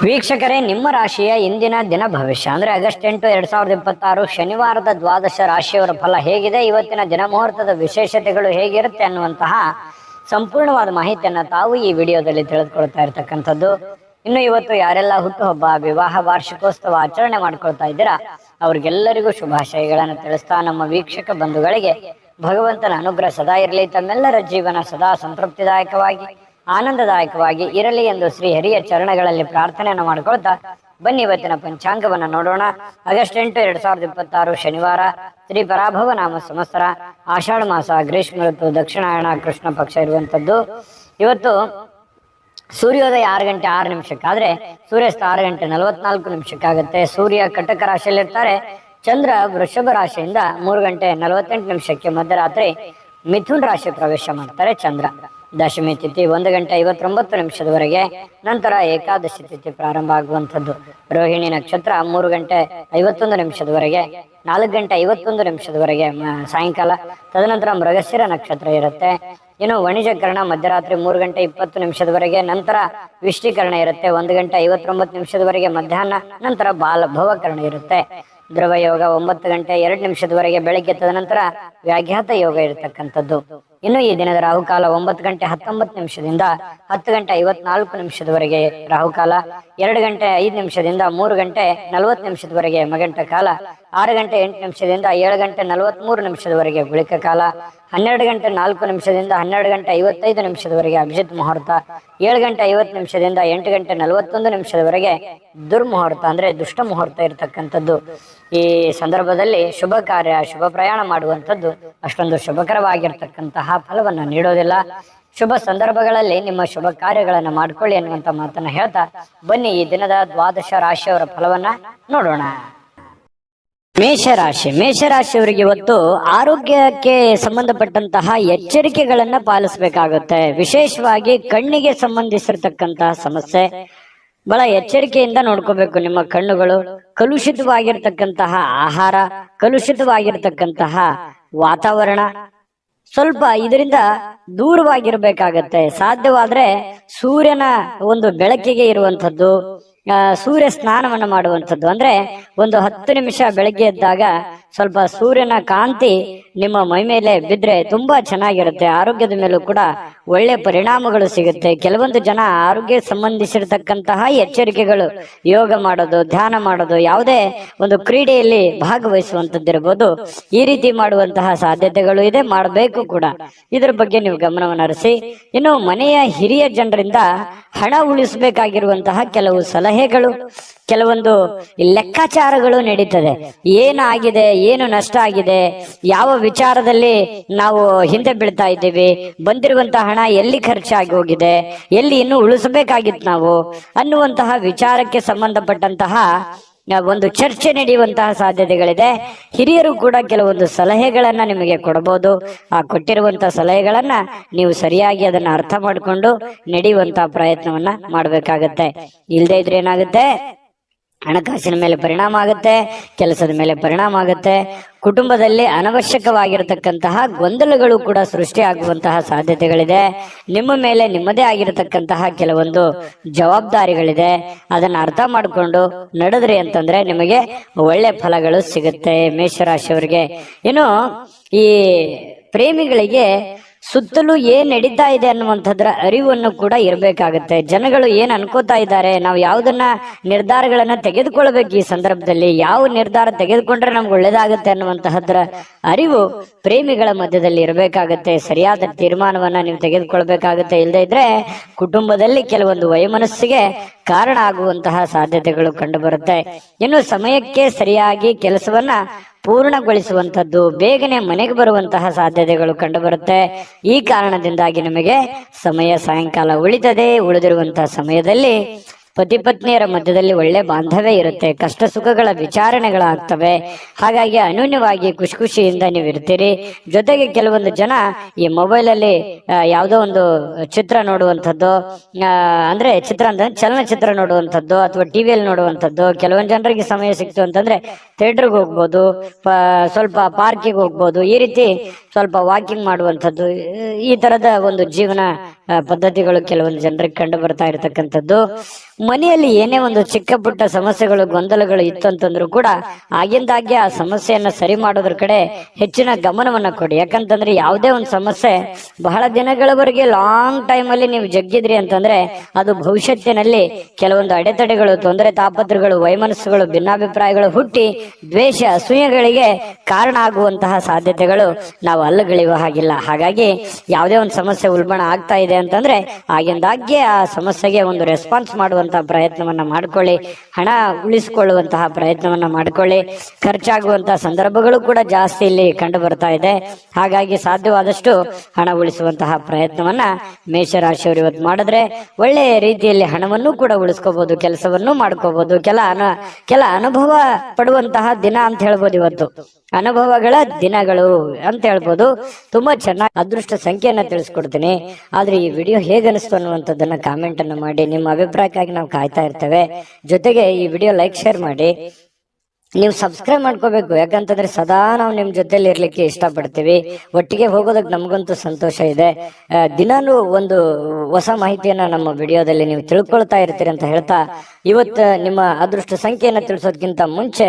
ವೀಕ್ಷಕರೇ, ನಿಮ್ಮ ರಾಶಿಯ ಇಂದಿನ ದಿನ ಭವಿಷ್ಯ ಅಂದ್ರೆ ಆಗಸ್ಟ್ 8, 2026 ಶನಿವಾರದ ದ್ವಾದಶ ರಾಶಿಯವರ ಫಲ ಹೇಗಿದೆ, ಇವತ್ತಿನ ದಿನ ಮುಹೂರ್ತದ ವಿಶೇಷತೆಗಳು ಹೇಗಿರುತ್ತೆ ಅನ್ನುವಂತಹ ಸಂಪೂರ್ಣವಾದ ಮಾಹಿತಿಯನ್ನ ತಾವು ಈ ವಿಡಿಯೋದಲ್ಲಿ ತಿಳಿದುಕೊಳ್ತಾ ಇರತಕ್ಕಂಥದ್ದು. ಇನ್ನು ಇವತ್ತು ಯಾರೆಲ್ಲ ಹುಟ್ಟುಹಬ್ಬ, ವಿವಾಹ ವಾರ್ಷಿಕೋತ್ಸವ ಆಚರಣೆ ಮಾಡ್ಕೊಳ್ತಾ ಇದ್ದೀರಾ ಅವ್ರಿಗೆಲ್ಲರಿಗೂ ಶುಭಾಶಯಗಳನ್ನು ತಿಳಿಸ್ತಾ ನಮ್ಮ ವೀಕ್ಷಕ ಬಂಧುಗಳಿಗೆ ಭಗವಂತನ ಅನುಗ್ರಹ ಸದಾ ಇರಲಿ, ತಮ್ಮೆಲ್ಲರ ಜೀವನ ಸದಾ ಸಂತೃಪ್ತಿದಾಯಕವಾಗಿ ಆನಂದದಾಯಕವಾಗಿ ಇರಲಿ ಎಂದು ಶ್ರೀ ಹರಿಯ ಚರಣಗಳಲ್ಲಿ ಪ್ರಾರ್ಥನೆಯನ್ನು ಮಾಡಿಕೊಳ್ತಾ ಬನ್ನಿ ಇವತ್ತಿನ ಪಂಚಾಂಗವನ್ನು ನೋಡೋಣ. ಆಗಸ್ಟ್ 8, 2026 ಶನಿವಾರ, ಶ್ರೀ ಪರಾಭವ ನಾಮ ಸಂವತ್ಸರ, ಆಷಾಢ ಮಾಸ, ಗ್ರೀಷ್ಮ ಋತು, ದಕ್ಷಿಣಾಯಣ, ಕೃಷ್ಣ ಪಕ್ಷ ಇರುವಂತದ್ದು. ಇವತ್ತು ಸೂರ್ಯೋದಯ 6 ಗಂಟೆ 6 ನಿಮಿಷಕ್ಕಾದ್ರೆ ಸೂರ್ಯಾಸ್ತ 6 ಗಂಟೆ 44 ನಿಮಿಷಕ್ಕಾಗತ್ತೆ. ಸೂರ್ಯ ಕಟಕ ರಾಶಿಯಲ್ಲಿರ್ತಾರೆ. ಚಂದ್ರ ವೃಷಭ ರಾಶಿಯಿಂದ 3 ಗಂಟೆ 48 ನಿಮಿಷಕ್ಕೆ ಮಧ್ಯರಾತ್ರಿ ಮಿಥುನ್ ರಾಶಿ ಪ್ರವೇಶ ಮಾಡ್ತಾರೆ ಚಂದ್ರ. ದಶಮಿ ತಿಥಿ 1 ಗಂಟೆ 59 ನಿಮಿಷದವರೆಗೆ, ನಂತರ ಏಕಾದಶಿ ತಿಥಿ ಪ್ರಾರಂಭ ಆಗುವಂಥದ್ದು. ರೋಹಿಣಿ ನಕ್ಷತ್ರ 3 ಗಂಟೆ 51 ನಿಮಿಷದವರೆಗೆ, 4 ಗಂಟೆ 51 ನಿಮಿಷದವರೆಗೆ ಸಾಯಂಕಾಲ. ತದನಂತರ ಮೃಗಶಿರ ನಕ್ಷತ್ರ ಇರುತ್ತೆ. ಇನ್ನು ವಣಿಜಕರಣ ಮಧ್ಯರಾತ್ರಿ 3 ಗಂಟೆ 20 ನಿಮಿಷದವರೆಗೆ, ನಂತರ ವಿಷ್ಟಿಕರಣ ಇರುತ್ತೆ 1 ಗಂಟೆ 59 ನಿಮಿಷದವರೆಗೆ ಮಧ್ಯಾಹ್ನ, ನಂತರ ಬಾಲಭವಕರಣ ಇರುತ್ತೆ. ಧ್ರುವ ಯೋಗ 9 ಗಂಟೆ 2 ನಿಮಿಷದವರೆಗೆ ಬೆಳಗ್ಗೆ, ತದನಂತರ ವ್ಯಾಘಾತ ಯೋಗ ಇರತಕ್ಕಂಥದ್ದು. ಇನ್ನು ಈ ದಿನದ ರಾಹುಕಾಲ 9 ಗಂಟೆ 19 ನಿಮಿಷದಿಂದ 10 ಗಂಟೆ 54 ನಿಮಿಷದವರೆಗೆ ರಾಹುಕಾಲ, 2 ಗಂಟೆ 5 ನಿಮಿಷದಿಂದ 3 ಗಂಟೆ 40 ನಿಮಿಷದವರೆಗೆ ಮಗಂಟ ಕಾಲ, 6 ಗಂಟೆ 8 ನಿಮಿಷದಿಂದ 7 ಗಂಟೆ 43 ನಿಮಿಷದವರೆಗೆ ಗುಳಿಕ ಕಾಲ, 12 ಗಂಟೆ 4 ನಿಮಿಷದಿಂದ 12 ಗಂಟೆ 55 ನಿಮಿಷದವರೆಗೆ ಅಭಿಜಿತ್ ಮುಹೂರ್ತ, 7 ಗಂಟೆ 50 ನಿಮಿಷದಿಂದ 8 ಗಂಟೆ 41 ನಿಮಿಷದವರೆಗೆ ದುರ್ಮುಹೂರ್ತ ಅಂದ್ರೆ ದುಷ್ಟ ಮುಹೂರ್ತ ಇರತಕ್ಕಂಥದ್ದು. ಈ ಸಂದರ್ಭದಲ್ಲಿ ಶುಭ ಕಾರ್ಯ, ಶುಭ ಪ್ರಯಾಣ ಮಾಡುವಂಥದ್ದು ಅಷ್ಟೊಂದು ಶುಭಕರವಾಗಿರ್ತಕ್ಕಂತಹ ಫಲವನ್ನ ನೀಡೋದಿಲ್ಲ. ಶುಭ ಸಂದರ್ಭಗಳಲ್ಲಿ ನಿಮ್ಮ ಶುಭ ಕಾರ್ಯಗಳನ್ನ ಮಾಡ್ಕೊಳ್ಳಿ ಅನ್ನುವಂತ ಮಾತನ್ನ ಹೇಳ್ತಾ ಬನ್ನಿ ಈ ದಿನದ ದ್ವಾದಶ ರಾಶಿಯವರ ಫಲವನ್ನ ನೋಡೋಣ. ಮೇಷರಾಶಿಯವರಿಗೆ ಇವತ್ತು ಆರೋಗ್ಯಕ್ಕೆ ಸಂಬಂಧಪಟ್ಟಂತಹ ಎಚ್ಚರಿಕೆಗಳನ್ನ ಪಾಲಿಸಬೇಕಾಗುತ್ತೆ. ವಿಶೇಷವಾಗಿ ಕಣ್ಣಿಗೆ ಸಂಬಂಧಿಸಿರ್ತಕ್ಕಂತಹ ಸಮಸ್ಯೆ ಬಹಳ ಎಚ್ಚರಿಕೆಯಿಂದ ನೋಡ್ಕೋಬೇಕು. ನಿಮ್ಮ ಕಣ್ಣುಗಳು ಕಲುಷಿತವಾಗಿರ್ತಕ್ಕಂತಹ ಆಹಾರ, ಕಲುಷಿತವಾಗಿರ್ತಕ್ಕಂತಹ ವಾತಾವರಣ, ಸ್ವಲ್ಪ ಇದರಿಂದ ದೂರವಾಗಿರ್ಬೇಕಾಗತ್ತೆ. ಸಾಧ್ಯವಾದ್ರೆ ಸೂರ್ಯನ ಒಂದು ಬೆಳಕಿಗೆ ಇರುವಂತದ್ದು, ಸೂರ್ಯ ಸ್ನಾನವನ್ನು ಮಾಡುವಂಥದ್ದು. ಅಂದ್ರೆ ಒಂದು 10 ನಿಮಿಷ ಬೆಳಗ್ಗೆ ಎದ್ದಾಗ ಸ್ವಲ್ಪ ಸೂರ್ಯನ ಕಾಂತಿ ನಿಮ್ಮ ಮೈ ಮೇಲೆ ಬಿದ್ರೆ ತುಂಬಾ ಚೆನ್ನಾಗಿರುತ್ತೆ. ಆರೋಗ್ಯದ ಮೇಲೂ ಕೂಡ ಒಳ್ಳೆ ಪರಿಣಾಮಗಳು ಸಿಗುತ್ತೆ. ಕೆಲವೊಂದು ಜನ ಆರೋಗ್ಯ ಸಂಬಂಧಿಸಿರ್ತಕ್ಕಂತಹ ಎಚ್ಚರಿಕೆಗಳು, ಯೋಗ ಮಾಡೋದು, ಧ್ಯಾನ ಮಾಡೋದು, ಯಾವುದೇ ಒಂದು ಕ್ರೀಡೆಯಲ್ಲಿ ಭಾಗವಹಿಸುವಂತದ್ದಿರಬಹುದು, ಈ ರೀತಿ ಮಾಡುವಂತಹ ಸಾಧ್ಯತೆಗಳು ಇದೆ, ಮಾಡಬೇಕು ಕೂಡ. ಇದರ ಬಗ್ಗೆ ನೀವು ಗಮನವನ್ನು ಹರಿಸಿ. ಇನ್ನು ಮನೆಯ ಹಿರಿಯ ಜನರಿಂದ ಹಣ ಉಳಿಸಬೇಕಾಗಿರುವಂತಹ ಕೆಲವು ಸಲಹೆಗಳು, ಕೆಲವೊಂದು ಲೆಕ್ಕಾಚಾರಗಳು ನಡೀತದೆ. ಏನಾಗಿದೆ, ಏನು ನಷ್ಟ ಆಗಿದೆ, ಯಾವ ವಿಚಾರದಲ್ಲಿ ನಾವು ಹಿಂದೆ ಬೀಳ್ತಾ ಇದ್ದೀವಿ, ಬಂದಿರುವಂತಹ ಹಣ ಎಲ್ಲಿ ಖರ್ಚಾಗಿ ಹೋಗಿದೆ, ಎಲ್ಲಿ ಇನ್ನೂ ಉಳಿಸಬೇಕಾಗಿತ್ತು ನಾವು ಅನ್ನುವಂತಹ ವಿಚಾರಕ್ಕೆ ಸಂಬಂಧಪಟ್ಟಂತಹ ಒಂದು ಚರ್ಚೆ ನಡೆಯುವಂತಹ ಸಾಧ್ಯತೆಗಳಿದೆ. ಹಿರಿಯರು ಕೂಡ ಕೆಲವೊಂದು ಸಲಹೆಗಳನ್ನ ನಿಮಗೆ ಕೊಡಬಹುದು. ಆ ಕೊಟ್ಟಿರುವಂತಹ ಸಲಹೆಗಳನ್ನ ನೀವು ಸರಿಯಾಗಿ ಅದನ್ನ ಅರ್ಥ ಮಾಡಿಕೊಂಡು ನಡೆಯುವಂತಹ ಪ್ರಯತ್ನವನ್ನ ಮಾಡಬೇಕಾಗತ್ತೆ. ಇಲ್ಲದೆ ಇದ್ರೆ ಏನಾಗುತ್ತೆ, ಹಣಕಾಸಿನ ಮೇಲೆ ಪರಿಣಾಮ ಆಗುತ್ತೆ, ಕೆಲಸದ ಮೇಲೆ ಪರಿಣಾಮ ಆಗುತ್ತೆ. ಕುಟುಂಬದಲ್ಲಿ ಅನವಶ್ಯಕವಾಗಿರತಕ್ಕಂತಹ ಗೊಂದಲಗಳು ಕೂಡ ಸೃಷ್ಟಿಯಾಗುವಂತಹ ಸಾಧ್ಯತೆಗಳಿದೆ. ನಿಮ್ಮ ಮೇಲೆ ನಿಮ್ಮದೇ ಆಗಿರತಕ್ಕಂತಹ ಕೆಲವೊಂದು ಜವಾಬ್ದಾರಿಗಳಿದೆ. ಅದನ್ನ ಅರ್ಥ ಮಾಡಿಕೊಂಡು ನಡೆದ್ರಿ ಅಂತಂದ್ರೆ ನಿಮಗೆ ಒಳ್ಳೆ ಫಲಗಳು ಸಿಗುತ್ತೆ ಮೇಷರಾಶಿಯವರಿಗೆ. ಇನ್ನು ಈ ಪ್ರೇಮಿಗಳಿಗೆ ಸುತ್ತಲೂ ಏನ್ ನಡೀತಾ ಇದೆ ಅನ್ನುವಂಥದ್ರ ಅರಿವನ್ನು ಕೂಡ ಇರಬೇಕಾಗುತ್ತೆ. ಜನಗಳು ಏನ್ ಅನ್ಕೋತಾ ಇದ್ದಾರೆ, ನಾವು ಯಾವುದನ್ನ ನಿರ್ಧಾರಗಳನ್ನ ತೆಗೆದುಕೊಳ್ಬೇಕು, ಈ ಸಂದರ್ಭದಲ್ಲಿ ಯಾವ ನಿರ್ಧಾರ ತೆಗೆದುಕೊಂಡ್ರೆ ನಮ್ಗೆ ಒಳ್ಳೇದಾಗುತ್ತೆ ಅನ್ನುವಂತಹದ್ರ ಅರಿವು ಪ್ರೇಮಿಗಳ ಮಧ್ಯದಲ್ಲಿ ಇರಬೇಕಾಗತ್ತೆ. ಸರಿಯಾದ ತೀರ್ಮಾನವನ್ನ ನೀವು ತೆಗೆದುಕೊಳ್ಬೇಕಾಗತ್ತೆ. ಇಲ್ಲದೆ ಇದ್ರೆ ಕುಟುಂಬದಲ್ಲಿ ಕೆಲವೊಂದು ವೈಮನಸ್ಸಿಗೆ ಕಾರಣ ಆಗುವಂತಹ ಸಾಧ್ಯತೆಗಳು ಕಂಡು ಬರುತ್ತೆ. ಇನ್ನು ಸಮಯಕ್ಕೆ ಸರಿಯಾಗಿ ಕೆಲಸವನ್ನ ಪೂರ್ಣಗೊಳಿಸುವಂತದ್ದು, ಬೇಗನೆ ಮನೆಗೆ ಬರುವಂತಹ ಸಾಧ್ಯತೆಗಳು ಕಂಡು ಬರುತ್ತೆ. ಈ ಕಾರಣದಿಂದಾಗಿ ನಿಮಗೆ ಸಮಯ ಸಾಯಂಕಾಲ ಉಳಿತದೆ. ಉಳಿದಿರುವಂತಹ ಸಮಯದಲ್ಲಿ ಪತಿ ಪತ್ನಿಯರ ಮಧ್ಯದಲ್ಲಿ ಒಳ್ಳೆ ಬಾಂಧವ್ಯ ಇರುತ್ತೆ. ಕಷ್ಟ ಸುಖಗಳ ವಿಚಾರಣೆಗಳಾಗ್ತವೆ. ಹಾಗಾಗಿ ಅನ್ಯೋನ್ಯವಾಗಿ ಖುಷಿ ಖುಷಿಯಿಂದ ನೀವು ಇರ್ತೀರಿ. ಜೊತೆಗೆ ಕೆಲವೊಂದು ಜನ ಈ ಮೊಬೈಲ್ ಅಲ್ಲಿ ಯಾವುದೋ ಒಂದು ಚಿತ್ರ ನೋಡುವಂಥದ್ದು, ಅಂದ್ರೆ ಚಿತ್ರ ಅಂದ್ರೆ ಚಲನಚಿತ್ರ ನೋಡುವಂಥದ್ದು ಅಥವಾ ಟಿವಿಯಲ್ಲಿ ನೋಡುವಂಥದ್ದು. ಕೆಲವೊಂದು ಜನರಿಗೆ ಸಮಯ ಸಿಕ್ತು ಅಂತಂದ್ರೆ ಥಿಯೇಟರ್ಗೆ ಹೋಗ್ಬೋದು, ಸ್ವಲ್ಪ ಪಾರ್ಕಿಗೆ ಹೋಗ್ಬೋದು, ಈ ರೀತಿ ಸ್ವಲ್ಪ ವಾಕಿಂಗ್ ಮಾಡುವಂಥದ್ದು. ಈ ತರದ ಒಂದು ಜೀವನ ಪದ್ಧತಿಗಳು ಕೆಲವೊಂದು ಜನರಿಗೆ ಕಂಡು ಬರ್ತಾ ಇರತಕ್ಕಂಥದ್ದು. ಮನೆಯಲ್ಲಿ ಏನೇ ಒಂದು ಚಿಕ್ಕ ಪುಟ್ಟ ಸಮಸ್ಯೆಗಳು ಗೊಂದಲಗಳು ಇತ್ತು ಅಂತಂದ್ರೂ ಕೂಡ ಆಗಿಂದಾಗ್ಗೆ ಆ ಸಮಸ್ಯೆಯನ್ನ ಸರಿ ಮಾಡೋದ್ರ ಕಡೆ ಹೆಚ್ಚಿನ ಗಮನವನ್ನ ಕೊಡಿ. ಯಾಕಂತಂದ್ರೆ ಯಾವುದೇ ಒಂದು ಸಮಸ್ಯೆ ಬಹಳ ದಿನಗಳವರೆಗೆ ಲಾಂಗ್ ಟೈಮ್ ಅಲ್ಲಿ ನೀವು ಜಗ್ಗಿದ್ರಿ ಅಂತಂದ್ರೆ ಅದು ಭವಿಷ್ಯತ್ತಿನಲ್ಲಿ ಕೆಲವೊಂದು ಅಡೆತಡೆಗಳು, ತೊಂದರೆ ತಾಪತ್ರಗಳು, ವೈಮನಸ್ಸುಗಳು, ಭಿನ್ನಾಭಿಪ್ರಾಯಗಳು ಹುಟ್ಟಿ ದ್ವೇಷ ಅಸೂಯೆಗಳಿಗೆ ಕಾರಣ ಆಗುವಂತಹ ಸಾಧ್ಯತೆಗಳು ನಾವು ಅಲ್ಲಗಳೆಯುವ ಹಾಗಿಲ್ಲ. ಹಾಗಾಗಿ ಯಾವುದೇ ಒಂದು ಸಮಸ್ಯೆ ಉಲ್ಬಣ ಆಗ್ತಾ ಇದೆ ಅಂತಂದ್ರೆ ಆಗಿಂದಾಗ್ಗೆ ಆ ಸಮಸ್ಯೆಗೆ ಒಂದು ರೆಸ್ಪಾನ್ಸ್ ಮಾಡುವಂತಹ ಪ್ರಯತ್ನವನ್ನ ಮಾಡ್ಕೊಳ್ಳಿ. ಹಣ ಉಳಿಸಿಕೊಳ್ಳುವಂತಹ ಪ್ರಯತ್ನವನ್ನ ಮಾಡ್ಕೊಳ್ಳಿ. ಖರ್ಚಾಗುವಂತಹ ಸಂದರ್ಭಗಳು ಕೂಡ ಜಾಸ್ತಿ ಇಲ್ಲಿ ಕಂಡು ಬರ್ತಾ ಇದೆ. ಹಾಗಾಗಿ ಸಾಧ್ಯವಾದಷ್ಟು ಹಣ ಉಳಿಸುವಂತಹ ಪ್ರಯತ್ನವನ್ನ ಮೇಷರಾಶಿಯವರು ಇವತ್ತು ಮಾಡಿದ್ರೆ ಒಳ್ಳೆಯ ರೀತಿಯಲ್ಲಿ ಹಣವನ್ನು ಕೂಡ ಉಳಿಸ್ಕೋಬಹುದು, ಕೆಲಸವನ್ನು ಮಾಡ್ಕೋಬಹುದು. ಕೆಲ ಅನುಭವ ಪಡುವಂತಹ ದಿನ ಅಂತ ಹೇಳ್ಬೋದು ಇವತ್ತು, ಅನುಭವಗಳ ದಿನಗಳು ಅಂತ ಹೇಳ್ಬೋದು. ತುಂಬಾ ಚೆನ್ನಾಗಿ ಅದೃಷ್ಟ ಸಂಖ್ಯೆಯನ್ನ ತಿಳಿಸ್ಕೊಡ್ತೀನಿ. ಆದ್ರೆ ಈ ವಿಡಿಯೋ ಹೇಗೆ ಅನಿಸ್ತು ಅನ್ನುವಂಥದ್ದನ್ನ ಕಾಮೆಂಟ್ ಅನ್ನು ಮಾಡಿ. ನಿಮ್ಮ ಅಭಿಪ್ರಾಯಕ್ಕಾಗಿ ನಾವು ಕಾಯ್ತಾ ಇರ್ತೇವೆ. ಜೊತೆಗೆ ಈ ವಿಡಿಯೋ ಲೈಕ್ ಶೇರ್ ಮಾಡಿ. ನೀವು ಸಬ್ಸ್ಕ್ರೈಬ್ ಮಾಡ್ಕೋಬೇಕು. ಯಾಕಂತಂದ್ರೆ ಸದಾ ನಾವು ನಿಮ್ ಜೊತೆಲಿ ಇರ್ಲಿಕ್ಕೆ ಇಷ್ಟಪಡ್ತೀವಿ. ಒಟ್ಟಿಗೆ ಹೋಗೋದಕ್ಕೆ ನಮಗಂತೂ ಸಂತೋಷ ಇದೆ. ದಿನಾನು ಒಂದು ಹೊಸ ಮಾಹಿತಿಯನ್ನ ನಮ್ಮ ವಿಡಿಯೋದಲ್ಲಿ ನೀವು ತಿಳ್ಕೊಳ್ತಾ ಇರ್ತೀರಿ ಅಂತ ಹೇಳ್ತಾ, ಇವತ್ತು ನಿಮ್ಮ ಅದೃಷ್ಟ ಸಂಖ್ಯೆಯನ್ನ ತಿಳಿಸೋದಕ್ಕಿಂತ ಮುಂಚೆ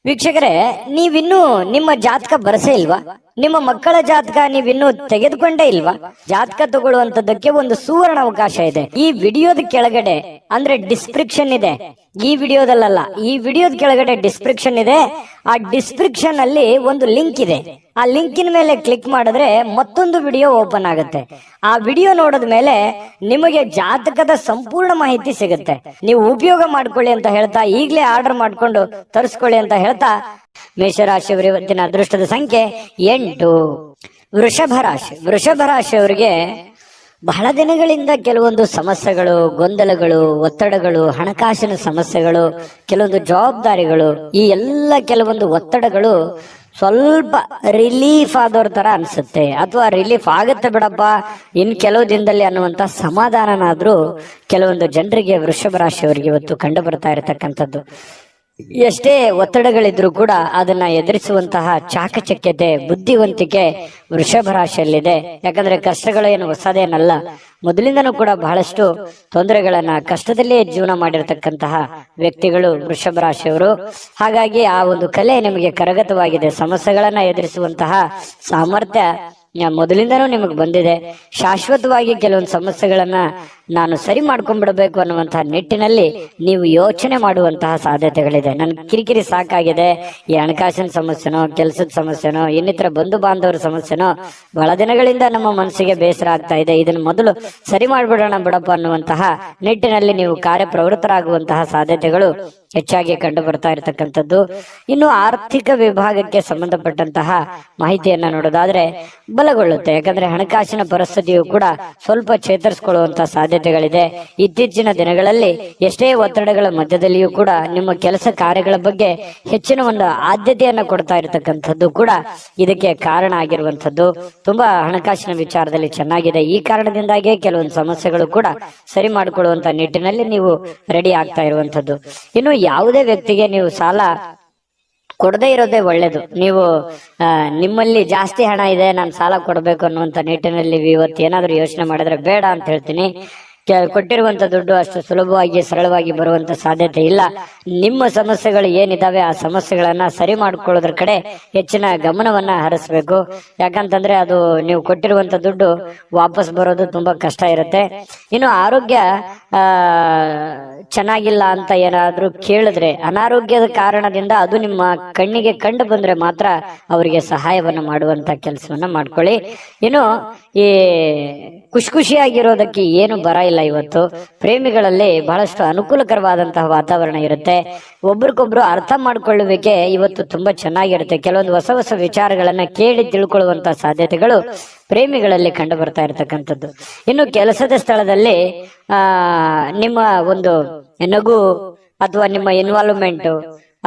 ವೀಕ್ಷಕರೇ, ನೀವಿನ್ನೂ ನಿಮ್ಮ ಜಾತಕ ಬರಸೇ ಇಲ್ವಾ? ನಿಮ್ಮ ಮಕ್ಕಳ ಜಾತಕ ನೀವಿನ್ನೂ ತೆಗೆದುಕೊಂಡೇ ಇಲ್ವಾ? ಜಾತಕ ತಗೊಳ್ಳುವಂತದಕ್ಕೆ ಒಂದು ಸುವರ್ಣ ಅವಕಾಶ ಇದೆ. ಈ ವಿಡಿಯೋದ ಕೆಳಗಡೆ ಅಂದ್ರೆ ಡಿಸ್ಕ್ರಿಪ್ಷನ್ ಇದೆ. ಈ ವಿಡಿಯೋದಲ್ಲ, ಈ ವಿಡಿಯೋದ ಕೆಳಗಡೆ ಡಿಸ್ಕ್ರಿಪ್ಷನ್ ಇದೆ. ಆ ಡಿಸ್ಕ್ರಿಪ್ಷನ್ ಅಲ್ಲಿ ಒಂದು ಲಿಂಕ್ ಇದೆ. ಆ ಲಿಂಕಿನ ಮೇಲೆ ಕ್ಲಿಕ್ ಮಾಡಿದ್ರೆ ಮತ್ತೊಂದು ವಿಡಿಯೋ ಓಪನ್ ಆಗುತ್ತೆ. ಆ ವಿಡಿಯೋ ನೋಡಿದ ಮೇಲೆ ನಿಮಗೆ ಜಾತಕದ ಸಂಪೂರ್ಣ ಮಾಹಿತಿ ಸಿಗುತ್ತೆ. ನೀವು ಉಪಯೋಗ ಮಾಡ್ಕೊಳ್ಳಿ ಅಂತ ಹೇಳ್ತಾ, ಈಗಲೇ ಆರ್ಡರ್ ಮಾಡ್ಕೊಂಡು ತರಿಸ್ಕೊಳ್ಳಿ ಅಂತ ಹೇಳ್ತಾ, ಮೇಷರಾಶಿಯವರ ಇವತ್ತಿನ ಅದೃಷ್ಟದ ಸಂಖ್ಯೆ 8. ವೃಷಭ ರಾಶಿಯವರಿಗೆ ಬಹಳ ದಿನಗಳಿಂದ ಕೆಲವೊಂದು ಸಮಸ್ಯೆಗಳು, ಗೊಂದಲಗಳು, ಒತ್ತಡಗಳು, ಹಣಕಾಸಿನ ಸಮಸ್ಯೆಗಳು, ಕೆಲವೊಂದು ಜವಾಬ್ದಾರಿಗಳು, ಈ ಎಲ್ಲ ಕೆಲವೊಂದು ಒತ್ತಡಗಳು ಸ್ವಲ್ಪ ರಿಲೀಫ್ ಆದವ್ರ ತರ ಅನ್ಸುತ್ತೆ. ಅಥವಾ ರಿಲೀಫ್ ಆಗತ್ತೆ ಬಿಡಪ್ಪ ಇನ್ ಕೆಲವು ದಿನದಲ್ಲಿ ಅನ್ನುವಂತ ಸಮಾಧಾನನಾದ್ರೂ ಕೆಲವೊಂದು ಜನರಿಗೆ ವೃಷಭ ರಾಶಿಯವರಿಗೆ ಇವತ್ತು ಕಂಡು ಬರ್ತಾ ಇರತಕ್ಕಂಥದ್ದು. ಎಷ್ಟೇ ಒತ್ತಡಗಳಿದ್ರು ಕೂಡ ಅದನ್ನ ಎದುರಿಸುವಂತಹ ಚಾಕಚಕ್ಯತೆ, ಬುದ್ಧಿವಂತಿಕೆ ವೃಷಭ ರಾಶಿಯಲ್ಲಿದೆ. ಯಾಕಂದ್ರೆ ಕಷ್ಟಗಳು ಏನು ಹೊಸದೇನಲ್ಲ. ಮೊದಲಿಂದನೂ ಕೂಡ ಬಹಳಷ್ಟು ತೊಂದರೆಗಳನ್ನ, ಕಷ್ಟದಲ್ಲೇ ಜೀವನ ಮಾಡಿರ್ತಕ್ಕಂತಹ ವ್ಯಕ್ತಿಗಳು ವೃಷಭ ರಾಶಿಯವರು. ಹಾಗಾಗಿ ಆ ಒಂದು ಕಲೆ ನಿಮಗೆ ಕರಗತವಾಗಿದೆ. ಸಮಸ್ಯೆಗಳನ್ನ ಎದುರಿಸುವಂತಹ ಸಾಮರ್ಥ್ಯ ಮೊದಲಿಂದನೂ ನಿಮಗೆ ಬಂದಿದೆ. ಶಾಶ್ವತವಾಗಿ ಕೆಲವೊಂದು ಸಮಸ್ಯೆಗಳನ್ನ ನಾನು ಸರಿ ಮಾಡ್ಕೊಂಡ್ಬಿಡ್ಬೇಕು ಅನ್ನುವಂತಹ ನಿಟ್ಟಿನಲ್ಲಿ ನೀವು ಯೋಚನೆ ಮಾಡುವಂತಹ ಸಾಧ್ಯತೆಗಳಿದೆ. ನನ್ ಕಿರಿಕಿರಿ ಸಾಕಾಗಿದೆ, ಈ ಹಣಕಾಸಿನ ಸಮಸ್ಯೆನೋ, ಕೆಲಸದ ಸಮಸ್ಯೆನೋ, ಇನ್ನಿತರ ಬಂಧು ಬಾಂಧವರ ಸಮಸ್ಯೆನೋ ಬಹಳ ದಿನಗಳಿಂದ ನಮ್ಮ ಮನಸ್ಸಿಗೆ ಬೇಸರ ಆಗ್ತಾ ಇದೆ, ಇದನ್ನು ಮೊದಲು ಸರಿ ಮಾಡ್ಬಿಡೋಣ ಬಿಡಪ್ಪ ಅನ್ನುವಂತಹ ನಿಟ್ಟಿನಲ್ಲಿ ನೀವು ಕಾರ್ಯಪ್ರವೃತ್ತರಾಗುವಂತಹ ಸಾಧ್ಯತೆಗಳು ಹೆಚ್ಚಾಗಿ ಕಂಡು ಬರ್ತಾ ಇರತಕ್ಕಂಥದ್ದು. ಇನ್ನು ಆರ್ಥಿಕ ವಿಭಾಗಕ್ಕೆ ಸಂಬಂಧಪಟ್ಟಂತಹ ಮಾಹಿತಿಯನ್ನ ನೋಡೋದಾದ್ರೆ ಬಲಗೊಳ್ಳುತ್ತೆ. ಯಾಕಂದ್ರೆ ಹಣಕಾಸಿನ ಪರಿಸ್ಥಿತಿಯು ಕೂಡ ಸ್ವಲ್ಪ ಚೇತರಿಸಿಕೊಳ್ಳುವಂತಹ ಸಾಧ್ಯತೆಗಳಿದೆ. ಇತ್ತೀಚಿನ ದಿನಗಳಲ್ಲಿ ಎಷ್ಟೇ ಒತ್ತಡಗಳ ಮಧ್ಯದಲ್ಲಿಯೂ ಕೂಡ ನಿಮ್ಮ ಕೆಲಸ ಕಾರ್ಯಗಳ ಬಗ್ಗೆ ಹೆಚ್ಚಿನ ಒಂದು ಆದ್ಯತೆಯನ್ನ ಕೊಡ್ತಾ ಇರತಕ್ಕಂಥದ್ದು ಕೂಡ ಇದಕ್ಕೆ ಕಾರಣ ಆಗಿರುವಂತದ್ದು. ತುಂಬಾ ಹಣಕಾಸಿನ ವಿಚಾರದಲ್ಲಿ ಚೆನ್ನಾಗಿದೆ. ಈ ಕಾರಣದಿಂದಾಗಿ ಕೆಲವೊಂದು ಸಮಸ್ಯೆಗಳು ಕೂಡ ಸರಿ ಮಾಡಿಕೊಳ್ಳುವಂತ ನಿಟ್ಟಿನಲ್ಲಿ ನೀವು ರೆಡಿ ಆಗ್ತಾ ಇರುವಂತದ್ದು. ಇನ್ನು ಯಾವುದೇ ವ್ಯಕ್ತಿಗೆ ನೀವು ಸಾಲ ಕೊಡದೇ ಇರೋದೇ ಒಳ್ಳೇದು. ನೀವು ನಿಮ್ಮಲ್ಲಿ ಜಾಸ್ತಿ ಹಣ ಇದೆ, ನಾನು ಸಾಲ ಕೊಡಬೇಕು ಅನ್ನುವಂತ ನಿಟ್ಟಿನಲ್ಲಿ ಇವತ್ತು ಏನಾದ್ರೂ ಯೋಚನೆ ಮಾಡಿದ್ರೆ ಬೇಡ ಅಂತ ಹೇಳ್ತೀನಿ. ಕೊಟ್ಟಿರುವಂತ ದುಡ್ಡು ಅಷ್ಟು ಸುಲಭವಾಗಿ ಸರಳವಾಗಿ ಬರುವಂತ ಸಾಧ್ಯತೆ ಇಲ್ಲ. ನಿಮ್ಮ ಸಮಸ್ಯೆಗಳು ಏನಿದಾವೆ ಆ ಸಮಸ್ಯೆಗಳನ್ನ ಸರಿ ಮಾಡ್ಕೊಳ್ಳೋದ್ರ ಕಡೆ ಹೆಚ್ಚಿನ ಗಮನವನ್ನ ಹರಿಸ್ಬೇಕು. ಯಾಕಂತಂದ್ರೆ ಅದು ನೀವು ಕೊಟ್ಟಿರುವಂತ ದುಡ್ಡು ವಾಪಸ್ ಬರೋದು ತುಂಬಾ ಕಷ್ಟ ಇರುತ್ತೆ. ಇನ್ನು ಆರೋಗ್ಯ ಚೆನ್ನಾಗಿಲ್ಲ ಅಂತ ಏನಾದ್ರೂ ಕೇಳಿದ್ರೆ, ಅನಾರೋಗ್ಯದ ಕಾರಣದಿಂದ ಅದು ನಿಮ್ಮ ಕಣ್ಣಿಗೆ ಕಂಡು ಬಂದ್ರೆ ಮಾತ್ರ ಅವರಿಗೆ ಸಹಾಯವನ್ನ ಮಾಡುವಂತ ಕೆಲಸವನ್ನ ಮಾಡ್ಕೊಳ್ಳಿ. ಇನ್ನು ಈ ಖುಷಿಯಾಗಿರೋದಕ್ಕೆ ಏನು ಬರ ಇಲ್ಲ. ಇವತ್ತು ಪ್ರೇಮಿಗಳಲ್ಲಿ ಬಹಳಷ್ಟು ಅನುಕೂಲಕರವಾದಂತಹ ವಾತಾವರಣ ಇರುತ್ತೆ. ಒಬ್ರಿಗೊಬ್ರು ಅರ್ಥ ಮಾಡ್ಕೊಳ್ಳುವಿಕೆ ಇವತ್ತು ತುಂಬಾ ಚೆನ್ನಾಗಿರುತ್ತೆ. ಕೆಲವೊಂದು ಹೊಸ ಹೊಸ ವಿಚಾರಗಳನ್ನ ಕೇಳಿ ತಿಳ್ಕೊಳ್ಳುವಂತಹ ಸಾಧ್ಯತೆಗಳು ಪ್ರೇಮಿಗಳಲ್ಲಿ ಕಂಡು ಬರ್ತಾ ಇರತಕ್ಕಂಥದ್ದು. ಇನ್ನು ಕೆಲಸದ ಸ್ಥಳದಲ್ಲಿ ನಿಮ್ಮ ಒಂದು ನಗು ಅಥವಾ ನಿಮ್ಮ ಇನ್ವಾಲ್ವ್ಮೆಂಟ್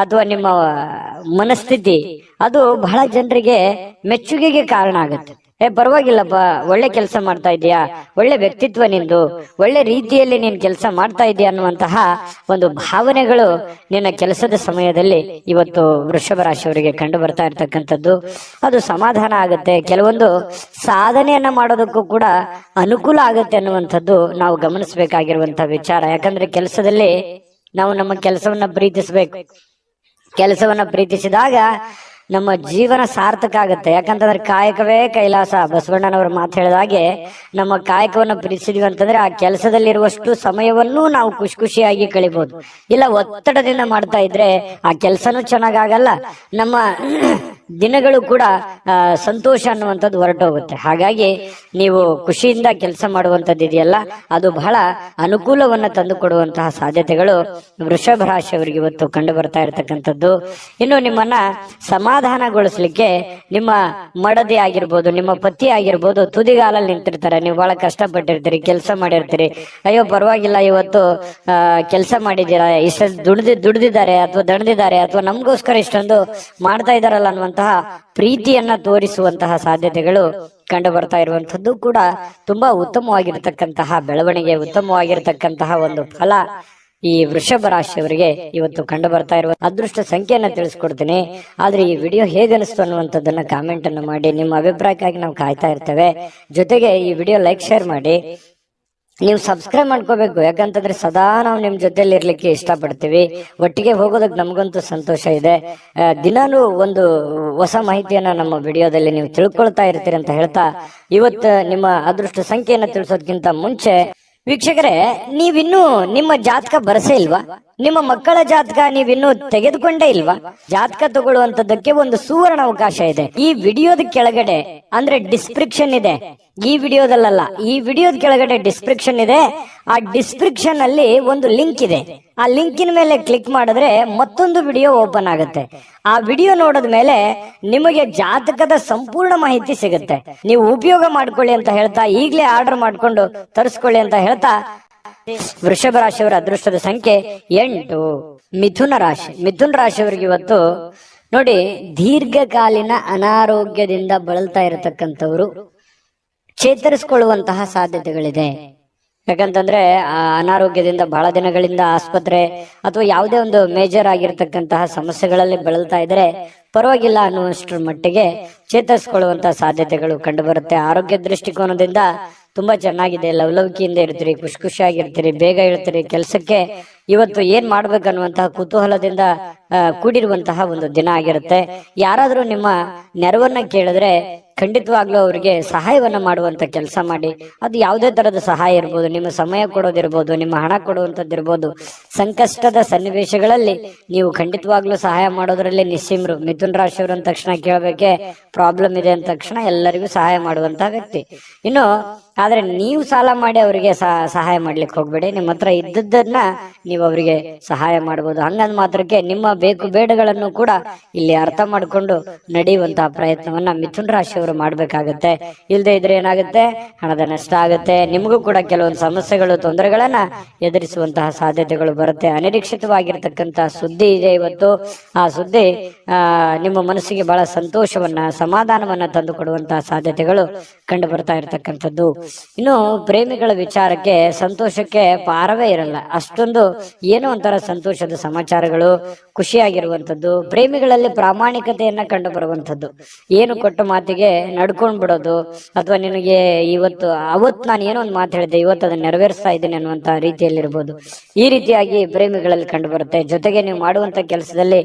ಅಥವಾ ನಿಮ್ಮ ಮನಸ್ಥಿತಿ ಅದು ಬಹಳ ಜನರಿಗೆ ಮೆಚ್ಚುಗೆಗೆ ಕಾರಣ ಆಗುತ್ತೆ. ಪರವಾಗಿಲ್ಲಪ್ಪ, ಒಳ್ಳೆ ಕೆಲಸ ಮಾಡ್ತಾ ಇದೀಯಾ, ಒಳ್ಳೆ ವ್ಯಕ್ತಿತ್ವ ನಿಂದು, ಒಳ್ಳೆ ರೀತಿಯಲ್ಲಿ ನೀನ್ ಕೆಲಸ ಮಾಡ್ತಾ ಇದೀಯ ಅನ್ನುವಂತಹ ಒಂದು ಭಾವನೆಗಳು ನಿನ್ನ ಕೆಲಸದ ಸಮಯದಲ್ಲಿ ಇವತ್ತು ವೃಷಭ ರಾಶಿಯವರಿಗೆ ಕಂಡು ಬರ್ತಾ ಇರ್ತಕ್ಕಂಥದ್ದು. ಅದು ಸಮಾಧಾನ ಆಗುತ್ತೆ. ಕೆಲವೊಂದು ಸಾಧನೆಯನ್ನ ಮಾಡೋದಕ್ಕೂ ಕೂಡ ಅನುಕೂಲ ಆಗುತ್ತೆ ಅನ್ನುವಂಥದ್ದು ನಾವು ಗಮನಿಸಬೇಕಾಗಿರುವಂತಹ ವಿಚಾರ. ಯಾಕಂದ್ರೆ ಕೆಲಸದಲ್ಲಿ ನಾವು ನಮ್ಮ ಕೆಲಸವನ್ನ ಪ್ರೀತಿಸಬೇಕು. ಕೆಲಸವನ್ನ ಪ್ರೀತಿಸಿದಾಗ ನಮ್ಮ ಜೀವನ ಸಾರ್ಥಕ ಆಗುತ್ತೆ. ಯಾಕಂತಂದ್ರೆ ಕಾಯಕವೇ ಕೈಲಾಸ, ಬಸವಣ್ಣನವರ ಮಾತು ಹೇಳಿದಾಗೆ ನಮ್ಮ ಕಾಯಕವನ್ನು ಪ್ರೀತಿಸಿದ್ವಿ ಅಂತಂದ್ರೆ ಆ ಕೆಲಸದಲ್ಲಿರುವಷ್ಟು ಸಮಯವನ್ನು ನಾವು ಖುಷಿಯಾಗಿ ಕಳಿಬಹುದು. ಇಲ್ಲ ಒತ್ತಡದಿಂದ ಮಾಡ್ತಾ ಇದ್ರೆ ಆ ಕೆಲಸನೂ ಚೆನ್ನಾಗಾಗಲ್ಲ, ನಮ್ಮ ದಿನಗಳು ಕೂಡ ಸಂತೋಷ ಅನ್ನುವಂಥದ್ದು ಹೊರಟೋಗುತ್ತೆ. ಹಾಗಾಗಿ ನೀವು ಖುಷಿಯಿಂದ ಕೆಲಸ ಮಾಡುವಂಥದ್ದು ಇದೆಯಲ್ಲ, ಅದು ಬಹಳ ಅನುಕೂಲವನ್ನ ತಂದು ಕೊಡುವಂತಹ ಸಾಧ್ಯತೆಗಳು ವೃಷಭ ರಾಶಿಯವರಿಗೆ ಇವತ್ತು ಕಂಡು ಬರ್ತಾ ಇರತಕ್ಕಂಥದ್ದು. ಇನ್ನು ನಿಮ್ಮನ್ನ ಸಮಾಧಾನಗೊಳಿಸ್ಲಿಕ್ಕೆ ನಿಮ್ಮ ಮಡದಿ ಆಗಿರ್ಬೋದು, ನಿಮ್ಮ ಪತಿ ಆಗಿರ್ಬೋದು, ತುದಿಗಾಲಲ್ಲಿ ನಿಂತಿರ್ತಾರೆ. ನೀವು ಬಹಳ ಕಷ್ಟಪಟ್ಟಿರ್ತೀರಿ, ಕೆಲಸ ಮಾಡಿರ್ತೀರಿ. ಅಯ್ಯೋ ಪರವಾಗಿಲ್ಲ, ಇವತ್ತು ಕೆಲಸ ಮಾಡಿದ್ದೀರಾ, ಇಷ್ಟೊಂದು ದುಡ್ದಿದ್ದಾರೆ ಅಥವಾ ದಣದಿದ್ದಾರೆ ಅಥವಾ ನಮಗೋಸ್ಕರ ಇಷ್ಟೊಂದು ಮಾಡ್ತಾ ಇದಾರಲ್ಲ ಅನ್ನುವಂತಹ ಪ್ರೀತಿಯನ್ನ ತೋರಿಸುವಂತಹ ಸಾಧ್ಯತೆಗಳು ಕಂಡು ಬರ್ತಾ ಇರುವಂತದ್ದು ಕೂಡ ತುಂಬಾ ಉತ್ತಮವಾಗಿರ್ತಕ್ಕಂತಹ ಬೆಳವಣಿಗೆ, ಉತ್ತಮವಾಗಿರ್ತಕ್ಕಂತಹ ಒಂದು ಫಲ ಈ ವೃಷಭ ರಾಶಿಯವರಿಗೆ ಇವತ್ತು ಕಂಡು ಬರ್ತಾ ಇರುವ ಅದೃಷ್ಟ ಸಂಖ್ಯೆಯನ್ನ ತಿಳಿಸ್ಕೊಡ್ತೀನಿ. ಆದ್ರೆ ಈ ವಿಡಿಯೋ ಹೇಗನಿಸ್ತು ಅನ್ನುವಂಥದ್ದನ್ನ ಕಾಮೆಂಟ್ ಅನ್ನು ಮಾಡಿ. ನಿಮ್ಮ ಅಭಿಪ್ರಾಯಕ್ಕಾಗಿ ನಾವು ಕಾಯ್ತಾ ಇರ್ತೇವೆ. ಜೊತೆಗೆ ಈ ವಿಡಿಯೋ ಲೈಕ್, ಶೇರ್ ಮಾಡಿ. ನೀವು ಸಬ್ಸ್ಕ್ರೈಬ್ ಮಾಡ್ಕೋಬೇಕು. ಯಾಕಂತಂದ್ರೆ ಸದಾ ನಾವು ನಿಮ್ ಜೊತೆಲಿ ಇರ್ಲಿಕ್ಕೆ ಇಷ್ಟಪಡ್ತೀವಿ. ಒಟ್ಟಿಗೆ ಹೋಗೋದಕ್ಕೆ ನಮಗಂತೂ ಸಂತೋಷ ಇದೆ. ದಿನಾನು ಒಂದು ಹೊಸ ಮಾಹಿತಿಯನ್ನ ನಮ್ಮ ವಿಡಿಯೋದಲ್ಲಿ ನೀವು ತಿಳ್ಕೊಳ್ತಾ ಇರ್ತೀರಿ ಅಂತ ಹೇಳ್ತಾ, ಇವತ್ತು ನಿಮ್ಮ ಅದೃಷ್ಟ ಸಂಖ್ಯೆಯನ್ನ ತಿಳಿಸೋದಕ್ಕಿಂತ ಮುಂಚೆ ವೀಕ್ಷಕರೇ, ನೀವಿನ್ನೂ ನಿಮ್ಮ ಜಾತಕ ಬರಸೇ ಇಲ್ವಾ? ನಿಮ್ಮ ಮಕ್ಕಳ ಜಾತಕ ನೀವಿನ್ನೂ ತೆಗೆದುಕೊಂಡೇ ಇಲ್ವಾ? ಜಾತಕ ತಗೊಳ್ಳುವಂತದಕ್ಕೆ ಒಂದು ಸುವರ್ಣ ಅವಕಾಶ ಇದೆ. ಈ ವಿಡಿಯೋದ ಕೆಳಗಡೆ ಅಂದ್ರೆ ಡಿಸ್ಕ್ರಿಪ್ಷನ್ ಇದೆ. ಈ ವಿಡಿಯೋದಲ್ಲ, ಈ ವಿಡಿಯೋದ ಕೆಳಗಡೆ ಡಿಸ್ಕ್ರಿಪ್ಷನ್ ಇದೆ. ಆ ಡಿಸ್ಕ್ರಿಪ್ಷನ್ ಅಲ್ಲಿ ಒಂದು ಲಿಂಕ್ ಇದೆ. ಆ ಲಿಂಕಿನ ಮೇಲೆ ಕ್ಲಿಕ್ ಮಾಡಿದ್ರೆ ಮತ್ತೊಂದು ವಿಡಿಯೋ ಓಪನ್ ಆಗುತ್ತೆ. ಆ ವಿಡಿಯೋ ನೋಡಿದ ಮೇಲೆ ನಿಮಗೆ ಜಾತಕದ ಸಂಪೂರ್ಣ ಮಾಹಿತಿ ಸಿಗುತ್ತೆ. ನೀವು ಉಪಯೋಗ ಮಾಡ್ಕೊಳ್ಳಿ ಅಂತ ಹೇಳ್ತಾ, ಈಗಲೇ ಆರ್ಡರ್ ಮಾಡ್ಕೊಂಡು ತರಿಸ್ಕೊಳ್ಳಿ ಅಂತ ಹೇಳ್ತಾ, ವೃಷಭ ರಾಶಿಯವರ ಅದೃಷ್ಟದ ಸಂಖ್ಯೆ 8. ಮಿಥುನ ರಾಶಿ. ಮಿಥುನ ರಾಶಿಯವರಿಗೆ ಇವತ್ತು ನೋಡಿ, ದೀರ್ಘಕಾಲೀನ ಅನಾರೋಗ್ಯದಿಂದ ಬಳಲ್ತಾ ಇರತಕ್ಕಂಥವ್ರು ಚೇತರಿಸಿಕೊಳ್ಳುವಂತಹ ಸಾಧ್ಯತೆಗಳಿದೆ. ಯಾಕಂತಂದ್ರೆ ಆ ಅನಾರೋಗ್ಯದಿಂದ ಬಹಳ ದಿನಗಳಿಂದ ಆಸ್ಪತ್ರೆ ಅಥವಾ ಯಾವುದೇ ಒಂದು ಮೇಜರ್ ಆಗಿರ್ತಕ್ಕಂತಹ ಸಮಸ್ಯೆಗಳಲ್ಲಿ ಬಳಲ್ತಾ ಇದ್ರೆ ಪರವಾಗಿಲ್ಲ ಅನ್ನುವಷ್ಟರ ಮಟ್ಟಿಗೆ ಚೇತರಿಸಿಕೊಳ್ಳುವಂತಹ ಸಾಧ್ಯತೆಗಳು ಕಂಡು ಬರುತ್ತೆ. ಆರೋಗ್ಯ ದೃಷ್ಟಿಕೋನದಿಂದ ತುಂಬಾ ಚೆನ್ನಾಗಿದೆ. ಲವಲವಿಕೆಯಿಂದ ಇರ್ತೀರಿ, ಖುಷಿಯಾಗಿರ್ತೀರಿ, ಬೇಗ ಹೇಳ್ತೀರಿ. ಕೆಲಸಕ್ಕೆ ಇವತ್ತು ಏನ್ ಮಾಡ್ಬೇಕನ್ನುವಂತಹ ಕುತೂಹಲದಿಂದ ಕೂಡಿರುವಂತಹ ಒಂದು ದಿನ ಆಗಿರುತ್ತೆ. ಯಾರಾದ್ರೂ ನಿಮ್ಮ ನೆರವನ್ನ ಕೇಳಿದ್ರೆ ಖಂಡಿತವಾಗ್ಲೂ ಅವರಿಗೆ ಸಹಾಯವನ್ನ ಮಾಡುವಂತ ಕೆಲಸ ಮಾಡಿ. ಅದು ಯಾವುದೇ ತರದ ಸಹಾಯ ಇರ್ಬೋದು, ನಿಮ್ಮ ಸಮಯ ಕೊಡೋದಿರ್ಬೋದು, ನಿಮ್ಮ ಹಣ ಕೊಡುವಂತದ್ದಿರ್ಬೋದು. ಸಂಕಷ್ಟದ ಸನ್ನಿವೇಶಗಳಲ್ಲಿ ನೀವು ಖಂಡಿತವಾಗ್ಲೂ ಸಹಾಯ ಮಾಡೋದ್ರಲ್ಲಿ ನಿಸ್ಸೀಮರು. ಮಿಥುನ ರಾಶಿಯವರು ಅಂದ ತಕ್ಷಣ ಕೇಳಬೇಕೆ, ಪ್ರಾಬ್ಲಮ್ ಇದೆ ಅಂದ ತಕ್ಷಣ ಎಲ್ಲರಿಗೂ ಸಹಾಯ ಮಾಡುವಂತಹ ವ್ಯಕ್ತಿ. ಇನ್ನು ಆದ್ರೆ ನೀವು ಸಾಲ ಮಾಡಿ ಅವರಿಗೆ ಸಹಾಯ ಮಾಡ್ಲಿಕ್ಕೆ ಹೋಗ್ಬೇಡಿ. ನಿಮ್ಮ ಹತ್ರ ಇದ್ದದ್ದನ್ನ ನೀವು ಅವರಿಗೆ ಸಹಾಯ ಮಾಡಬಹುದು. ಹಂಗಂದ್ ಮಾತ್ರಕ್ಕೆ ನಿಮ್ಮ ಬೇಕು ಬೇಡಗಳನ್ನು ಕೂಡ ಇಲ್ಲಿ ಅರ್ಥ ಮಾಡ್ಕೊಂಡು ನಡೆಯುವಂತಹ ಪ್ರಯತ್ನವನ್ನ ಮಿಥುನ ರಾಶಿಯವರು ಮಾಡ್ಬೇಕಾಗತ್ತೆ. ಇಲ್ಲದೆ ಇದ್ರೆ ಏನಾಗುತ್ತೆ, ಹಣದ ನಷ್ಟ ಆಗುತ್ತೆ. ನಿಮಗೂ ಕೂಡ ಕೆಲವೊಂದು ಸಮಸ್ಯೆಗಳು, ತೊಂದರೆಗಳನ್ನ ಎದುರಿಸುವಂತಹ ಸಾಧ್ಯತೆಗಳು ಬರುತ್ತೆ. ಅನಿರೀಕ್ಷಿತವಾಗಿರ್ತಕ್ಕಂತಹ ಸುದ್ದಿ ಇದೆ ಇವತ್ತು. ಆ ಸುದ್ದಿ ನಿಮ್ಮ ಮನಸ್ಸಿಗೆ ಬಹಳ ಸಂತೋಷವನ್ನ, ಸಮಾಧಾನವನ್ನ ತಂದು ಕೊಡುವಂತಹ ಸಾಧ್ಯತೆಗಳು ಕಂಡು ಬರ್ತಾ ಇರತಕ್ಕಂಥದ್ದು. ಇನ್ನು ಪ್ರೇಮಿಗಳ ವಿಚಾರಕ್ಕೆ ಸಂತೋಷಕ್ಕೆ ಪಾರವೇ ಇರಲ್ಲ. ಅಷ್ಟೊಂದು ಏನೋ ಒಂಥರ ಸಂತೋಷದ ಸಮಾಚಾರಗಳು, ಖುಷಿಯಾಗಿರುವಂತದ್ದು. ಪ್ರೇಮಿಗಳಲ್ಲಿ ಪ್ರಾಮಾಣಿಕತೆಯನ್ನ ಕಂಡು ಬರುವಂತದ್ದು. ಏನು ಕೊಟ್ಟ ಮಾತಿಗೆ ನಡ್ಕೊಂಡ್ ಬಿಡೋದು, ಅಥವಾ ನಿನಗೆ ಅವತ್ತು ನಾನು ಏನೋ ಒಂದು ಮಾತು ಹೇಳಿದೆ, ಇವತ್ತು ಅದನ್ನ ನೆರವೇರಿಸ್ತಾ ಇದ್ದೀನಿ ಅನ್ನುವಂತ ರೀತಿಯಲ್ಲಿರ್ಬೋದು. ಈ ರೀತಿಯಾಗಿ ಪ್ರೇಮಿಗಳಲ್ಲಿ ಕಂಡು ಬರುತ್ತೆ. ಜೊತೆಗೆ ನೀವು ಮಾಡುವಂತ ಕೆಲಸದಲ್ಲಿ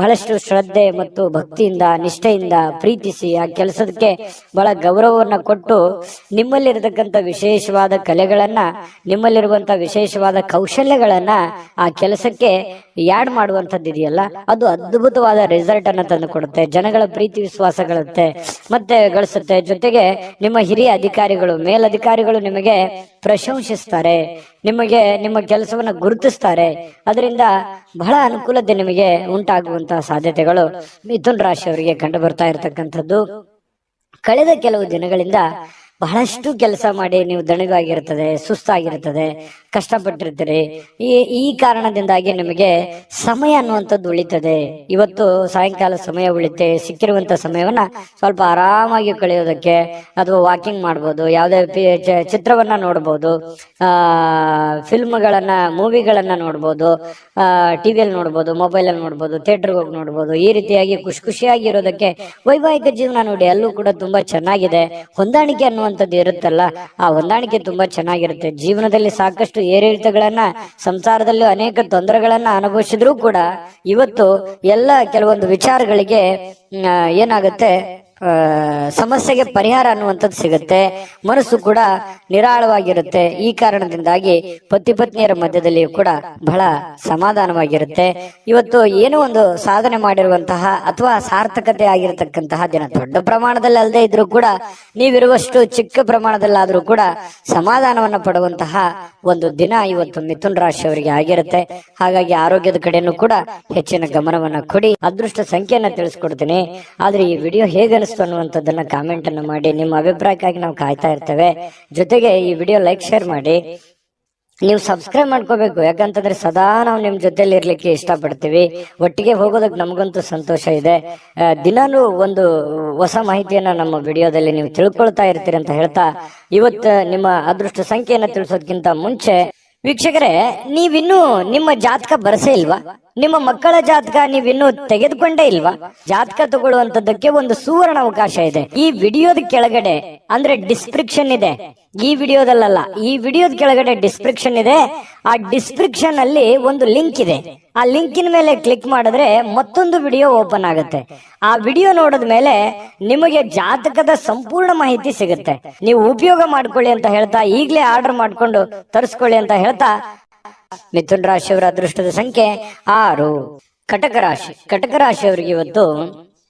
ಬಹಳಷ್ಟು ಶ್ರದ್ಧೆ ಮತ್ತು ಭಕ್ತಿಯಿಂದ, ನಿಷ್ಠೆಯಿಂದ ಪ್ರೀತಿಸಿ ಆ ಕೆಲಸಕ್ಕೆ ಬಹಳ ಗೌರವವನ್ನ ಕೊಟ್ಟು ನಿಮ್ಮಲ್ಲಿರತಕ್ಕಂಥ ವಿಶೇಷವಾದ ಕಲೆಗಳನ್ನ, ನಿಮ್ಮಲ್ಲಿರುವಂತಹ ವಿಶೇಷವಾದ ಕೌಶಲ್ಯಗಳನ್ನ ಆ ಕೆಲಸಕ್ಕೆ ಯಾಡ್ ಮಾಡುವಂತದ್ದು ಇದೆಯಲ್ಲ, ಅದು ಅದ್ಭುತವಾದ ರಿಸಲ್ಟ್ ಅನ್ನ ತಂದು ಕೊಡುತ್ತೆ. ಜನಗಳ ಪ್ರೀತಿ ವಿಶ್ವಾಸಗಳತ್ತೆ ಮತ್ತೆ ಗಳಿಸುತ್ತೆ. ಜೊತೆಗೆ ನಿಮ್ಮ ಹಿರಿಯ ಅಧಿಕಾರಿಗಳು, ಮೇಲಧಿಕಾರಿಗಳು ನಿಮಗೆ ಪ್ರಶಂಸಿಸ್ತಾರೆ, ನಿಮಗೆ ನಿಮ್ಮ ಕೆಲಸವನ್ನ ಗುರುತಿಸ್ತಾರೆ. ಅದರಿಂದ ಬಹಳ ಅನುಕೂಲತೆ ನಿಮಗೆ ಉಂಟಾಗುವಂತಹ ಸಾಧ್ಯತೆಗಳು ಮಿಥುನ ರಾಶಿಯವರಿಗೆ ಕಂಡು ಬರ್ತಾ ಇರತಕ್ಕಂಥದ್ದು. ಕಳೆದ ಕೆಲವು ದಿನಗಳಿಂದ ಬಹಳಷ್ಟು ಕೆಲಸ ಮಾಡಿ ನೀವು ದಣಿವಾಗಿರ್ತದೆ, ಸುಸ್ತಾಗಿರ್ತದೆ, ಕಷ್ಟಪಟ್ಟಿರ್ತೀರಿ. ಈ ಕಾರಣದಿಂದಾಗಿ ನಿಮಗೆ ಸಮಯ ಅನ್ನುವಂಥದ್ದು ಉಳಿತದೆ. ಇವತ್ತು ಸಾಯಂಕಾಲ ಸಮಯ ಉಳಿತೆ, ಸಿಕ್ಕಿರುವಂತ ಸಮಯವನ್ನ ಸ್ವಲ್ಪ ಆರಾಮಾಗಿ ಕಳೆಯೋದಕ್ಕೆ ಅಥವಾ ವಾಕಿಂಗ್ ಮಾಡ್ಬೋದು, ಯಾವುದೇ ಚಿತ್ರವನ್ನ ನೋಡ್ಬೋದು, ಫಿಲ್ಮ್ಗಳನ್ನ ಮೂವಿಗಳನ್ನ ನೋಡ್ಬೋದು, ಟಿವಿಯಲ್ಲಿ ನೋಡ್ಬೋದು, ಮೊಬೈಲ್ ಅಲ್ಲಿ ನೋಡ್ಬೋದು, ಥಿಯೇಟರ್ಗೆ ಹೋಗಿ ನೋಡ್ಬೋದು. ಈ ರೀತಿಯಾಗಿ ಖುಷಿಯಾಗಿ ಇರೋದಕ್ಕೆ ವೈವಾಹಿಕ ಜೀವನ ನೋಡಿ, ಅಲ್ಲೂ ಕೂಡ ತುಂಬಾ ಚೆನ್ನಾಗಿದೆ. ಹೊಂದಾಣಿಕೆ ಅನ್ನುವಂಥದ್ದು ಇರುತ್ತಲ್ಲ, ಆ ಹೊಂದಾಣಿಕೆ ತುಂಬಾ ಚೆನ್ನಾಗಿರುತ್ತೆ. ಜೀವನದಲ್ಲಿ ಸಾಕಷ್ಟು ಏರಿಳಿತಗಳನ್ನ, ಸಂಸಾರದಲ್ಲೂ ಅನೇಕ ತೊಂದರೆಗಳನ್ನ ಅನುಭವಿಸಿದ್ರು ಕೂಡ ಇವತ್ತು ಎಲ್ಲ ಕೆಲವೊಂದು ವಿಚಾರಗಳಿಗೆ ಏನಾಗುತ್ತೆ, ಸಮಸ್ಯೆಗೆ ಪರಿಹಾರ ಅನ್ನುವಂಥದ್ದು ಸಿಗುತ್ತೆ. ಮನಸ್ಸು ಕೂಡ ನಿರಾಳವಾಗಿರುತ್ತೆ. ಈ ಕಾರಣದಿಂದಾಗಿ ಪತಿ ಪತ್ನಿಯರ ಮಧ್ಯದಲ್ಲಿಯೂ ಕೂಡ ಬಹಳ ಸಮಾಧಾನವಾಗಿರುತ್ತೆ. ಇವತ್ತು ಏನೋ ಒಂದು ಸಾಧನೆ ಮಾಡಿರುವಂತಹ ಅಥವಾ ಸಾರ್ಥಕತೆ ಆಗಿರತಕ್ಕಂತಹ ದಿನ, ದೊಡ್ಡ ಪ್ರಮಾಣದಲ್ಲಿ ಅಲ್ಲದೆ ಇದ್ರೂ ಕೂಡ ನೀವಿರುವಷ್ಟು ಚಿಕ್ಕ ಪ್ರಮಾಣದಲ್ಲಾದ್ರೂ ಕೂಡ ಸಮಾಧಾನವನ್ನ ಪಡುವಂತಹ ಒಂದು ದಿನ ಇವತ್ತು ಮಿಥುನ ರಾಶಿಯವರಿಗೆ ಆಗಿರುತ್ತೆ. ಹಾಗಾಗಿ ಆರೋಗ್ಯದ ಕಡೆನೂ ಕೂಡ ಹೆಚ್ಚಿನ ಗಮನವನ್ನ ಕೊಡಿ. ಅದೃಷ್ಟ ಸಂಖ್ಯೆಯನ್ನ ತಿಳಿಸ್ಕೊಡ್ತೀನಿ. ಆದ್ರೆ ಈ ವಿಡಿಯೋ ಹೇಗೆ ಅನ್ನುವಂಥದ್ದನ್ನ ಕಾಮೆಂಟ್ ಅನ್ನು ಮಾಡಿ. ನಿಮ್ಮ ಅಭಿಪ್ರಾಯಕ್ಕಾಗಿ ನಾವು ಕಾಯ್ತಾ ಇರ್ತೇವೆ. ಜೊತೆಗೆ ಈ ವಿಡಿಯೋ ಲೈಕ್, ಶೇರ್ ಮಾಡಿ. ನೀವು ಸಬ್ಸ್ಕ್ರೈಬ್ ಮಾಡ್ಕೋಬೇಕು, ಯಾಕಂತಂದ್ರೆ ಸದಾ ನಾವು ನಿಮ್ ಜೊತೆಲಿ ಇರ್ಲಿಕ್ಕೆ ಇಷ್ಟಪಡ್ತೀವಿ. ಒಟ್ಟಿಗೆ ಹೋಗೋದಕ್ಕೆ ನಮಗಂತೂ ಸಂತೋಷ ಇದೆ. ದಿನಾನು ಒಂದು ಹೊಸ ಮಾಹಿತಿಯನ್ನ ನಮ್ಮ ವಿಡಿಯೋದಲ್ಲಿ ನೀವು ತಿಳ್ಕೊಳ್ತಾ ಇರ್ತೀರಿ ಅಂತ ಹೇಳ್ತಾ, ಇವತ್ತು ನಿಮ್ಮ ಅದೃಷ್ಟ ಸಂಖ್ಯೆಯನ್ನ ತಿಳಿಸೋದಕ್ಕಿಂತ ಮುಂಚೆ ವೀಕ್ಷಕರೇ, ನೀವಿನ್ನೂ ನಿಮ್ಮ ಜಾತಕ ಬರಸೇ ಇಲ್ವಾ? ನಿಮ್ಮ ಮಕ್ಕಳ ಜಾತಕ ನೀವಿನ್ನೂ ತೆಗೆದುಕೊಂಡೇ ಇಲ್ವಾ? ಜಾತಕ ತಗೊಳ್ಳುವಂತದ್ದಕ್ಕೆ ಒಂದು ಸುವರ್ಣ ಅವಕಾಶ ಇದೆ. ಈ ವಿಡಿಯೋದ ಕೆಳಗಡೆ ಅಂದ್ರೆ ಡಿಸ್ಕ್ರಿಪ್ಷನ್ ಇದೆ, ಈ ವಿಡಿಯೋದಲ್ಲ, ಈ ವಿಡಿಯೋದ ಕೆಳಗಡೆ ಡಿಸ್ಕ್ರಿಪ್ಷನ್ ಇದೆ. ಆ ಡಿಸ್ಕ್ರಿಪ್ಷನ್ ಅಲ್ಲಿ ಒಂದು ಲಿಂಕ್ ಇದೆ. ಆ ಲಿಂಕಿನ ಮೇಲೆ ಕ್ಲಿಕ್ ಮಾಡಿದ್ರೆ ಮತ್ತೊಂದು ವಿಡಿಯೋ ಓಪನ್ ಆಗುತ್ತೆ. ಆ ವಿಡಿಯೋ ನೋಡಿದ ಮೇಲೆ ನಿಮಗೆ ಜಾತಕದ ಸಂಪೂರ್ಣ ಮಾಹಿತಿ ಸಿಗುತ್ತೆ. ನೀವು ಉಪಯೋಗ ಮಾಡ್ಕೊಳ್ಳಿ ಅಂತ ಹೇಳ್ತಾ, ಈಗಲೇ ಆರ್ಡರ್ ಮಾಡ್ಕೊಂಡು ತರಿಸ್ಕೊಳ್ಳಿ ಅಂತ ಹೇಳ್ತಾ, ಮಿಥುನ ರಾಶಿಯವರ ಅದೃಷ್ಟದ ಸಂಖ್ಯೆ 6. ಕಟಕ ರಾಶಿ. ಕಟಕ ರಾಶಿಯವರಿಗೆ ಇವತ್ತು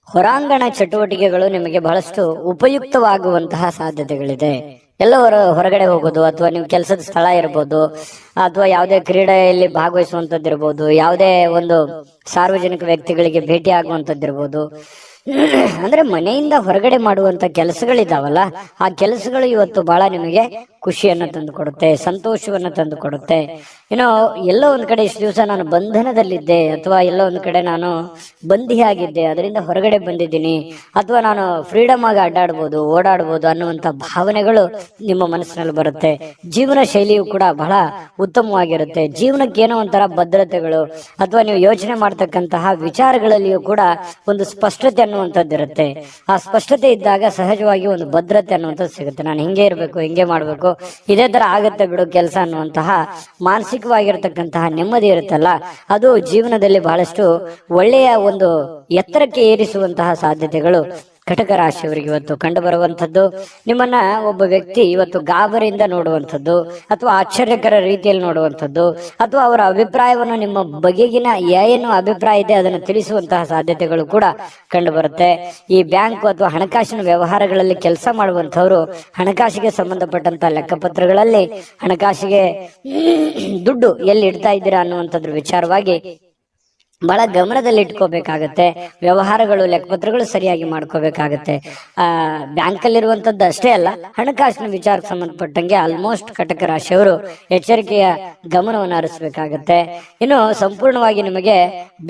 ಹೊರಾಂಗಣ ಚಟುವಟಿಕೆಗಳು ನಿಮಗೆ ಬಹಳಷ್ಟು ಉಪಯುಕ್ತವಾಗುವಂತಹ ಸಾಧ್ಯತೆಗಳಿದೆ. ಎಲ್ಲ ಹೊರಗಡೆ ಹೋಗೋದು, ಅಥವಾ ನೀವು ಕೆಲಸದ ಸ್ಥಳ ಇರ್ಬೋದು, ಅಥವಾ ಯಾವುದೇ ಕ್ರೀಡೆಯಲ್ಲಿ ಭಾಗವಹಿಸುವಂತದ್ದು ಇರ್ಬೋದು, ಯಾವುದೇ ಒಂದು ಸಾರ್ವಜನಿಕ ವ್ಯಕ್ತಿಗಳಿಗೆ ಭೇಟಿ ಆಗುವಂತದ್ದಿರ್ಬೋದು, ಅಂದ್ರೆ ಮನೆಯಿಂದ ಹೊರಗಡೆ ಮಾಡುವಂತ ಕೆಲಸಗಳಿದಾವಲ್ಲ, ಆ ಕೆಲಸಗಳು ಇವತ್ತು ಬಹಳ ನಿಮಗೆ ಖುಷಿಯನ್ನ ತಂದು ಕೊಡುತ್ತೆ, ಸಂತೋಷವನ್ನ ತಂದು ಕೊಡುತ್ತೆ. ಎಲ್ಲೋ ಒಂದ್ ಕಡೆ ಇಷ್ಟು ದಿವಸ ನಾನು ಬಂಧನದಲ್ಲಿದ್ದೆ, ಅಥವಾ ಎಲ್ಲೋ ಒಂದ್ ಕಡೆ ನಾನು ಬಂದಿಯಾಗಿದ್ದೆ, ಅದರಿಂದ ಹೊರಗಡೆ ಬಂದಿದ್ದೀನಿ, ಅಥವಾ ನಾನು ಫ್ರೀಡಮ್ ಆಗಿ ಅಡ್ಡಾಡ್ಬೋದು, ಓಡಾಡ್ಬೋದು ಅನ್ನುವಂತ ಭಾವನೆಗಳು ನಿಮ್ಮ ಮನಸ್ಸಿನಲ್ಲಿ ಬರುತ್ತೆ. ಜೀವನ ಶೈಲಿಯು ಕೂಡ ಬಹಳ ಉತ್ತಮವಾಗಿರುತ್ತೆ. ಜೀವನಕ್ಕೆ ಏನೋ ಒಂಥರ ಭದ್ರತೆಗಳು, ಅಥವಾ ನೀವು ಯೋಚನೆ ಮಾಡ್ತಕ್ಕಂತಹ ವಿಚಾರಗಳಲ್ಲಿಯೂ ಕೂಡ ಒಂದು ಸ್ಪಷ್ಟತೆ ಅನ್ನುವಂಥದ್ದಿರುತ್ತೆ. ಆ ಸ್ಪಷ್ಟತೆ ಇದ್ದಾಗ ಸಹಜವಾಗಿ ಒಂದು ಭದ್ರತೆ ಅನ್ನುವಂಥದ್ದು ಸಿಗುತ್ತೆ. ನಾನು ಹಿಂಗೆ ಇರಬೇಕು, ಹಿಂಗೆ ಮಾಡ್ಬೇಕು, ಇದೇ ತರ ಆಗತ್ತೆ ಬಿಡು ಕೆಲಸ ಅನ್ನುವಂತಹ ಮಾನಸಿಕವಾಗಿರತಕ್ಕಂತಹ ನೆಮ್ಮದಿ ಇರುತ್ತಲ್ಲ, ಅದು ಜೀವನದಲ್ಲಿ ಬಹಳಷ್ಟು ಒಳ್ಳೆಯ ಒಂದು ಎತ್ತರಕ್ಕೆ ಏರಿಸುವಂತಹ ಸಾಧ್ಯತೆಗಳು ಕಟಕ ರಾಶಿಯವರಿಗೆ ಇವತ್ತು ಕಂಡು ಬರುವಂತದ್ದು. ನಿಮ್ಮನ್ನ ಒಬ್ಬ ವ್ಯಕ್ತಿ ಇವತ್ತು ಗಾಬರಿಯಿಂದ ನೋಡುವಂಥದ್ದು, ಅಥವಾ ಆಶ್ಚರ್ಯಕರ ರೀತಿಯಲ್ಲಿ ನೋಡುವಂಥದ್ದು, ಅಥವಾ ಅವರ ಅಭಿಪ್ರಾಯವನ್ನು ನಿಮ್ಮ ಬಗೆಗಿನ ಏನು ಅಭಿಪ್ರಾಯ ಇದೆ ಅದನ್ನು ತಿಳಿಸುವಂತಹ ಸಾಧ್ಯತೆಗಳು ಕೂಡ ಕಂಡು ಬರುತ್ತೆ. ಈ ಬ್ಯಾಂಕ್ ಅಥವಾ ಹಣಕಾಸಿನ ವ್ಯವಹಾರಗಳಲ್ಲಿ ಕೆಲಸ ಮಾಡುವಂತವರು ಹಣಕಾಸಿಗೆ ಸಂಬಂಧಪಟ್ಟಂತ ಲೆಕ್ಕಪತ್ರಗಳಲ್ಲಿ ಹಣಕಾಸಿಗೆ ದುಡ್ಡು ಎಲ್ಲಿ ಇಡ್ತಾ ಇದ್ದೀರಾ ಅನ್ನುವಂಥದ್ರ ವಿಚಾರವಾಗಿ ಬಹಳ ಗಮನದಲ್ಲಿ ಇಟ್ಕೋಬೇಕಾಗತ್ತೆ. ವ್ಯವಹಾರಗಳು, ಲೆಕ್ಕಪತ್ರಗಳು ಸರಿಯಾಗಿ ಮಾಡ್ಕೋಬೇಕಾಗತ್ತೆ. ಬ್ಯಾಂಕ್ ಅಲ್ಲಿರುವಂತದ್ದು ಅಷ್ಟೇ ಅಲ್ಲ, ಹಣಕಾಸಿನ ವಿಚಾರಕ್ಕೆ ಸಂಬಂಧಪಟ್ಟಂಗೆ ಆಲ್ಮೋಸ್ಟ್ ಕಟಕ ರಾಶಿಯವರು ಎಚ್ಚರಿಕೆಯ ಗಮನವನ್ನು ಹರಿಸಬೇಕಾಗತ್ತೆ. ಇನ್ನು ಸಂಪೂರ್ಣವಾಗಿ ನಿಮಗೆ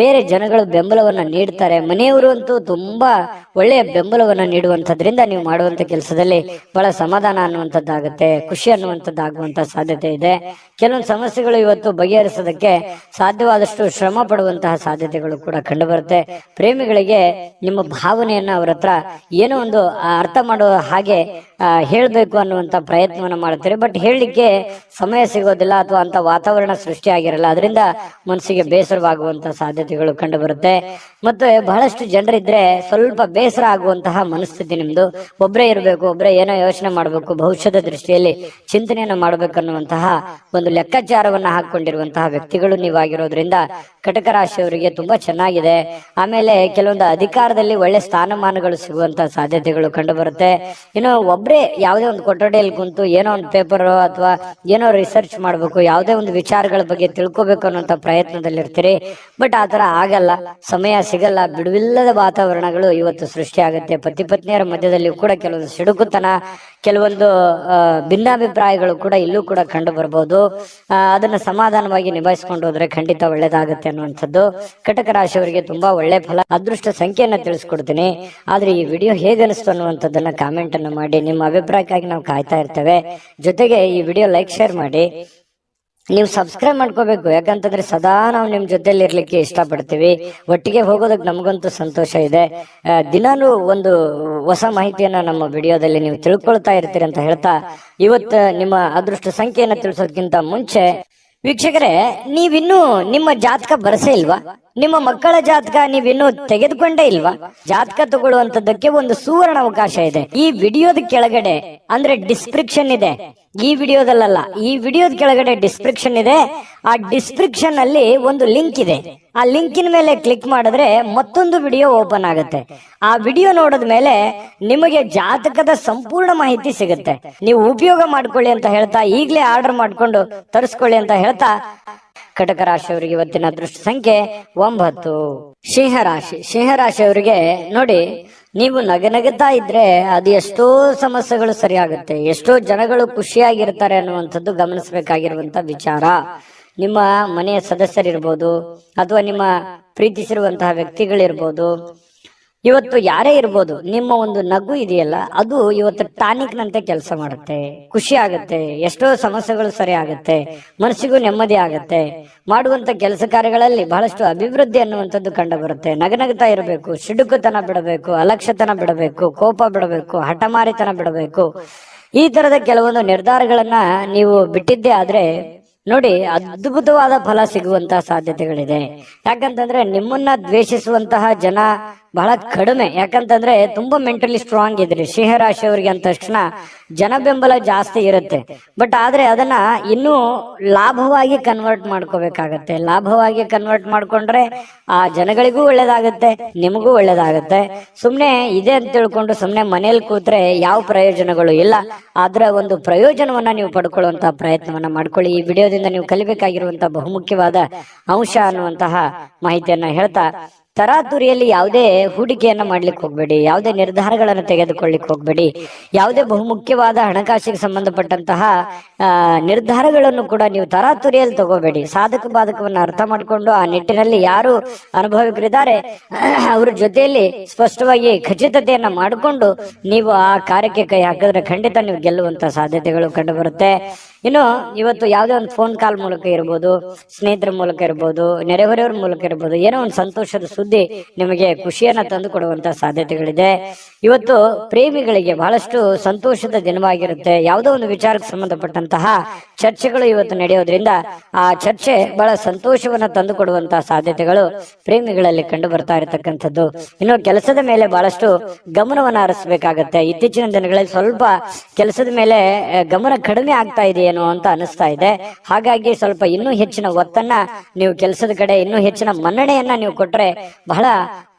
ಬೇರೆ ಜನಗಳು ಬೆಂಬಲವನ್ನ ನೀಡ್ತಾರೆ. ಮನೆಯವರು ಅಂತೂ ತುಂಬಾ ಒಳ್ಳೆಯ ಬೆಂಬಲವನ್ನ ನೀಡುವಂತದ್ರಿಂದ ನೀವು ಮಾಡುವಂತ ಕೆಲಸದಲ್ಲಿ ಬಹಳ ಸಮಾಧಾನ ಅನ್ನುವಂಥದ್ದಾಗುತ್ತೆ, ಖುಷಿ ಅನ್ನುವಂಥದ್ದಾಗುವಂತ ಸಾಧ್ಯತೆ ಇದೆ. ಕೆಲವೊಂದು ಸಮಸ್ಯೆಗಳು ಇವತ್ತು ಬಗೆಹರಿಸೋದಕ್ಕೆ ಸಾಧ್ಯವಾದಷ್ಟು ಶ್ರಮ ಪಡುವಂತಹ ಸಾಧ್ಯತೆಗಳು ಕೂಡ ಕಂಡು ಬರುತ್ತೆ. ಪ್ರೇಮಿಗಳಿಗೆ ನಿಮ್ಮ ಭಾವನೆಯನ್ನ ಅವರ ಹತ್ರ ಏನೋ ಒಂದು ಅರ್ಥ ಮಾಡುವ ಹಾಗೆ ಹೇಳ್ಬೇಕು ಅನ್ನುವಂತ ಪ್ರಯತ್ನವನ್ನ ಮಾಡ್ತಾರೆ. ಬಟ್ ಹೇಳಲಿಕ್ಕೆ ಸಮಯ ಸಿಗೋದಿಲ್ಲ, ಅಥವಾ ಅಂತ ವಾತಾವರಣ ಸೃಷ್ಟಿ ಆಗಿರಲ್ಲ. ಅದರಿಂದ ಮನಸ್ಸಿಗೆ ಬೇಸರವಾಗುವಂತ ಸಾಧ್ಯತೆಗಳು ಕಂಡು ಬರುತ್ತೆ. ಮತ್ತೆ ಬಹಳಷ್ಟು ಜನರಿದ್ರೆ ಸ್ವಲ್ಪ ಬೇಸರ ಆಗುವಂತಹ ಮನಸ್ಥಿತಿ ನಿಮ್ದು. ಒಬ್ಬರೇ ಇರಬೇಕು, ಒಬ್ಬರೇ ಏನೋ ಯೋಚನೆ ಮಾಡಬೇಕು, ಭವಿಷ್ಯದ ದೃಷ್ಟಿಯಲ್ಲಿ ಚಿಂತನೆಯನ್ನ ಮಾಡಬೇಕನ್ನುವಂತಹ ಒಂದು ಲೆಕ್ಕಾಚಾರವನ್ನ ಹಾಕೊಂಡಿರುವಂತಹ ವ್ಯಕ್ತಿಗಳು ನೀವಾಗಿರೋದ್ರಿಂದ ಕಟಕ ರಾಶಿಯವರಿಗೆ ತುಂಬಾ ಚೆನ್ನಾಗಿದೆ. ಆಮೇಲೆ ಕೆಲವೊಂದು ಅಧಿಕಾರದಲ್ಲಿ ಒಳ್ಳೆ ಸ್ಥಾನಮಾನಗಳು ಸಿಗುವಂತಹ ಸಾಧ್ಯತೆಗಳು ಕಂಡು ಬರುತ್ತೆ. ಇನ್ನು ಒಬ್ಬ ಒಬ್ರೇ ಯಾವುದೇ ಒಂದು ಕೊಠಡಿಯಲ್ಲಿ ಕುಂತು ಏನೋ ಒಂದು ಪೇಪರ್ ಅಥವಾ ಏನೋ ರಿಸರ್ಚ್ ಮಾಡ್ಬೇಕು, ಯಾವುದೇ ಒಂದು ವಿಚಾರಗಳ ಬಗ್ಗೆ ತಿಳ್ಕೊಬೇಕು ಅನ್ನೋಂಥ ಪ್ರಯತ್ನದಲ್ಲಿ ಇರ್ತೀರಿ. ಬಟ್ ಆತರ ಆಗಲ್ಲ, ಸಮಯ ಸಿಗಲ್ಲ, ಬಿಡುವಿಲ್ಲದ ವಾತಾವರಣಗಳು ಇವತ್ತು ಸೃಷ್ಟಿ ಆಗುತ್ತೆ. ಪತಿ ಪತ್ನಿಯರ ಮಧ್ಯದಲ್ಲಿ ಕೂಡ ಕೆಲವೊಂದು ಸಿಡುಕುತನ, ಕೆಲವೊಂದು ಭಿನ್ನಾಭಿಪ್ರಾಯಗಳು ಕೂಡ ಇಲ್ಲೂ ಕೂಡ ಕಂಡು ಬರ್ಬೋದು. ಅದನ್ನ ಸಮಾಧಾನವಾಗಿ ನಿಭಾಯಿಸ್ಕೊಂಡು ಹೋದ್ರೆ ಖಂಡಿತ ಒಳ್ಳೇದಾಗುತ್ತೆ ಅನ್ನುವಂಥದ್ದು. ಕಟಕ ರಾಶಿಯವರಿಗೆ ತುಂಬಾ ಒಳ್ಳೆ ಫಲ. ಅದೃಷ್ಟ ಸಂಖ್ಯೆಯನ್ನ ತಿಳಿಸ್ಕೊಡ್ತೀನಿ. ಆದ್ರೆ ಈ ವಿಡಿಯೋ ಹೇಗೆ ಅನಿಸ್ತು ಅನ್ನುವಂಥದ್ದನ್ನ ಕಾಮೆಂಟ್ ಅನ್ನು ಮಾಡಿ. ನಿಮ್ಮ ಅಭಿಪ್ರಾಯಕ್ಕಾಗಿ ನಾವು ಕಾಯ್ತಾ ಇರ್ತೇವೆ. ಜೊತೆಗೆ ಈ ವಿಡಿಯೋ ಲೈಕ್ ಶೇರ್ ಮಾಡಿ. ನೀವು ಸಬ್ಸ್ಕ್ರೈಬ್ ಮಾಡ್ಕೋಬೇಕು, ಯಾಕಂತಂದ್ರೆ ಸದಾ ನಾವು ನಿಮ್ ಜೊತೆಲಿ ಇರ್ಲಿಕ್ಕೆ ಇಷ್ಟಪಡ್ತೀವಿ. ಒಟ್ಟಿಗೆ ಹೋಗೋದಕ್ಕೆ ನಮಗಂತೂ ಸಂತೋಷ ಇದೆ. ದಿನಾನು ಒಂದು ಹೊಸ ಮಾಹಿತಿಯನ್ನ ನಮ್ಮ ವಿಡಿಯೋದಲ್ಲಿ ನೀವು ತಿಳ್ಕೊಳ್ತಾ ಇರ್ತೀರಿ ಅಂತ ಹೇಳ್ತಾ, ಇವತ್ತು ನಿಮ್ಮ ಅದೃಷ್ಟ ಸಂಖ್ಯೆಯನ್ನ ತಿಳಿಸೋದಕ್ಕಿಂತ ಮುಂಚೆ ವೀಕ್ಷಕರೇ, ನೀವಿನ್ನೂ ನಿಮ್ಮ ಜಾತಕ ಬರಸೇ ಇಲ್ವಾ? ನಿಮ್ಮ ಮಕ್ಕಳ ಜಾತಕ ನೀವಿನ್ನೂ ತೆಗೆದುಕೊಂಡೇ ಇಲ್ವಾ? ಜಾತಕ ತಗೊಳ್ಳುವಂತದ್ದಕ್ಕೆ ಒಂದು ಸುವರ್ಣ ಅವಕಾಶ ಇದೆ. ಈ ವಿಡಿಯೋದ ಕೆಳಗಡೆ ಅಂದ್ರೆ ಡಿಸ್ಕ್ರಿಪ್ಷನ್ ಇದೆ, ಈ ವಿಡಿಯೋದಲ್ಲ, ಈ ವಿಡಿಯೋದ ಕೆಳಗಡೆ ಡಿಸ್ಕ್ರಿಪ್ಷನ್ ಇದೆ. ಆ ಡಿಸ್ಕ್ರಿಪ್ಷನ್ ಅಲ್ಲಿ ಒಂದು ಲಿಂಕ್ ಇದೆ. ಆ ಲಿಂಕಿನ ಮೇಲೆ ಕ್ಲಿಕ್ ಮಾಡಿದ್ರೆ ಮತ್ತೊಂದು ವಿಡಿಯೋ ಓಪನ್ ಆಗುತ್ತೆ. ಆ ವಿಡಿಯೋ ನೋಡಿದ ಮೇಲೆ ನಿಮಗೆ ಜಾತಕದ ಸಂಪೂರ್ಣ ಮಾಹಿತಿ ಸಿಗುತ್ತೆ. ನೀವು ಉಪಯೋಗ ಮಾಡ್ಕೊಳ್ಳಿ ಅಂತ ಹೇಳ್ತಾ, ಈಗಲೇ ಆರ್ಡರ್ ಮಾಡ್ಕೊಂಡು ತರಿಸ್ಕೊಳ್ಳಿ ಅಂತ ಹೇಳ್ತಾ, ಕಟಕ ರಾಶಿಯವರಿಗೆ ಇವತ್ತಿನ ಅದೃಷ್ಟ ಸಂಖ್ಯೆ 9. ಸಿಂಹರಾಶಿ. ಸಿಂಹರಾಶಿಯವರಿಗೆ ನೋಡಿ, ನೀವು ನಗನಗುತ್ತಾ ಇದ್ರೆ ಅದು ಎಷ್ಟೋ ಸಮಸ್ಯೆಗಳು ಸರಿಯಾಗುತ್ತೆ, ಎಷ್ಟೋ ಜನಗಳು ಖುಷಿಯಾಗಿರ್ತಾರೆ ಅನ್ನುವಂಥದ್ದು ಗಮನಿಸಬೇಕಾಗಿರುವಂತ ವಿಚಾರ. ನಿಮ್ಮ ಮನೆಯ ಸದಸ್ಯರಿರ್ಬೋದು ಅಥವಾ ನಿಮ್ಮ ಪ್ರೀತಿಸಿರುವಂತಹ ವ್ಯಕ್ತಿಗಳಿರ್ಬೋದು, ಇವತ್ತು ಯಾರೇ ಇರ್ಬೋದು, ನಿಮ್ಮ ಒಂದು ನಗು ಇದೆಯಲ್ಲ ಅದು ಇವತ್ತು ಟಾನಿಕ್ ನಂತೆ ಕೆಲಸ ಮಾಡುತ್ತೆ. ಖುಷಿ ಆಗುತ್ತೆ, ಎಷ್ಟೋ ಸಮಸ್ಯೆಗಳು ಸರಿ ಆಗುತ್ತೆ, ಮನಸ್ಸಿಗೂ ನೆಮ್ಮದಿ ಆಗುತ್ತೆ. ಮಾಡುವಂತ ಕೆಲಸ ಕಾರ್ಯಗಳಲ್ಲಿ ಬಹಳಷ್ಟು ಅಭಿವೃದ್ಧಿ ಅನ್ನುವಂಥದ್ದು ಕಂಡು ಬರುತ್ತೆ. ನಗನಗ್ತಾ ಇರಬೇಕು, ಸಿಡುಕುತನ ಬಿಡಬೇಕು, ಅಲಕ್ಷ್ಯತನ ಬಿಡಬೇಕು, ಕೋಪ ಬಿಡಬೇಕು, ಹಠಮಾರಿತನ ಬಿಡಬೇಕು. ಈ ತರದ ಕೆಲವೊಂದು ನಿರ್ಧಾರಗಳನ್ನ ನೀವು ಬಿಟ್ಟಿದ್ದೇ ಆದ್ರೆ ನೋಡಿ, ಅದ್ಭುತವಾದ ಫಲ ಸಿಗುವಂತಹ ಸಾಧ್ಯತೆಗಳಿದೆ. ಯಾಕಂತಂದ್ರೆ ನಿಮ್ಮನ್ನ ದ್ವೇಷಿಸುವಂತಹ ಜನ ಬಹಳ ಕಡಿಮೆ. ಯಾಕಂತಂದ್ರೆ ತುಂಬಾ ಮೆಂಟಲಿ ಸ್ಟ್ರಾಂಗ್ ಇದ್ರಿ ಸಿಂಹರಾಶಿಯವರಿಗೆ ಅಂದ ತಕ್ಷಣ ಜನ ಬೆಂಬಲ ಜಾಸ್ತಿ ಇರುತ್ತೆ. ಬಟ್ ಆದ್ರೆ ಅದನ್ನ ಇನ್ನೂ ಲಾಭವಾಗಿ ಕನ್ವರ್ಟ್ ಮಾಡ್ಕೋಬೇಕಾಗತ್ತೆ. ಲಾಭವಾಗಿ ಕನ್ವರ್ಟ್ ಮಾಡ್ಕೊಂಡ್ರೆ ಆ ಜನಗಳಿಗೂ ಒಳ್ಳೇದಾಗತ್ತೆ, ನಿಮಗೂ ಒಳ್ಳೇದಾಗತ್ತೆ. ಸುಮ್ನೆ ಇದೆ ಅಂತ ತಿಳ್ಕೊಂಡು ಸುಮ್ನೆ ಮನೇಲಿ ಕೂತ್ರೆ ಯಾವ ಪ್ರಯೋಜನಗಳು ಇಲ್ಲ. ಆದ್ರ ಒಂದು ಪ್ರಯೋಜನವನ್ನ ನೀವು ಪಡ್ಕೊಳ್ಳುವಂತಹ ಪ್ರಯತ್ನವನ್ನ ಮಾಡ್ಕೊಳ್ಳಿ. ಈ ವಿಡಿಯೋದಿಂದ ನೀವು ಕಲಿಬೇಕಾಗಿರುವಂತಹ ಬಹುಮುಖ್ಯವಾದ ಅಂಶ ಅನ್ನುವಂತಹ ಮಾಹಿತಿಯನ್ನ ಹೇಳ್ತಾ, ತರಾತುರಿಯಲ್ಲಿ ಯಾವುದೇ ಹೂಡಿಕೆಯನ್ನ ಮಾಡ್ಲಿಕ್ಕೆ ಹೋಗ್ಬೇಡಿ, ಯಾವುದೇ ನಿರ್ಧಾರಗಳನ್ನು ತೆಗೆದುಕೊಳ್ಳಿಕ್ ಹೋಗ್ಬೇಡಿ. ಯಾವುದೇ ಬಹುಮುಖ್ಯವಾದ ಹಣಕಾಸಿಗೆ ಸಂಬಂಧಪಟ್ಟಂತಹ ನಿರ್ಧಾರಗಳನ್ನು ಕೂಡ ನೀವು ತರಾತುರಿಯಲ್ಲಿ ತಗೋಬೇಡಿ. ಸಾಧಕ ಬಾಧಕವನ್ನ ಅರ್ಥ ಮಾಡಿಕೊಂಡು ಆ ನಿಟ್ಟಿನಲ್ಲಿ ಯಾರು ಅನುಭವಿಕರಿದ್ದಾರೆ ಅವ್ರ ಜೊತೆಯಲ್ಲಿ ಸ್ಪಷ್ಟವಾಗಿ ಖಚಿತತೆಯನ್ನ ಮಾಡಿಕೊಂಡು ನೀವು ಆ ಕಾರ್ಯಕ್ಕೆ ಕೈ ಹಾಕಿದ್ರೆ ಖಂಡಿತ ನೀವು ಗೆಲ್ಲುವಂತ ಸಾಧ್ಯತೆಗಳು ಕಂಡು ಬರುತ್ತೆ. ಇನ್ನು ಇವತ್ತು ಯಾವುದೇ ಒಂದು ಫೋನ್ ಕಾಲ್ ಮೂಲಕ ಇರ್ಬೋದು, ಸ್ನೇಹಿತರ ಮೂಲಕ ಇರ್ಬೋದು, ನೆರೆಹೊರೆಯವರ ಮೂಲಕ ಇರ್ಬೋದು, ಏನೋ ಒಂದು ಸಂತೋಷದ ಸುದ್ದಿ ನಿಮಗೆ ಖುಷಿಯನ್ನ ತಂದು ಕೊಡುವಂತ ಸಾಧ್ಯತೆಗಳಿದೆ. ಇವತ್ತು ಪ್ರೇಮಿಗಳಿಗೆ ಬಹಳಷ್ಟು ಸಂತೋಷದ ದಿನವಾಗಿರುತ್ತೆ. ಯಾವುದೋ ಒಂದು ವಿಚಾರಕ್ಕೆ ಸಂಬಂಧಪಟ್ಟಂತಹ ಚರ್ಚೆಗಳು ಇವತ್ತು ನಡೆಯೋದ್ರಿಂದ ಆ ಚರ್ಚೆ ಬಹಳ ಸಂತೋಷವನ್ನ ತಂದು ಕೊಡುವಂತಹ ಸಾಧ್ಯತೆಗಳು ಪ್ರೇಮಿಗಳಲ್ಲಿ ಕಂಡು ಬರ್ತಾ ಇರತಕ್ಕಂಥದ್ದು. ಇನ್ನು ಕೆಲಸದ ಮೇಲೆ ಬಹಳಷ್ಟು ಗಮನವನ್ನ ಹರಿಸಬೇಕಾಗತ್ತೆ. ಇತ್ತೀಚಿನ ದಿನಗಳಲ್ಲಿ ಸ್ವಲ್ಪ ಕೆಲಸದ ಮೇಲೆ ಗಮನ ಕಡಿಮೆ ಆಗ್ತಾ ಇದೆಯೇನೋ ಅಂತ ಅನಿಸ್ತಾ ಇದೆ. ಹಾಗಾಗಿ ಸ್ವಲ್ಪ ಇನ್ನೂ ಹೆಚ್ಚಿನ ಒತ್ತನ್ನ ನೀವು ಕೆಲಸದ ಕಡೆ, ಇನ್ನೂ ಹೆಚ್ಚಿನ ಮನ್ನಣೆಯನ್ನ ನೀವು ಕೊಟ್ರೆ ಬಹಳ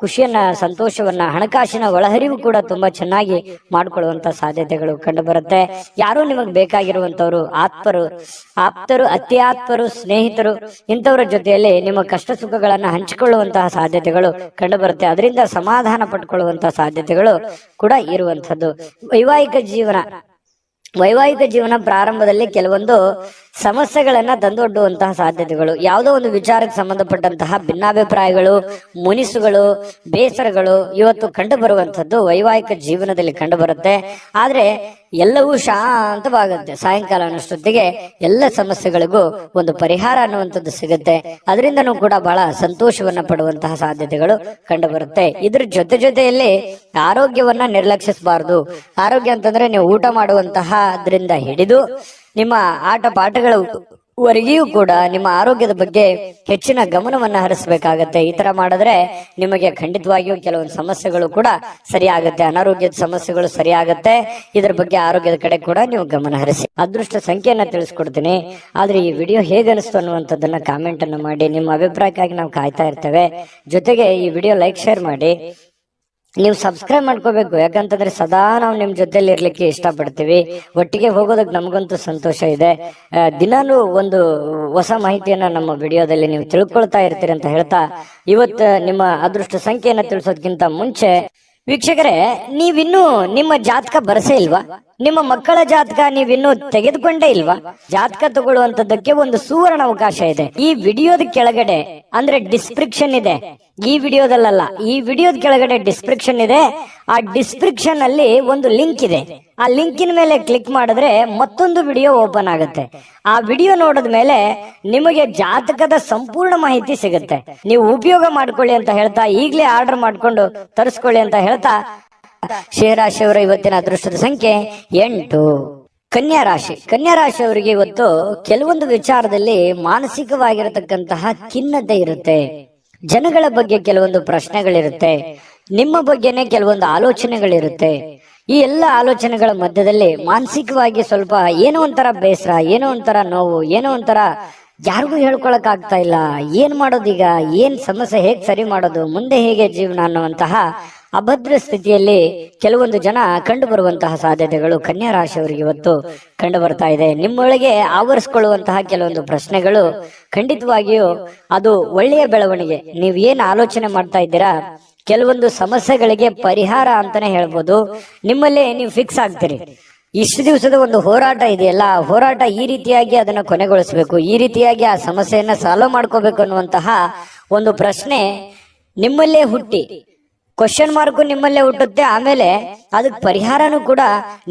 ಖುಷಿಯನ್ನ, ಸಂತೋಷವನ್ನ, ಹಣಕಾಸಿನ ಒಳಹರಿವು ಕೂಡ ತುಂಬಾ ಚೆನ್ನಾಗಿ ಮಾಡ್ಕೊಳ್ಳುವಂತ ಸಾಧ್ಯತೆಗಳು ಕಂಡು ಬರುತ್ತೆ. ಯಾರೋ ನಿಮಗೆ ಬೇಕಾಗಿರುವಂತವ್ರು, ಆಪ್ತರು, ಅತ್ಯಾತ್ಮರು, ಸ್ನೇಹಿತರು, ಇಂಥವರ ಜೊತೆಯಲ್ಲಿ ನಿಮ್ಮ ಕಷ್ಟ ಸುಖಗಳನ್ನ ಹಂಚಿಕೊಳ್ಳುವಂತಹ ಸಾಧ್ಯತೆಗಳು ಕಂಡು ಬರುತ್ತೆ. ಅದರಿಂದ ಸಮಾಧಾನ ಪಡ್ಕೊಳ್ಳುವಂತಹ ಸಾಧ್ಯತೆಗಳು ಕೂಡ ಇರುವಂತದ್ದು. ವೈವಾಹಿಕ ಜೀವನ ಪ್ರಾರಂಭದಲ್ಲಿ ಕೆಲವೊಂದು ಸಮಸ್ಯೆಗಳನ್ನ ತಂದೊಡ್ಡುವಂತಹ ಸಾಧ್ಯತೆಗಳು, ಯಾವುದೋ ಒಂದು ವಿಚಾರಕ್ಕೆ ಸಂಬಂಧಪಟ್ಟಂತಹ ಭಿನ್ನಾಭಿಪ್ರಾಯಗಳು, ಮುನಿಸುಗಳು, ಬೇಸರಗಳು ಇವತ್ತು ಕಂಡು ಬರುವಂತದ್ದು ವೈವಾಹಿಕ ಜೀವನದಲ್ಲಿ ಕಂಡು ಬರುತ್ತೆ. ಆದ್ರೆ ಎಲ್ಲವೂ ಶಾಂತವಾಗುತ್ತೆ. ಸಾಯಂಕಾಲ ಅನ್ನೋಷ್ಟೊತ್ತಿಗೆ ಎಲ್ಲ ಸಮಸ್ಯೆಗಳಿಗೂ ಒಂದು ಪರಿಹಾರ ಅನ್ನುವಂಥದ್ದು ಸಿಗುತ್ತೆ. ಅದರಿಂದನೂ ಕೂಡ ಬಹಳ ಸಂತೋಷವನ್ನ ಪಡುವಂತಹ ಸಾಧ್ಯತೆಗಳು ಕಂಡು ಬರುತ್ತೆ. ಇದ್ರ ಜೊತೆಯಲ್ಲಿ ಆರೋಗ್ಯವನ್ನ ನಿರ್ಲಕ್ಷಿಸಬಾರದು. ಆರೋಗ್ಯ ಅಂತಂದ್ರೆ ನೀವು ಊಟ ಮಾಡುವಂತಹ ಅದರಿಂದ ಹಿಡಿದು ನಿಮ್ಮ ಆಟ ಪಾಠಗಳ ವರೆಗೂ ಕೂಡ ನಿಮ್ಮ ಆರೋಗ್ಯದ ಬಗ್ಗೆ ಹೆಚ್ಚಿನ ಗಮನವನ್ನ ಹರಿಸಬೇಕಾಗತ್ತೆ. ಈ ತರ ಮಾಡಿದ್ರೆ ನಿಮಗೆ ಖಂಡಿತವಾಗಿಯೂ ಕೆಲವೊಂದು ಸಮಸ್ಯೆಗಳು ಕೂಡ ಸರಿಯಾಗುತ್ತೆ, ಅನಾರೋಗ್ಯದ ಸಮಸ್ಯೆಗಳು ಸರಿಯಾಗುತ್ತೆ. ಇದರ ಬಗ್ಗೆ ಆರೋಗ್ಯದ ಕಡೆ ಕೂಡ ನೀವು ಗಮನ ಹರಿಸಿ. ಅದೃಷ್ಟ ಸಂಖ್ಯೆಯನ್ನ ತಿಳಿಸ್ಕೊಡ್ತೀನಿ. ಆದ್ರೆ ಈ ವಿಡಿಯೋ ಹೇಗೆ ಅನಿಸ್ತು ಅನ್ನುವಂಥದ್ದನ್ನ ಕಾಮೆಂಟ್ ಅನ್ನು ಮಾಡಿ. ನಿಮ್ಮ ಅಭಿಪ್ರಾಯಕ್ಕಾಗಿ ನಾವು ಕಾಯ್ತಾ ಇರ್ತೇವೆ. ಜೊತೆಗೆ ಈ ವಿಡಿಯೋ ಲೈಕ್ ಶೇರ್ ಮಾಡಿ. ನೀವು ಸಬ್ಸ್ಕ್ರೈಬ್ ಮಾಡ್ಕೋಬೇಕು. ಯಾಕಂತಂದ್ರೆ ಸದಾ ನಾವು ನಿಮ್ ಜೊತೆಲಿ ಇರ್ಲಿಕ್ಕೆ ಇಷ್ಟಪಡ್ತೀವಿ. ಒಟ್ಟಿಗೆ ಹೋಗೋದಕ್ಕೆ ನಮಗಂತೂ ಸಂತೋಷ ಇದೆ. ದಿನಾನು ಒಂದು ಹೊಸ ಮಾಹಿತಿಯನ್ನ ನಮ್ಮ ವಿಡಿಯೋದಲ್ಲಿ ನೀವು ತಿಳ್ಕೊಳ್ತಾ ಇರ್ತೀರಿ ಅಂತ ಹೇಳ್ತಾ, ಇವತ್ತು ನಿಮ್ಮ ಅದೃಷ್ಟ ಸಂಖ್ಯೆಯನ್ನ ತಿಳಿಸೋದಕ್ಕಿಂತ ಮುಂಚೆ ವೀಕ್ಷಕರೇ, ನೀವಿನ್ನೂ ನಿಮ್ಮ ಜಾತಕ ಬರಸೇ ಇಲ್ವಾ? ನಿಮ್ಮ ಮಕ್ಕಳ ಜಾತಕ ನೀವಿನ್ನೂ ತೆಗೆದುಕೊಂಡೇ ಇಲ್ವಾ? ಜಾತಕ ತಗೊಳ್ಳುವಂತದ್ದಕ್ಕೆ ಒಂದು ಸುವರ್ಣ ಅವಕಾಶ ಇದೆ. ಈ ವಿಡಿಯೋದ ಕೆಳಗಡೆ ಅಂದ್ರೆ ಡಿಸ್ಕ್ರಿಪ್ಷನ್ ಇದೆ. ಈ ವಿಡಿಯೋದಲ್ಲ, ಈ ವಿಡಿಯೋದ ಕೆಳಗಡೆ ಡಿಸ್ಕ್ರಿಪ್ಷನ್ ಇದೆ. ಆ ಡಿಸ್ಕ್ರಿಪ್ಷನ್ ಅಲ್ಲಿ ಒಂದು ಲಿಂಕ್ ಇದೆ. ಆ ಲಿಂಕಿನ ಮೇಲೆ ಕ್ಲಿಕ್ ಮಾಡಿದ್ರೆ ಮತ್ತೊಂದು ವಿಡಿಯೋ ಓಪನ್ ಆಗುತ್ತೆ. ಆ ವಿಡಿಯೋ ನೋಡಿದ ಮೇಲೆ ನಿಮಗೆ ಜಾತಕದ ಸಂಪೂರ್ಣ ಮಾಹಿತಿ ಸಿಗುತ್ತೆ. ನೀವು ಉಪಯೋಗ ಮಾಡ್ಕೊಳ್ಳಿ ಅಂತ ಹೇಳ್ತಾ, ಈಗಲೇ ಆರ್ಡರ್ ಮಾಡ್ಕೊಂಡು ತರಿಸ್ಕೊಳ್ಳಿ ಅಂತ ಹೇಳ್ತಾ, ಶೇರಾಶಿಯವರ ಇವತ್ತಿನ ಅದೃಷ್ಟದ ಸಂಖ್ಯೆ 8. ಕನ್ಯಾ ರಾಶಿ. ಕನ್ಯಾ ರಾಶಿಯವರಿಗೆ ಇವತ್ತು ಕೆಲವೊಂದು ವಿಚಾರದಲ್ಲಿ ಮಾನಸಿಕವಾಗಿರತಕ್ಕಂತಹ ಖಿನ್ನತೆ ಇರುತ್ತೆ. ಜನಗಳ ಬಗ್ಗೆ ಕೆಲವೊಂದು ಪ್ರಶ್ನೆಗಳಿರುತ್ತೆ. ನಿಮ್ಮ ಬಗ್ಗೆನೆ ಕೆಲವೊಂದು ಆಲೋಚನೆಗಳಿರುತ್ತೆ. ಈ ಎಲ್ಲ ಆಲೋಚನೆಗಳ ಮಧ್ಯದಲ್ಲಿ ಮಾನಸಿಕವಾಗಿ ಸ್ವಲ್ಪ ಏನೋ ಒಂಥರ ಬೇಸರ, ಏನೋ ಒಂಥರ ನೋವು, ಏನೋ ಒಂಥರ ಯಾರಿಗೂ ಹೇಳ್ಕೊಳಕ್ ಆಗ್ತಾ ಇಲ್ಲ. ಏನ್ ಮಾಡೋದೀಗ, ಏನ್ ಸಮಸ್ಯೆ, ಹೇಗ್ ಸರಿ ಮಾಡೋದು, ಮುಂದೆ ಹೇಗೆ ಜೀವನ ಅನ್ನುವಂತಹ ಅಭದ್ರ ಸ್ಥಿತಿಯಲ್ಲಿ ಕೆಲವೊಂದು ಜನ ಕಂಡು ಬರುವಂತಹ ಸಾಧ್ಯತೆಗಳು ಕನ್ಯಾ ರಾಶಿಯವರಿಗೆ ಇವತ್ತು ಕಂಡು ಬರ್ತಾ ಇದೆ. ನಿಮ್ಮೊಳಗೆ ಆವರಿಸಿಕೊಳ್ಳುವಂತಹ ಕೆಲವೊಂದು ಪ್ರಶ್ನೆಗಳು ಖಂಡಿತವಾಗಿಯೂ ಅದು ಒಳ್ಳೆಯ ಬೆಳವಣಿಗೆ. ನೀವ್ ಏನ್ ಆಲೋಚನೆ ಮಾಡ್ತಾ ಇದ್ದೀರಾ, ಕೆಲವೊಂದು ಸಮಸ್ಯೆಗಳಿಗೆ ಪರಿಹಾರ ಅಂತಾನೆ ಹೇಳ್ಬೋದು. ನಿಮ್ಮಲ್ಲೇ ನೀವು ಫಿಕ್ಸ್ ಆಗ್ತೀರಿ. ಇಷ್ಟು ದಿವಸದ ಒಂದು ಹೋರಾಟ ಇದೆಯಲ್ಲ, ಹೋರಾಟ ಈ ರೀತಿಯಾಗಿ ಅದನ್ನ ಕೊನೆಗೊಳಿಸಬೇಕು, ಈ ರೀತಿಯಾಗಿ ಆ ಸಮಸ್ಯೆಯನ್ನ ಸಾಲ್ವ್ ಮಾಡ್ಕೋಬೇಕು ಅನ್ನುವಂತಹ ಒಂದು ಪ್ರಶ್ನೆ ನಿಮ್ಮಲ್ಲೇ ಹುಟ್ಟಿ, ಕ್ವಶನ್ ಮಾರ್ಕ್ ನಿಮ್ಮಲ್ಲೇ ಹುಟ್ಟುತ್ತೆ. ಆಮೇಲೆ ಅದಕ್ಕೆ ಪರಿಹಾರನೂ ಕೂಡ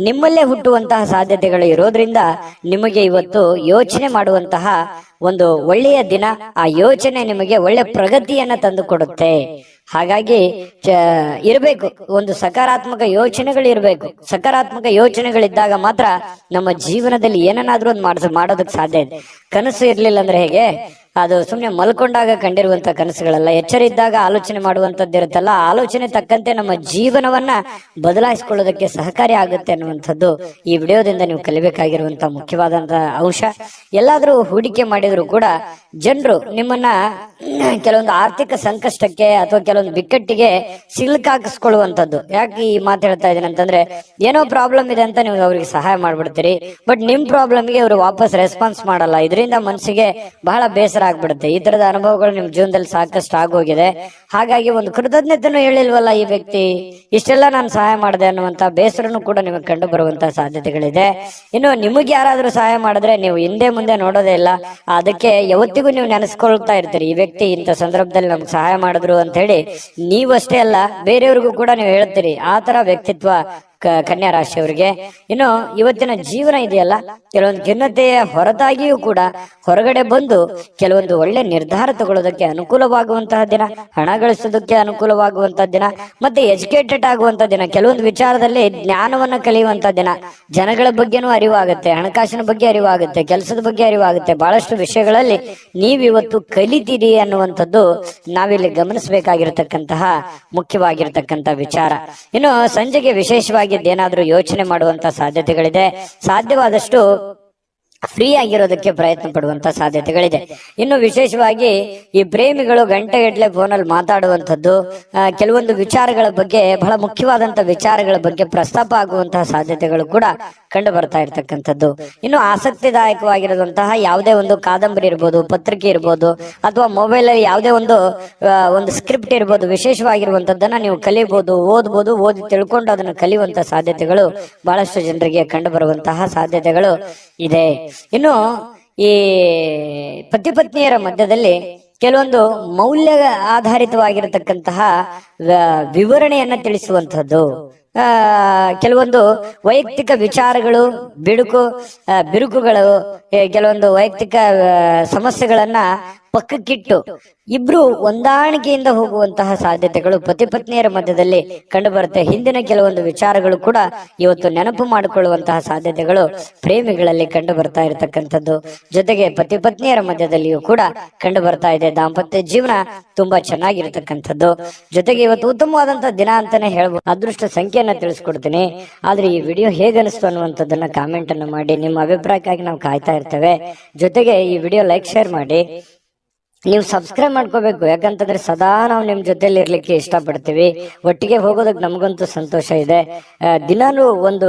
ನಿಮ್ಮಲ್ಲೇ ಹುಟ್ಟುವಂತಹ ಸಾಧ್ಯತೆಗಳು ಇರೋದ್ರಿಂದ ನಿಮಗೆ ಇವತ್ತು ಯೋಚನೆ ಮಾಡುವಂತಹ ಒಂದು ಒಳ್ಳೆಯ ದಿನ. ಆ ಯೋಚನೆ ನಿಮಗೆ ಒಳ್ಳೆ ಪ್ರಗತಿಯನ್ನ ತಂದು ಕೊಡುತ್ತೆ. ಹಾಗಾಗಿ ಇರಬೇಕು, ಒಂದು ಸಕಾರಾತ್ಮಕ ಯೋಚನೆಗಳು ಇರಬೇಕು. ಸಕಾರಾತ್ಮಕ ಯೋಚನೆಗಳಿದ್ದಾಗ ಮಾತ್ರ ನಮ್ಮ ಜೀವನದಲ್ಲಿ ಏನನ್ನಾದ್ರೂ ಒಂದು ಮಾಡೋದಕ್ಕೆ ಸಾಧ್ಯ ಇದೆ. ಕನಸು ಇರ್ಲಿಲ್ಲ ಅಂದ್ರೆ ಹೇಗೆ, ಅದು ಸುಮ್ನೆ ಮಲ್ಕೊಂಡಾಗ ಕಂಡಿರುವಂತ ಕನಸುಗಳಲ್ಲ. ಎಚ್ಚರ ಇದ್ದಾಗ ಆಲೋಚನೆ ಮಾಡುವಂತದ್ದು ಇರುತ್ತಲ್ಲ, ಆಲೋಚನೆ ತಕ್ಕಂತೆ ನಮ್ಮ ಜೀವನವನ್ನ ಬದಲಾಯಿಸಿಕೊಳ್ಳೋದಕ್ಕೆ ಸಹಕಾರಿ ಆಗುತ್ತೆ ಅನ್ನುವಂಥದ್ದು ಈ ವಿಡಿಯೋದಿಂದ ನೀವು ಕಲಿಬೇಕಾಗಿರುವಂತಹ ಮುಖ್ಯವಾದಂತಹ ಅಂಶ. ಎಲ್ಲಾದ್ರೂ ಹೂಡಿಕೆ ಮಾಡಿದ್ರು ಕೂಡ ಜನರು ನಿಮ್ಮನ್ನ ಕೆಲವೊಂದು ಆರ್ಥಿಕ ಸಂಕಷ್ಟಕ್ಕೆ ಅಥವಾ ಕೆಲವೊಂದು ಬಿಕ್ಕಟ್ಟಿಗೆ ಸಿಲುಕಾಕಿಸ್ಕೊಳ್ಳುವಂಥದ್ದು. ಯಾಕೆ ಈ ಮಾತು ಹೇಳ್ತಾ ಇದ್ದೀನಿ ಅಂತಂದ್ರೆ, ಏನೋ ಪ್ರಾಬ್ಲಮ್ ಇದೆ ಅಂತ ನೀವು ಅವ್ರಿಗೆ ಸಹಾಯ ಮಾಡ್ಬಿಡ್ತೀರಿ, ಬಟ್ ನಿಮ್ ಪ್ರಾಬ್ಲಮ್ಗೆ ಅವರು ವಾಪಸ್ ರೆಸ್ಪಾನ್ಸ್ ಮಾಡಲ್ಲ. ಇದರಿಂದ ಮನಸ್ಸಿಗೆ ಬಹಳ ಬೇಸರ ಆಗ್ಬಿಡುತ್ತೆ. ಈ ತರದ ಅನುಭವಗಳು ನಿಮ್ ಜೀವನದಲ್ಲಿ ಸಾಕಷ್ಟು ಆಗೋಗಿದೆ. ಹಾಗಾಗಿ ಒಂದು ಕೃತಜ್ಞತೆನೂ ಹೇಳಿಲ್ವಲ್ಲ ಈ ವ್ಯಕ್ತಿ, ಇಷ್ಟೆಲ್ಲ ನಾನು ಸಹಾಯ ಮಾಡಿದೆ ಅನ್ನುವಂತ ಬೇಸರನು ಕೂಡ ನಿಮಗೆ ಕಂಡು ಬರುವಂತಹ ಸಾಧ್ಯತೆಗಳಿದೆ. ಇನ್ನು ನಿಮಗೆ ಯಾರಾದ್ರೂ ಸಹಾಯ ಮಾಡಿದ್ರೆ ನೀವು ಹಿಂದೆ ಮುಂದೆ ನೋಡೋದೇ ಇಲ್ಲ. ಅದಕ್ಕೆ ಯಾವತ್ತಿಗೂ ನೀವು ನೆನೆಸ್ಕೊಳ್ತಾ ಇರ್ತೀರಿ, ಈ ವ್ಯಕ್ತಿ ಇಂಥ ಸಂದರ್ಭದಲ್ಲಿ ನಮ್ಗೆ ಸಹಾಯ ಮಾಡಿದ್ರು ಅಂತ ಹೇಳಿ. ನೀವಷ್ಟೇ ಅಲ್ಲ, ಬೇರೆಯವ್ರಿಗೂ ಕೂಡ ನೀವು ಹೇಳ್ತೀರಿ. ಆ ತರ ವ್ಯಕ್ತಿತ್ವ ಕನ್ಯಾ ರಾಶಿಯವರಿಗೆ. ಇನ್ನು ಇವತ್ತಿನ ಜೀವನ ಇದೆಯಲ್ಲ, ಕೆಲವೊಂದು ಖಿನ್ನತೆಯ ಹೊರತಾಗಿಯೂ ಕೂಡ ಹೊರಗಡೆ ಬಂದು ಕೆಲವೊಂದು ಒಳ್ಳೆ ನಿರ್ಧಾರ ತಗೊಳ್ಳೋದಕ್ಕೆ ಅನುಕೂಲವಾಗುವಂತಹ ದಿನ, ಹಣ ಗಳಿಸೋದಕ್ಕೆ ಅನುಕೂಲವಾಗುವಂತಹ ದಿನ, ಮತ್ತೆ ಎಜುಕೇಟೆಡ್ ಆಗುವಂತಹ ದಿನ, ಕೆಲವೊಂದು ವಿಚಾರದಲ್ಲಿ ಜ್ಞಾನವನ್ನ ಕಲಿಯುವಂತಹ ದಿನ. ಜನಗಳ ಬಗ್ಗೆನೂ ಅರಿವಾಗುತ್ತೆ, ಹಣಕಾಸಿನ ಬಗ್ಗೆ ಅರಿವಾಗುತ್ತೆ, ಕೆಲಸದ ಬಗ್ಗೆ ಅರಿವಾಗುತ್ತೆ. ಬಹಳಷ್ಟು ವಿಷಯಗಳಲ್ಲಿ ನೀವಿವತ್ತು ಕಲಿತೀರಿ ಅನ್ನುವಂಥದ್ದು ನಾವಿಲ್ಲಿ ಗಮನಿಸಬೇಕಾಗಿರತಕ್ಕಂತಹ ಮುಖ್ಯವಾಗಿರತಕ್ಕಂತಹ ವಿಚಾರ. ಇನ್ನು ಸಂಜೆಗೆ ವಿಶೇಷವಾಗಿ ಏನಾದ್ರೂ ಯೋಚನೆ ಮಾಡುವಂತ ಸಾಧ್ಯತೆಗಳಿದೆ. ಸಾಧ್ಯವಾದಷ್ಟು ಫ್ರೀ ಆಗಿರೋದಕ್ಕೆ ಪ್ರಯತ್ನ ಪಡುವಂತ ಸಾಧ್ಯತೆಗಳಿದೆ. ಇನ್ನು ವಿಶೇಷವಾಗಿ ಈ ಪ್ರೇಮಿಗಳು ಗಂಟೆಗಟ್ಟಲೆ ಫೋನಲ್ಲಿ ಮಾತಾಡುವಂಥದ್ದು, ಕೆಲವೊಂದು ವಿಚಾರಗಳ ಬಗ್ಗೆ, ಬಹಳ ಮುಖ್ಯವಾದಂತ ವಿಚಾರಗಳ ಬಗ್ಗೆ ಪ್ರಸ್ತಾಪ ಆಗುವಂತಹ ಸಾಧ್ಯತೆಗಳು ಕೂಡ ಕಂಡು ಬರ್ತಾ ಇರ್ತಕ್ಕಂಥದ್ದು. ಇನ್ನು ಆಸಕ್ತಿದಾಯಕವಾಗಿರುವಂತಹ ಯಾವುದೇ ಒಂದು ಕಾದಂಬರಿ ಇರ್ಬೋದು, ಪತ್ರಿಕೆ ಇರ್ಬೋದು, ಅಥವಾ ಮೊಬೈಲ್ ಅಲ್ಲಿ ಯಾವುದೇ ಒಂದು ಸ್ಕ್ರಿಪ್ಟ್ ಇರ್ಬೋದು, ವಿಶೇಷವಾಗಿರುವಂತದ್ದನ್ನ ನೀವು ಕಲಿಬಹುದು, ಓದ್ಬೋದು. ಓದಿ ತಿಳ್ಕೊಂಡು ಅದನ್ನು ಕಲಿಯುವಂತಹ ಸಾಧ್ಯತೆಗಳು ಬಹಳಷ್ಟು ಜನರಿಗೆ ಕಂಡು ಬರುವಂತಹ ಸಾಧ್ಯತೆಗಳು ಇದೆ. ಇನ್ನು ಈ ಪತಿ ಪತ್ನಿಯರ ಮಧ್ಯದಲ್ಲಿ ಕೆಲವೊಂದು ಮೌಲ್ಯ ಆಧಾರಿತವಾಗಿರತಕ್ಕಂತಹ ವಿವರಣೆಯನ್ನ ತಿಳಿಸುವಂತಹದ್ದು, ಕೆಲವೊಂದು ವೈಯಕ್ತಿಕ ವಿಚಾರಗಳು, ಬಿರುಕುಗಳು, ಕೆಲವೊಂದು ವೈಯಕ್ತಿಕ ಸಮಸ್ಯೆಗಳನ್ನ ಪಕ್ಕಕ್ಕಿಟ್ಟು ಇಬ್ರು ಹೊಂದಾಣಿಕೆಯಿಂದ ಹೋಗುವಂತಹ ಸಾಧ್ಯತೆಗಳು ಪತಿ ಪತ್ನಿಯರ ಮಧ್ಯದಲ್ಲಿ ಕಂಡು ಬರುತ್ತೆ. ಹಿಂದಿನ ಕೆಲವೊಂದು ವಿಚಾರಗಳು ಕೂಡ ಇವತ್ತು ನೆನಪು ಮಾಡಿಕೊಳ್ಳುವಂತಹ ಸಾಧ್ಯತೆಗಳು ಪ್ರೇಮಿಗಳಲ್ಲಿ ಕಂಡು ಬರ್ತಾ ಇರತಕ್ಕಂಥದ್ದು. ಜೊತೆಗೆ ಪತಿ ಪತ್ನಿಯರ ಮಧ್ಯದಲ್ಲಿಯೂ ಕೂಡ ಕಂಡು ಬರ್ತಾ ಇದೆ. ದಾಂಪತ್ಯ ಜೀವನ ತುಂಬಾ ಚೆನ್ನಾಗಿರ್ತಕ್ಕಂಥದ್ದು. ಜೊತೆಗೆ ಇವತ್ತು ಉತ್ತಮವಾದಂತಹ ದಿನ ಅಂತಾನೆ ಹೇಳ್ಬೋದು. ಅದೃಷ್ಟ ಸಂಖ್ಯೆಯನ್ನ ತಿಳಿಸ್ಕೊಡ್ತೀನಿ. ಆದ್ರೆ ಈ ವಿಡಿಯೋ ಹೇಗನಿಸ್ತು ಅನ್ನುವಂಥದ್ದನ್ನ ಕಾಮೆಂಟ್ ಅನ್ನು ಮಾಡಿ. ನಿಮ್ಮ ಅಭಿಪ್ರಾಯಕ್ಕಾಗಿ ನಾವು ಕಾಯ್ತಾ ಇರ್ತೇವೆ. ಜೊತೆಗೆ ಈ ವಿಡಿಯೋ ಲೈಕ್, ಶೇರ್ ಮಾಡಿ. ನೀವು ಸಬ್ಸ್ಕ್ರೈಬ್ ಮಾಡ್ಕೋಬೇಕು. ಯಾಕಂತಂದ್ರೆ ಸದಾ ನಾವು ನಿಮ್ ಜೊತೆಲಿ ಇರ್ಲಿಕ್ಕೆ ಇಷ್ಟಪಡ್ತೀವಿ. ಒಟ್ಟಿಗೆ ಹೋಗೋದಕ್ಕೆ ನಮಗಂತೂ ಸಂತೋಷ ಇದೆ. ದಿನಾನು ಒಂದು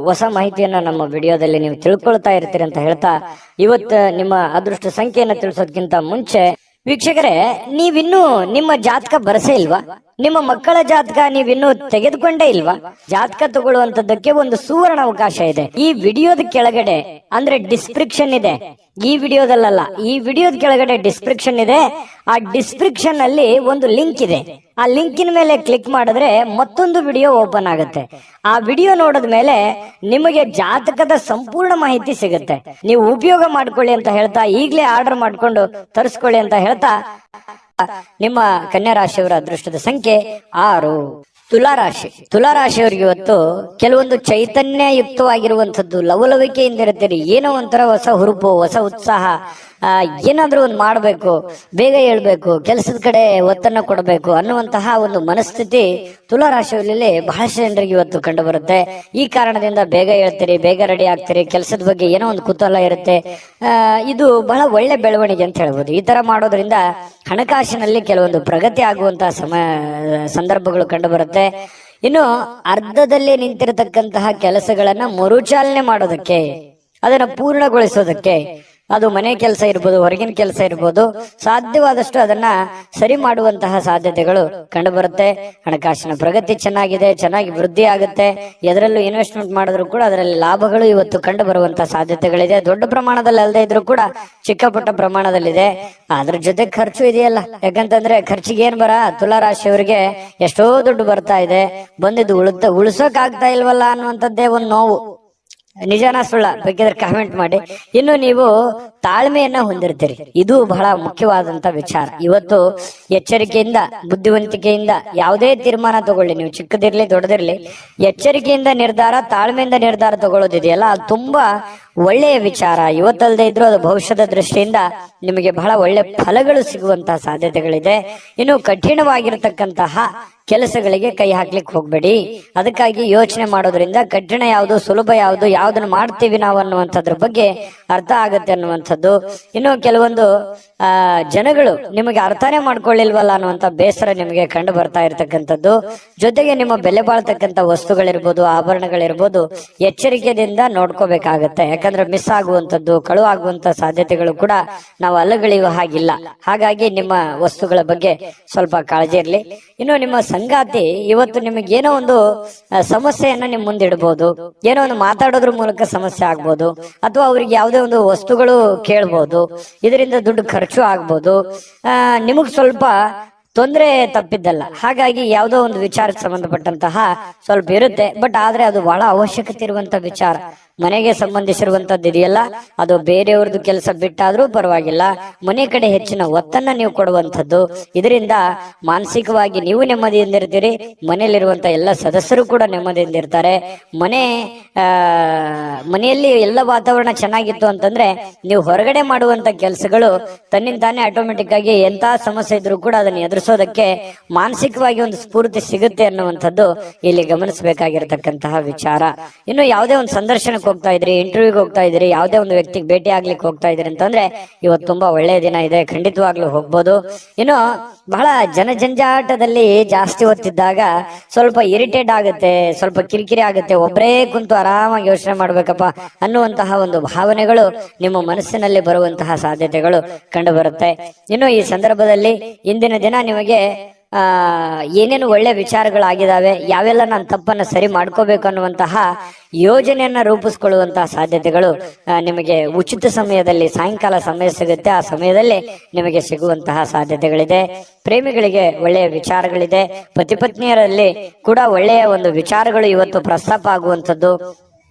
ಹೊಸ ಮಾಹಿತಿಯನ್ನ ನಮ್ಮ ವಿಡಿಯೋದಲ್ಲಿ ನೀವು ತಿಳ್ಕೊಳ್ತಾ ಇರ್ತೀರಿ ಅಂತ ಹೇಳ್ತಾ, ಇವತ್ತು ನಿಮ್ಮ ಅದೃಷ್ಟ ಸಂಖ್ಯೆಯನ್ನ ತಿಳಿಸೋದಕ್ಕಿಂತ ಮುಂಚೆ ವೀಕ್ಷಕರೇ, ನೀವಿನ್ನೂ ನಿಮ್ಮ ಜಾತಕ ಬರಸೇ ಇಲ್ವಾ? ನಿಮ್ಮ ಮಕ್ಕಳ ಜಾತಕ ನೀವಿನ್ನೂ ತೆಗೆದುಕೊಂಡೇ ಇಲ್ವಾ? ಜಾತಕ ತಗೊಳ್ಳುವಂತದ್ದಕ್ಕೆ ಒಂದು ಸುವರ್ಣ ಅವಕಾಶ ಇದೆ. ಈ ವಿಡಿಯೋದ ಕೆಳಗಡೆ ಅಂದ್ರೆ ಡಿಸ್ಕ್ರಿಪ್ಷನ್ ಇದೆ. ಈ ವಿಡಿಯೋದಲ್ಲ, ಈ ವಿಡಿಯೋದ ಕೆಳಗಡೆ ಡಿಸ್ಕ್ರಿಪ್ಷನ್ ಇದೆ. ಆ ಡಿಸ್ಕ್ರಿಪ್ಷನ್ ಅಲ್ಲಿ ಒಂದು ಲಿಂಕ್ ಇದೆ. ಆ ಲಿಂಕಿನ ಮೇಲೆ ಕ್ಲಿಕ್ ಮಾಡಿದ್ರೆ ಮತ್ತೊಂದು ವಿಡಿಯೋ ಓಪನ್ ಆಗುತ್ತೆ. ಆ ವಿಡಿಯೋ ನೋಡಿದ ಮೇಲೆ ನಿಮಗೆ ಜಾತಕದ ಸಂಪೂರ್ಣ ಮಾಹಿತಿ ಸಿಗುತ್ತೆ. ನೀವು ಉಪಯೋಗ ಮಾಡ್ಕೊಳ್ಳಿ ಅಂತ ಹೇಳ್ತಾ, ಈಗಲೇ ಆರ್ಡರ್ ಮಾಡ್ಕೊಂಡು ತರಿಸ್ಕೊಳ್ಳಿ ಅಂತ ಹೇಳ್ತಾ, ನಿಮ್ಮ ಕನ್ಯಾ ರಾಶಿಯವರ ಅದೃಷ್ಟದ ಸಂಖ್ಯೆ 6. ತುಲಾರಾಶಿಯವರಿಗೆ ಇವತ್ತು ಕೆಲವೊಂದು ಚೈತನ್ಯಯುಕ್ತವಾಗಿರುವಂತದ್ದು, ಲವಲವಿಕೆಯಿಂದ ಇರ್ತೀರಿ. ಏನೋ ಒಂಥರ ಹೊಸ ಹುರುಪು, ಹೊಸ ಉತ್ಸಾಹ, ಏನಾದ್ರೂ ಒಂದು ಮಾಡಬೇಕು, ಬೇಗ ಹೇಳ್ಬೇಕು, ಕೆಲಸದ ಕಡೆ ಒತ್ತನ್ನ ಕೊಡಬೇಕು ಅನ್ನುವಂತಹ ಒಂದು ಮನಸ್ಥಿತಿ ತುಲಾರಾಶಿಯಲ್ಲಿ ಬಹಳಷ್ಟು ಜನರಿಗೆ ಇವತ್ತು ಕಂಡು ಬರುತ್ತೆ. ಈ ಕಾರಣದಿಂದ ಬೇಗ ಹೇಳ್ತೀರಿ, ಬೇಗ ರೆಡಿ ಆಗ್ತೀರಿ, ಕೆಲಸದ ಬಗ್ಗೆ ಏನೋ ಒಂದು ಕುತೂಹಲ ಇರುತ್ತೆ. ಇದು ಬಹಳ ಒಳ್ಳೆ ಬೆಳವಣಿಗೆ ಅಂತ ಹೇಳ್ಬೋದು. ಈ ತರ ಮಾಡೋದ್ರಿಂದ ಹಣಕಾಸಿನಲ್ಲಿ ಕೆಲವೊಂದು ಪ್ರಗತಿ ಆಗುವಂತಹ ಸಂದರ್ಭಗಳು ಕಂಡು ಬರುತ್ತೆ. ಇನ್ನು ಅರ್ಧದಲ್ಲಿ ನಿಂತಿರತಕ್ಕಂತಹ ಕೆಲಸಗಳನ್ನ ಮರುಚಾಲನೆ ಮಾಡೋದಕ್ಕೆ, ಅದನ್ನ ಪೂರ್ಣಗೊಳಿಸೋದಕ್ಕೆ, ಅದು ಮನೆ ಕೆಲಸ ಇರ್ಬೋದು, ಹೊರಗಿನ ಕೆಲಸ ಇರ್ಬೋದು, ಸಾಧ್ಯವಾದಷ್ಟು ಅದನ್ನ ಸರಿ ಮಾಡುವಂತಹ ಸಾಧ್ಯತೆಗಳು ಕಂಡು ಬರುತ್ತೆ. ಹಣಕಾಸಿನ ಪ್ರಗತಿ ಚೆನ್ನಾಗಿ ವೃದ್ಧಿ ಆಗುತ್ತೆ. ಎದರಲ್ಲೂ ಇನ್ವೆಸ್ಟ್ಮೆಂಟ್ ಮಾಡಿದ್ರು ಕೂಡ ಅದರಲ್ಲಿ ಲಾಭಗಳು ಇವತ್ತು ಕಂಡು ಬರುವಂತಹ ಸಾಧ್ಯತೆಗಳಿದೆ. ದೊಡ್ಡ ಪ್ರಮಾಣದಲ್ಲಿ ಅಲ್ಲದೆ ಇದ್ರೂ ಕೂಡ ಚಿಕ್ಕ ಪುಟ್ಟ ಪ್ರಮಾಣದಲ್ಲಿದೆ. ಅದ್ರ ಜೊತೆ ಖರ್ಚು ಇದೆಯಲ್ಲ. ಯಾಕಂತಂದ್ರೆ ಖರ್ಚಿಗೆ ಏನ್ ಬರ, ತುಲಾರಾಶಿಯವರಿಗೆ ಎಷ್ಟೋ ದುಡ್ಡು ಬರ್ತಾ ಇದೆ, ಬಂದಿದ್ದು ಉಳಿಸೋಕ್ ಆಗ್ತಾ ಇಲ್ವಲ್ಲ ಅನ್ನುವಂಥದ್ದೇ ಒಂದು ನೋವು. ನಿಜಾನ ಸುಳ್ಳ ಬೇಕಿದ್ರೆ ಕಾಮೆಂಟ್ ಮಾಡಿ. ಇನ್ನು ನೀವು ತಾಳ್ಮೆಯನ್ನ ಹೊಂದಿರ್ತೀರಿ, ಇದು ಬಹಳ ಮುಖ್ಯವಾದಂತ ವಿಚಾರ. ಇವತ್ತು ಎಚ್ಚರಿಕೆಯಿಂದ, ಬುದ್ಧಿವಂತಿಕೆಯಿಂದ ಯಾವುದೇ ತೀರ್ಮಾನ ತಗೊಳ್ಳಿ, ನೀವು ಚಿಕ್ಕದಿರ್ಲಿ ದೊಡ್ಡದಿರ್ಲಿ, ಎಚ್ಚರಿಕೆಯಿಂದ ನಿರ್ಧಾರ, ತಾಳ್ಮೆಯಿಂದ ನಿರ್ಧಾರ ತಗೊಳ್ಳೋದಿದೆಯಲ್ಲ, ಅದು ತುಂಬಾ ಒಳ್ಳೆಯ ವಿಚಾರ. ಇವತ್ತಲ್ಲದೆ ಇದ್ರು ಅದು ಭವಿಷ್ಯದ ದೃಷ್ಟಿಯಿಂದ ನಿಮಗೆ ಬಹಳ ಒಳ್ಳೆ ಫಲಗಳು ಸಿಗುವಂತಹ ಸಾಧ್ಯತೆಗಳಿದೆ. ಇನ್ನು ಕಠಿಣವಾಗಿರತಕ್ಕಂತಹ ಕೆಲಸಗಳಿಗೆ ಕೈ ಹಾಕ್ಲಿಕ್ಕೆ ಹೋಗ್ಬೇಡಿ. ಅದಕ್ಕಾಗಿ ಯೋಚನೆ ಮಾಡೋದ್ರಿಂದ ಕಠಿಣ ಯಾವುದು, ಸುಲಭ ಯಾವುದು, ಯಾವ್ದನ್ನ ಮಾಡ್ತೀವಿ ನಾವು ಅನ್ನುವಂಥದ್ರ ಬಗ್ಗೆ ಅರ್ಥ ಆಗತ್ತೆ ಅನ್ನುವಂಥದ್ದು. ಇನ್ನು ಕೆಲವೊಂದು ಜನಗಳು ನಿಮಗೆ ಅರ್ಥನೇ ಮಾಡ್ಕೊಳ್ಳಿಲ್ವಲ್ಲ ಅನ್ನುವಂಥ ಬೇಸರ ನಿಮಗೆ ಕಂಡು ಬರ್ತಾ ಇರತಕ್ಕಂಥದ್ದು. ಜೊತೆಗೆ ನಿಮ್ಮ ಬೆಲೆ ಬಾಳ್ತಕ್ಕಂಥ ವಸ್ತುಗಳಿರ್ಬೋದು, ಆಭರಣಗಳಿರ್ಬೋದು, ಎಚ್ಚರಿಕೆಯಿಂದ ನೋಡ್ಕೋಬೇಕಾಗತ್ತೆ. ಯಾಕಂದ್ರೆ ಮಿಸ್ ಆಗುವಂಥದ್ದು, ಕಳು ಆಗುವಂತ ಸಾಧ್ಯತೆಗಳು ಕೂಡ ನಾವು ಅಲ್ಲಗಳೆಯುವ ಹಾಗಿಲ್ಲ. ಹಾಗಾಗಿ ನಿಮ್ಮ ವಸ್ತುಗಳ ಬಗ್ಗೆ ಸ್ವಲ್ಪ ಕಾಳಜಿ ಇರಲಿ. ಇನ್ನು ನಿಮ್ಮ ಸಂಗಾತಿ ಇವತ್ತು ನಿಮಗೆ ಏನೋ ಒಂದು ಸಮಸ್ಯೆಯನ್ನ ನಿಮ್ ಮುಂದಿಡ್ಬೋದು, ಏನೋ ಒಂದು ಮಾತಾಡೋದ್ರ ಮೂಲಕ ಸಮಸ್ಯೆ ಆಗ್ಬೋದು, ಅಥವಾ ಅವ್ರಿಗೆ ಯಾವುದೇ ಒಂದು ವಸ್ತುಗಳು ಕೇಳ್ಬೋದು, ಇದರಿಂದ ದುಡ್ಡು ಖರ್ಚು ಆಗ್ಬೋದು, ನಿಮಗ್ ಸ್ವಲ್ಪ ತೊಂದರೆ ತಪ್ಪಿದ್ದಲ್ಲ. ಹಾಗಾಗಿ ಯಾವುದೋ ಒಂದು ವಿಚಾರಕ್ಕೆ ಸಂಬಂಧಪಟ್ಟಂತಹ ಸ್ವಲ್ಪ ಇರುತ್ತೆ. ಬಟ್ ಆದ್ರೆ ಅದು ಬಹಳ ಅವಶ್ಯಕತೆ ಇರುವಂತ ವಿಚಾರ. ಮನೆಗೆ ಸಂಬಂಧಿಸಿರುವಂತದ್ದು ಇದೆಯಲ್ಲ, ಅದು ಬೇರೆಯವ್ರದ್ದು ಕೆಲಸ ಬಿಟ್ಟಾದ್ರೂ ಪರವಾಗಿಲ್ಲ, ಮನೆ ಕಡೆ ಹೆಚ್ಚಿನ ಒತ್ತನ್ನ ನೀವು ಕೊಡುವಂಥದ್ದು. ಇದರಿಂದ ಮಾನಸಿಕವಾಗಿ ನೀವು ನೆಮ್ಮದಿಯಿಂದಿರ್ತೀರಿ, ಮನೆಯಲ್ಲಿರುವಂತ ಎಲ್ಲ ಸದಸ್ಯರು ಕೂಡ ನೆಮ್ಮದಿಯಿಂದಿರ್ತಾರೆ. ಮನೆಯಲ್ಲಿ ಎಲ್ಲ ವಾತಾವರಣ ಚೆನ್ನಾಗಿತ್ತು ಅಂತಂದ್ರೆ ನೀವು ಹೊರಗಡೆ ಮಾಡುವಂತ ಕೆಲಸಗಳು ತನ್ನಿಂದಾನೇ ಆಟೋಮೆಟಿಕ್ ಆಗಿ ಎಂತ ಸಮಸ್ಯೆ ಇದ್ರೂ ಕೂಡ ಅದನ್ನ ಎದುರಿಸೋದಕ್ಕೆ ಮಾನಸಿಕವಾಗಿ ಒಂದು ಸ್ಫೂರ್ತಿ ಸಿಗುತ್ತೆ ಅನ್ನುವಂಥದ್ದು ಇಲ್ಲಿ ಗಮನಿಸಬೇಕಾಗಿರತಕ್ಕಂತಹ ವಿಚಾರ. ಇನ್ನು ಯಾವುದೇ ಒಂದು ಸಂದರ್ಶನಕ್ಕೆ ಹೋಗ್ತಾ ಇದ್ರಿ, ಇಂಟರ್ವ್ಯೂಗೆ ಹೋಗ್ತಾ ಇದ್ರಿ, ಯಾವುದೇ ಒಂದು ವ್ಯಕ್ತಿಗೆ ಭೇಟಿ ಆಗ್ಲಿಕ್ಕೆ ಹೋಗ್ತಾ ಇದ್ರಿ ಅಂತಂದ್ರೆ ಇವತ್ತು ತುಂಬಾ ಒಳ್ಳೆಯ ದಿನ ಇದೆ, ಖಂಡಿತವಾಗ್ಲೂ ಹೋಗ್ಬೋದು. ಇನ್ನು ಬಹಳ ಜನಜಂಜಾಟದಲ್ಲಿ ಜಾಸ್ತಿ ಹೊತ್ತಿದ್ದಾಗ ಸ್ವಲ್ಪ ಇರಿಟೇಟ್ ಆಗುತ್ತೆ, ಸ್ವಲ್ಪ ಕಿರಿಕಿರಿ ಆಗುತ್ತೆ, ಒಬ್ಬರೇ ಕುಂತು ಆರಾಮಾಗಿ ಯೋಚನೆ ಮಾಡ್ಬೇಕಪ್ಪ ಅನ್ನುವಂತಹ ಒಂದು ಭಾವನೆಗಳು ನಿಮ್ಮ ಮನಸ್ಸಿನಲ್ಲಿ ಬರುವಂತಹ ಸಾಧ್ಯತೆಗಳು ಕಂಡು ಬರುತ್ತೆ. ಇನ್ನು ಈ ಸಂದರ್ಭದಲ್ಲಿ ಇಂದಿನ ದಿನ ನಿಮಗೆ ಏನೇನು ಒಳ್ಳೆ ವಿಚಾರಗಳಾಗಿದ್ದಾವೆ, ಯಾವೆಲ್ಲ ನಾನು ತಪ್ಪನ್ನ ಸರಿ ಮಾಡ್ಕೋಬೇಕು ಅನ್ನುವಂತಹ ಯೋಜನೆಯನ್ನ ರೂಪಿಸ್ಕೊಳ್ಳುವಂತಹ ಸಾಧ್ಯತೆಗಳು ನಿಮಗೆ ಉಚಿತ ಸಮಯದಲ್ಲಿ, ಸಾಯಂಕಾಲ ಸಮಯ ಸಿಗುತ್ತೆ, ಆ ಸಮಯದಲ್ಲಿ ನಿಮಗೆ ಸಿಗುವಂತಹ ಸಾಧ್ಯತೆಗಳಿದೆ. ಪ್ರೇಮಿಗಳಿಗೆ ಒಳ್ಳೆಯ ವಿಚಾರಗಳಿದೆ. ಪತಿ ಪತ್ನಿಯರಲ್ಲಿ ಕೂಡ ಒಳ್ಳೆಯ ಒಂದು ವಿಚಾರಗಳು ಇವತ್ತು ಪ್ರಸ್ತಾಪ ಆಗುವಂಥದ್ದು.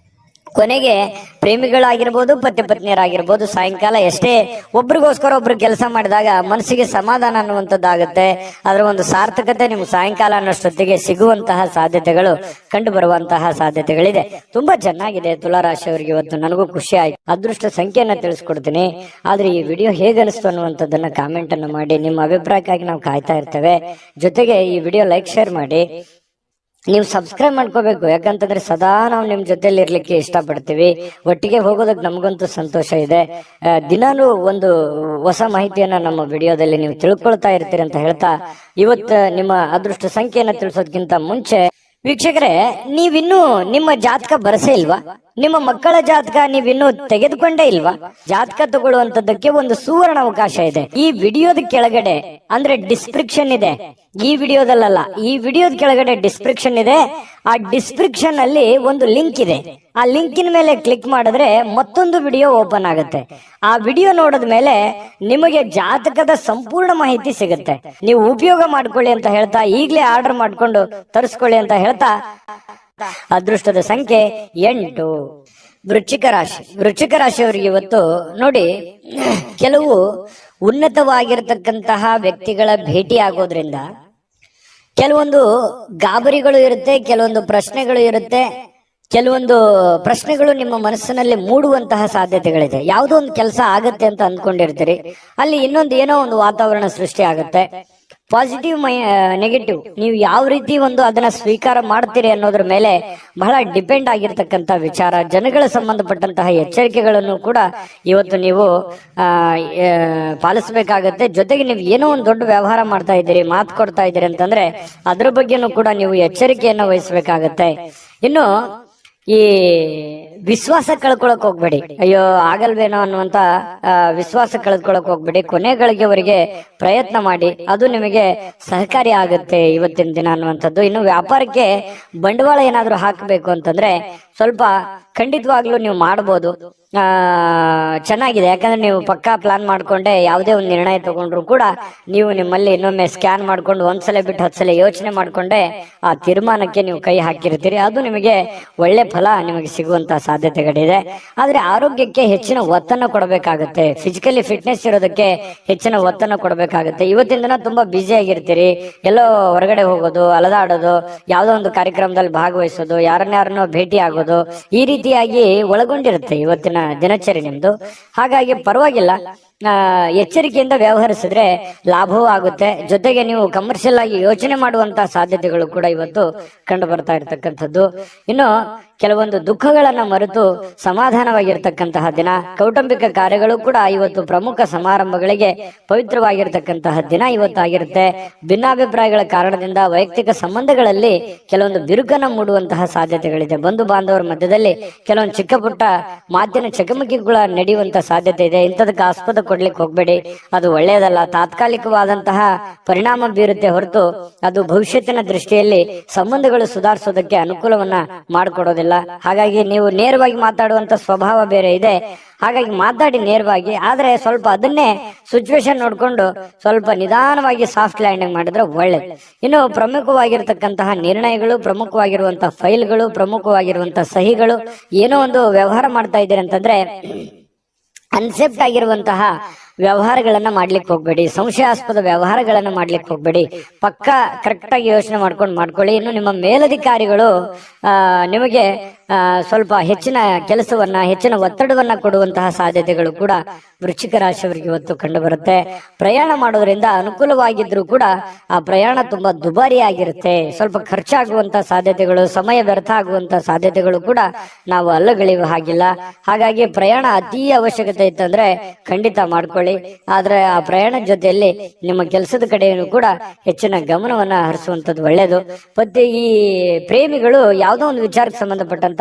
ಕೊನೆಗೆ ಪ್ರೇಮಿಗಳಾಗಿರ್ಬೋದು, ಪತಿ ಪತ್ನಿಯರಾಗಿರ್ಬೋದು, ಸಾಯಂಕಾಲ ಎಷ್ಟೇ ಒಬ್ರಿಗೋಸ್ಕರ ಒಬ್ರು ಕೆಲಸ ಮಾಡಿದಾಗ ಮನಸ್ಸಿಗೆ ಸಮಾಧಾನ ಅನ್ನುವಂಥದ್ದಾಗುತ್ತೆ. ಅದರ ಒಂದು ಸಾರ್ಥಕತೆ ನಿಮ್ಗೆ ಸಾಯಂಕಾಲ ಅನ್ನೋಷ್ಟೊತ್ತಿಗೆ ಸಿಗುವಂತಹ ಸಾಧ್ಯತೆಗಳು ಕಂಡು ಬರುವಂತಹ ಸಾಧ್ಯತೆಗಳಿದೆ. ತುಂಬಾ ಚೆನ್ನಾಗಿದೆ ತುಲಾರಾಶಿಯವರಿಗೆ ಇವತ್ತು. ನನಗೂ ಖುಷಿ ಆಯ್ತು. ಅದೃಷ್ಟ ಸಂಖ್ಯೆಯನ್ನ ತಿಳಿಸ್ಕೊಡ್ತೀನಿ. ಆದ್ರೆ ಈ ವಿಡಿಯೋ ಹೇಗನಿಸ್ತು ಅನ್ನುವಂಥದ್ದನ್ನ ಕಾಮೆಂಟ್ ಅನ್ನು ಮಾಡಿ. ನಿಮ್ಮ ಅಭಿಪ್ರಾಯಕ್ಕಾಗಿ ನಾವು ಕಾಯ್ತಾ ಇರ್ತೇವೆ. ಜೊತೆಗೆ ಈ ವಿಡಿಯೋ ಲೈಕ್, ಶೇರ್ ಮಾಡಿ. ನೀವು ಸಬ್ಸ್ಕ್ರೈಬ್ ಮಾಡ್ಕೋಬೇಕು. ಯಾಕಂತಂದ್ರೆ ಸದಾ ನಾವು ನಿಮ್ ಜೊತೆಲಿ ಇರ್ಲಿಕ್ಕೆ ಇಷ್ಟಪಡ್ತೀವಿ. ಒಟ್ಟಿಗೆ ಹೋಗೋದಕ್ಕೆ ನಮಗಂತೂ ಸಂತೋಷ ಇದೆ. ದಿನಾನು ಒಂದು ಹೊಸ ಮಾಹಿತಿಯನ್ನ ನಮ್ಮ ವಿಡಿಯೋದಲ್ಲಿ ನೀವು ತಿಳ್ಕೊಳ್ತಾ ಇರ್ತೀರಿ ಅಂತ ಹೇಳ್ತಾ, ಇವತ್ತು ನಿಮ್ಮ ಅದೃಷ್ಟ ಸಂಖ್ಯೆಯನ್ನ ತಿಳಿಸೋದಕ್ಕಿಂತ ಮುಂಚೆ ವೀಕ್ಷಕರೇ, ನೀವಿನ್ನೂ ನಿಮ್ಮ ಜಾತಕ ಬರಸೇ ಇಲ್ವಾ? ನಿಮ್ಮ ಮಕ್ಕಳ ಜಾತಕ ನೀವಿನ್ನೂ ತೆಗೆದುಕೊಂಡೇ ಇಲ್ವಾ? ಜಾತಕ ತಗೊಳ್ಳುವಂತದ್ದಕ್ಕೆ ಒಂದು ಸುವರ್ಣ ಅವಕಾಶ ಇದೆ. ಈ ವಿಡಿಯೋದ ಕೆಳಗಡೆ ಅಂದ್ರೆ ಡಿಸ್ಕ್ರಿಪ್ಷನ್ ಇದೆ. ಈ ವಿಡಿಯೋದಲ್ಲ, ಈ ವಿಡಿಯೋದ ಕೆಳಗಡೆ ಡಿಸ್ಕ್ರಿಪ್ಷನ್ ಇದೆ. ಆ ಡಿಸ್ಕ್ರಿಪ್ಷನ್ ಅಲ್ಲಿ ಒಂದು ಲಿಂಕ್ ಇದೆ. ಆ ಲಿಂಕಿನ ಮೇಲೆ ಕ್ಲಿಕ್ ಮಾಡಿದ್ರೆ ಮತ್ತೊಂದು ವಿಡಿಯೋ ಓಪನ್ ಆಗುತ್ತೆ. ಆ ವಿಡಿಯೋ ನೋಡಿದ ಮೇಲೆ ನಿಮಗೆ ಜಾತಕದ ಸಂಪೂರ್ಣ ಮಾಹಿತಿ ಸಿಗುತ್ತೆ. ನೀವು ಉಪಯೋಗ ಮಾಡ್ಕೊಳ್ಳಿ ಅಂತ ಹೇಳ್ತಾ, ಈಗಲೇ ಆರ್ಡರ್ ಮಾಡ್ಕೊಂಡು ತರಿಸ್ಕೊಳ್ಳಿ ಅಂತ ಹೇಳ್ತಾ, ಅದೃಷ್ಟದ ಸಂಖ್ಯೆ 8. ವೃಶ್ಚಿಕ ರಾಶಿ. ವೃಶ್ಚಿಕ ರಾಶಿಯವರಿಗೆ ಇವತ್ತು ನೋಡಿ, ಕೆಲವು ಉನ್ನತವಾಗಿರತಕ್ಕಂತಹ ವ್ಯಕ್ತಿಗಳ ಭೇಟಿ ಆಗೋದ್ರಿಂದ ಕೆಲವೊಂದು ಗಾಬರಿಗಳು ಇರುತ್ತೆ, ಕೆಲವೊಂದು ಪ್ರಶ್ನೆಗಳು ಇರುತ್ತೆ. ಕೆಲವೊಂದು ಪ್ರಶ್ನೆಗಳು ನಿಮ್ಮ ಮನಸ್ಸಿನಲ್ಲಿ ಮೂಡುವಂತಹ ಸಾಧ್ಯತೆಗಳಿದೆ. ಯಾವುದೋ ಒಂದು ಕೆಲಸ ಆಗತ್ತೆ ಅಂತ ಅಂದ್ಕೊಂಡಿರ್ತೀರಿ, ಅಲ್ಲಿ ಇನ್ನೊಂದು ಏನೋ ಒಂದು ವಾತಾವರಣ ಸೃಷ್ಟಿ ಆಗುತ್ತೆ. ಪಾಸಿಟಿವ್ ನೆಗೆಟಿವ್ ನೀವು ಯಾವ ರೀತಿ ಒಂದು ಅದನ್ನ ಸ್ವೀಕಾರ ಮಾಡ್ತೀರಿ ಅನ್ನೋದ್ರ ಮೇಲೆ ಬಹಳ ಡಿಪೆಂಡ್ ಆಗಿರ್ತಕ್ಕಂಥ ವಿಚಾರ. ಜನಗಳ ಸಂಬಂಧಪಟ್ಟಂತಹ ಎಚ್ಚರಿಕೆಗಳನ್ನು ಕೂಡ ಇವತ್ತು ನೀವು ಪಾಲಿಸಬೇಕಾಗತ್ತೆ. ಜೊತೆಗೆ ನೀವು ಏನೋ ಒಂದು ದೊಡ್ಡ ವ್ಯವಹಾರ ಮಾಡ್ತಾ ಇದ್ದೀರಿ, ಮಾತು ಕೊಡ್ತಾ ಇದ್ದೀರಿ ಅಂತಂದ್ರೆ ಅದ್ರ ಬಗ್ಗೆನೂ ಕೂಡ ನೀವು ಎಚ್ಚರಿಕೆಯನ್ನು ವಹಿಸಬೇಕಾಗತ್ತೆ. ಇನ್ನು ಈ ವಿಶ್ವಾಸ ಕಳ್ಕೊಳಕ್ ಹೋಗ್ಬೇಡಿ. ಅಯ್ಯೋ ಆಗಲ್ವೇನೋ ಅನ್ನುವಂತ ವಿಶ್ವಾಸ ಕಳ್ಕೊಳಕ್ ಹೋಗ್ಬೇಡಿ. ಕೊನೆಗಳಿಗೆವರೆಗೆ ಪ್ರಯತ್ನ ಮಾಡಿ, ಅದು ನಿಮಗೆ ಸಹಕಾರಿ ಆಗುತ್ತೆ ಇವತ್ತಿನ ದಿನ ಅನ್ನುವಂಥದ್ದು. ಇನ್ನು ವ್ಯಾಪಾರಕ್ಕೆ ಬಂಡವಾಳ ಏನಾದ್ರೂ ಹಾಕಬೇಕು ಅಂತಂದ್ರೆ ಸ್ವಲ್ಪ ಖಂಡಿತವಾಗ್ಲೂ ನೀವು ಮಾಡಬಹುದು. ಚೆನ್ನಾಗಿದೆ. ಯಾಕಂದ್ರೆ ನೀವು ಪಕ್ಕಾ ಪ್ಲಾನ್ ಮಾಡ್ಕೊಂಡೆ ಯಾವುದೇ ಒಂದು ನಿರ್ಣಯ ತಗೊಂಡ್ರು ಕೂಡ ನೀವು ನಿಮ್ಮಲ್ಲಿ ಇನ್ನೊಮ್ಮೆ ಸ್ಕ್ಯಾನ್ ಮಾಡ್ಕೊಂಡು ಒಂದ್ಸಲ ಬಿಟ್ಟು 10 ಸಲ ಯೋಚನೆ ಮಾಡ್ಕೊಂಡೆ ಆ ತೀರ್ಮಾನಕ್ಕೆ ನೀವು ಕೈ ಹಾಕಿರ್ತೀರಿ. ಅದು ನಿಮಗೆ ಒಳ್ಳೆ ಫಲ ನಿಮಗೆ ಸಿಗುವಂತ ಸಾಧ್ಯತೆಗಳಿದೆ. ಆದ್ರೆ ಆರೋಗ್ಯಕ್ಕೆ ಹೆಚ್ಚಿನ ಒತ್ತನ್ನು ಕೊಡಬೇಕಾಗುತ್ತೆ. ಫಿಸಿಕಲಿ ಫಿಟ್ನೆಸ್ ಇರೋದಕ್ಕೆ ಹೆಚ್ಚಿನ ಒತ್ತನ್ನು ಕೊಡಬೇಕಾಗುತ್ತೆ. ಇವತ್ತಿನ ದಿನ ತುಂಬಾ ಬ್ಯುಸಿ ಆಗಿರ್ತೀರಿ. ಎಲ್ಲೋ ಹೊರಗಡೆ ಹೋಗೋದು, ಅಲದಾಡೋದು, ಯಾವುದೋ ಒಂದು ಕಾರ್ಯಕ್ರಮದಲ್ಲಿ ಭಾಗವಹಿಸೋದು, ಯಾರನ್ನಾರನ್ನೋ ಭೇಟಿ ಆಗೋದು, ಈ ರೀತಿಯಾಗಿ ಒಳಗೊಂಡಿರುತ್ತೆ ಇವತ್ತಿನ ದಿನಚರಿ ನಿಮ್ದು. ಹಾಗಾಗಿ ಪರವಾಗಿಲ್ಲ, ಎಚ್ಚರಿಕೆಯಿಂದ ವ್ಯವಹರಿಸಿದ್ರೆ ಲಾಭವೂ ಆಗುತ್ತೆ. ಜೊತೆಗೆ ನೀವು ಕಮರ್ಷಿಯಲ್ ಆಗಿ ಯೋಚನೆ ಮಾಡುವಂತಹ ಸಾಧ್ಯತೆಗಳು ಕೂಡ ಇವತ್ತು ಕಂಡು ಬರ್ತಾ ಇರತಕ್ಕಂಥದ್ದು. ಇನ್ನು ಕೆಲವೊಂದು ದುಃಖಗಳನ್ನ ಮರೆತು ಸಮಾಧಾನವಾಗಿರ್ತಕ್ಕಂತಹ ದಿನ. ಕೌಟುಂಬಿಕ ಕಾರ್ಯಗಳು ಕೂಡ ಇವತ್ತು ಪ್ರಮುಖ ಸಮಾರಂಭಗಳಿಗೆ ಪವಿತ್ರವಾಗಿರ್ತಕ್ಕಂತಹ ದಿನ ಇವತ್ತಾಗಿರುತ್ತೆ. ಭಿನ್ನಾಭಿಪ್ರಾಯಗಳ ಕಾರಣದಿಂದ ವೈಯಕ್ತಿಕ ಸಂಬಂಧಗಳಲ್ಲಿ ಕೆಲವೊಂದು ಬಿರುಕನ್ನು ಮೂಡುವಂತಹ ಸಾಧ್ಯತೆಗಳಿದೆ. ಬಂಧು ಬಾಂಧವರ ಮಧ್ಯದಲ್ಲಿ ಕೆಲವೊಂದು ಚಿಕ್ಕ ಪುಟ್ಟ ಮಾತಿನ ಚಕಮಕಿಗಳ ನಡೆಯುವಂತಹ ಸಾಧ್ಯತೆ ಇದೆ. ಇಂಥದಕ್ಕೆ ಆಸ್ಪದ ಕೊಡ್ಲಿಕ್ಕೆ ಹೋಗ್ಬೇಡಿ, ಅದು ಒಳ್ಳೆಯದಲ್ಲ. ತಾತ್ಕಾಲಿಕವಾದಂತಹ ಪರಿಣಾಮ ಬೀರುತ್ತೆ ಹೊರತು ಅದು ಭವಿಷ್ಯತ್ತಿನ ದೃಷ್ಟಿಯಲ್ಲಿ ಸಂಬಂಧಗಳು ಸುಧಾರಿಸೋದಕ್ಕೆ ಅನುಕೂಲವನ್ನ ಮಾಡಿಕೊಡೋದಿಲ್ಲ. ಹಾಗಾಗಿ ನೀವು ನೇರವಾಗಿ ಮಾತಾಡುವಂತ ಸ್ವಭಾವ ಬೇರೆ ಇದೆ. ಹಾಗಾಗಿ ಮಾತಾಡಿ ನೇರವಾಗಿ, ಆದ್ರೆ ಸ್ವಲ್ಪ ಅದನ್ನೇ ಸಿಚುವೇಶನ್ ನೋಡ್ಕೊಂಡು ಸ್ವಲ್ಪ ನಿಧಾನವಾಗಿ ಸಾಫ್ಟ್ ಲ್ಯಾಂಡಿಂಗ್ ಮಾಡಿದ್ರೆ ಒಳ್ಳೇದು. ಇನ್ನು ಪ್ರಮುಖವಾಗಿರ್ತಕ್ಕಂತಹ ನಿರ್ಣಯಗಳು, ಪ್ರಮುಖವಾಗಿರುವಂತಹ ಫೈಲ್ಗಳು, ಪ್ರಮುಖವಾಗಿರುವಂತಹ ಸಹಿಗಳು, ಏನೋ ಒಂದು ವ್ಯವಹಾರ ಮಾಡ್ತಾ ಇದ್ದೀರಿ ಅಂತಂದ್ರೆ ಅನ್ಸೆಪ್ಟ್ ಆಗಿರುವಂತಹ ವ್ಯವಹಾರಗಳನ್ನ ಮಾಡ್ಲಿಕ್ಕೆ ಹೋಗ್ಬೇಡಿ. ಸಂಶಯಾಸ್ಪದ ವ್ಯವಹಾರಗಳನ್ನ ಮಾಡ್ಲಿಕ್ಕೆ ಹೋಗ್ಬೇಡಿ. ಪಕ್ಕಾ ಕರೆಕ್ಟ್ ಆಗಿ ಯೋಚನೆ ಮಾಡ್ಕೊಳ್ಳಿ. ಇನ್ನು ನಿಮ್ಮ ಮೇಲಧಿಕಾರಿಗಳು ನಿಮಗೆ ಸ್ವಲ್ಪ ಹೆಚ್ಚಿನ ಕೆಲಸವನ್ನ, ಹೆಚ್ಚಿನ ಒತ್ತಡವನ್ನ ಕೊಡುವಂತಹ ಸಾಧ್ಯತೆಗಳು ಕೂಡ ವೃಶ್ಚಿಕ ರಾಶಿಯವರಿಗೆ ಇವತ್ತು ಕಂಡು ಬರುತ್ತೆ. ಪ್ರಯಾಣ ಮಾಡೋದ್ರಿಂದ ಅನುಕೂಲವಾಗಿದ್ರು ಕೂಡ ಆ ಪ್ರಯಾಣ ತುಂಬಾ ದುಬಾರಿ ಆಗಿರುತ್ತೆ. ಸ್ವಲ್ಪ ಖರ್ಚಾಗುವಂತಹ ಸಾಧ್ಯತೆಗಳು, ಸಮಯ ವ್ಯರ್ಥ ಆಗುವಂತಹ ಸಾಧ್ಯತೆಗಳು ಕೂಡ ನಾವು ಅಲ್ಲಗಳೆಯುವ ಹಾಗಿಲ್ಲ. ಹಾಗಾಗಿ ಪ್ರಯಾಣ ಅತಿ ಅವಶ್ಯಕತೆ ಇತ್ತಂದ್ರೆ ಖಂಡಿತ ಮಾಡ್ಕೊಳ್ಳಿ. ಆದ್ರೆ ಆ ಪ್ರಯಾಣ ಜೊತೆಯಲ್ಲಿ ನಿಮ್ಮ ಕೆಲಸದ ಕಡೆಯನ್ನು ಕೂಡ ಹೆಚ್ಚಿನ ಗಮನವನ್ನ ಹರಿಸುವಂತದ್ದು ಒಳ್ಳೇದು. ಮತ್ತೆ ಈ ಪ್ರೇಮಿಗಳು ಯಾವುದೋ ಒಂದು ವಿಚಾರಕ್ಕೆ ಸಂಬಂಧಪಟ್ಟಂತಹ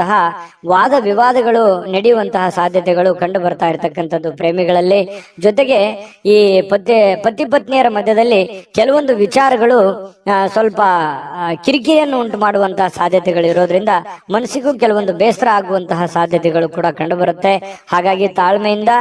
ವಾದ ವಿವಾದಗಳು ನಡೆಯುವಂತಹ ಸಾಧ್ಯತೆಗಳು ಕಂಡು ಬರ್ತಾ ಇರತಕ್ಕಂಥದ್ದು ಪ್ರೇಮಿಗಳಲ್ಲಿ. ಜೊತೆಗೆ ಈ ಪತಿ ಪತ್ನಿಯರ ಮಧ್ಯದಲ್ಲಿ ಕೆಲವೊಂದು ವಿಚಾರಗಳು ಸ್ವಲ್ಪ ಕಿರಿಕಿರಿಯನ್ನು ಉಂಟು ಮಾಡುವಂತಹ ಸಾಧ್ಯತೆಗಳು ಇರೋದ್ರಿಂದ ಮನಸ್ಸಿಗೂ ಕೆಲವೊಂದು ಬೇಸರ ಆಗುವಂತಹ ಸಾಧ್ಯತೆಗಳು ಕೂಡ ಕಂಡು ಬರುತ್ತೆ. ಹಾಗಾಗಿ ತಾಳ್ಮೆಯಿಂದ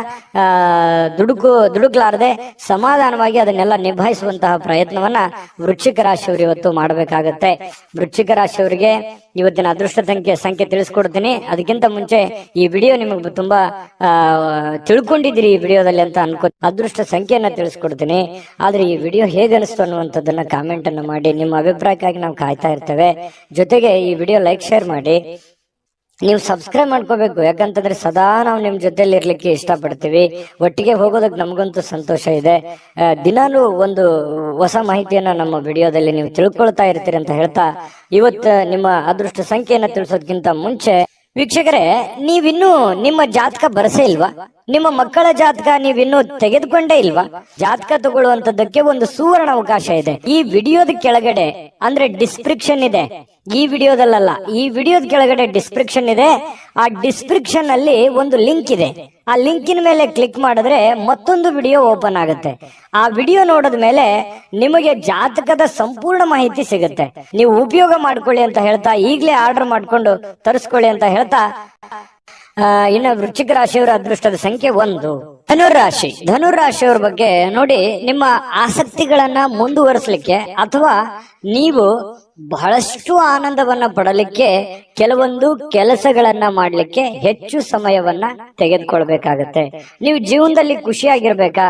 ದುಡುಕ್ಲಾರದೆ ಸಮಾಧಾನವಾಗಿ ಅದನ್ನೆಲ್ಲ ನಿಭಾಯಿಸುವಂತಹ ಪ್ರಯತ್ನವನ್ನ ವೃಶ್ಚಿಕ ರಾಶಿಯವರು ಇವತ್ತು ಮಾಡಬೇಕಾಗತ್ತೆ. ವೃಶ್ಚಿಕ ರಾಶಿಯವರಿಗೆ ಇವತ್ತಿನ ಅದೃಷ್ಟ ಸಂಖ್ಯೆ ತಿಳಿಸ್ಕೊಡ್ತೀನಿ. ಅದಕ್ಕಿಂತ ಮುಂಚೆ ಈ ವಿಡಿಯೋ ನಿಮಗೆ ತುಂಬಾ ತಿಳ್ಕೊಂಡಿದ್ದೀರಿ ಈ ವಿಡಿಯೋದಲ್ಲಿ ಅಂತ ಅದೃಷ್ಟ ಸಂಖ್ಯೆಯನ್ನ ತಿಳಿಸ್ಕೊಡ್ತೀನಿ. ಆದ್ರೆ ಈ ವಿಡಿಯೋ ಹೇಗೆ ಅನಿಸ್ತು ಅನ್ನುವಂಥದ್ದನ್ನ ಕಾಮೆಂಟ್ ಅನ್ನು ಮಾಡಿ. ನಿಮ್ಮ ಅಭಿಪ್ರಾಯಕ್ಕಾಗಿ ನಾವು ಕಾಯ್ತಾ ಇರ್ತೇವೆ. ಜೊತೆಗೆ ಈ ವಿಡಿಯೋ ಲೈಕ್, ಶೇರ್ ಮಾಡಿ. ನೀವು ಸಬ್ಸ್ಕ್ರೈಬ್ ಮಾಡ್ಕೋಬೇಕು. ಯಾಕಂತಂದ್ರೆ ಸದಾ ನಾವು ನಿಮ್ ಜೊತೆಲಿ ಇರ್ಲಿಕ್ಕೆ ಇಷ್ಟಪಡ್ತೀವಿ. ಒಟ್ಟಿಗೆ ಹೋಗೋದಕ್ಕೆ ನಮಗಂತೂ ಸಂತೋಷ ಇದೆ. ದಿನಾನು ಒಂದು ಹೊಸ ಮಾಹಿತಿಯನ್ನ ನಮ್ಮ ವಿಡಿಯೋದಲ್ಲಿ ನೀವು ತಿಳ್ಕೊಳ್ತಾ ಇರ್ತೀರಿ ಅಂತ ಹೇಳ್ತಾ, ಇವತ್ತು ನಿಮ್ಮ ಅದೃಷ್ಟ ಸಂಖ್ಯೆಯನ್ನ ತಿಳಿಸೋದಕ್ಕಿಂತ ಮುಂಚೆ ವೀಕ್ಷಕರೇ, ನೀವಿನ್ನೂ ನಿಮ್ಮ ಜಾತಕ ಬರಸೇ ಇಲ್ವಾ? ನಿಮ್ಮ ಮಕ್ಕಳ ಜಾತಕ ನೀವಿನ್ನೂ ತೆಗೆದುಕೊಂಡೇ ಇಲ್ವಾ? ಜಾತಕ ತಗೊಳ್ಳುವಂತದ್ದಕ್ಕೆ ಒಂದು ಸುವರ್ಣ ಅವಕಾಶ ಇದೆ. ಈ ವಿಡಿಯೋದ ಕೆಳಗಡೆ ಅಂದ್ರೆ ಡಿಸ್ಕ್ರಿಪ್ಷನ್ ಇದೆ, ಈ ವಿಡಿಯೋದಲ್ಲ, ಈ ವಿಡಿಯೋದ ಕೆಳಗಡೆ ಡಿಸ್ಕ್ರಿಪ್ಷನ್ ಇದೆ. ಆ ಡಿಸ್ಕ್ರಿಪ್ಷನ್ ಅಲ್ಲಿ ಒಂದು ಲಿಂಕ್ ಇದೆ. ಆ ಲಿಂಕಿನ ಮೇಲೆ ಕ್ಲಿಕ್ ಮಾಡಿದ್ರೆ ಮತ್ತೊಂದು ವಿಡಿಯೋ ಓಪನ್ ಆಗುತ್ತೆ. ಆ ವಿಡಿಯೋ ನೋಡಿದ ಮೇಲೆ ನಿಮಗೆ ಜಾತಕದ ಸಂಪೂರ್ಣ ಮಾಹಿತಿ ಸಿಗುತ್ತೆ. ನೀವು ಉಪಯೋಗ ಮಾಡ್ಕೊಳ್ಳಿ ಅಂತ ಹೇಳ್ತಾ, ಈಗಲೇ ಆರ್ಡರ್ ಮಾಡ್ಕೊಂಡು ತರಿಸ್ಕೊಳ್ಳಿ ಅಂತ ಹೇಳ್ತಾ, ಇನ್ನು ವೃಶ್ಚಿಕ ರಾಶಿಯವರ ಅದೃಷ್ಟದ ಸಂಖ್ಯೆ 1. ಧನುರಾಶಿ. ಧನುರಾಶಿಯವರ ಬಗ್ಗೆ ನೋಡಿ, ನಿಮ್ಮ ಆಸಕ್ತಿಗಳನ್ನ ಮುಂದುವರಿಸಲಿಕ್ಕೆ ಅಥವಾ ನೀವು ಬಹಳಷ್ಟು ಆನಂದವನ್ನ ಪಡಲಿಕ್ಕೆ ಕೆಲವೊಂದು ಕೆಲಸಗಳನ್ನ ಮಾಡ್ಲಿಕ್ಕೆ ಹೆಚ್ಚು ಸಮಯವನ್ನ ತೆಗೆದುಕೊಳ್ಬೇಕಾಗತ್ತೆ. ನೀವು ಜೀವನದಲ್ಲಿ ಖುಷಿಯಾಗಿರ್ಬೇಕಾ?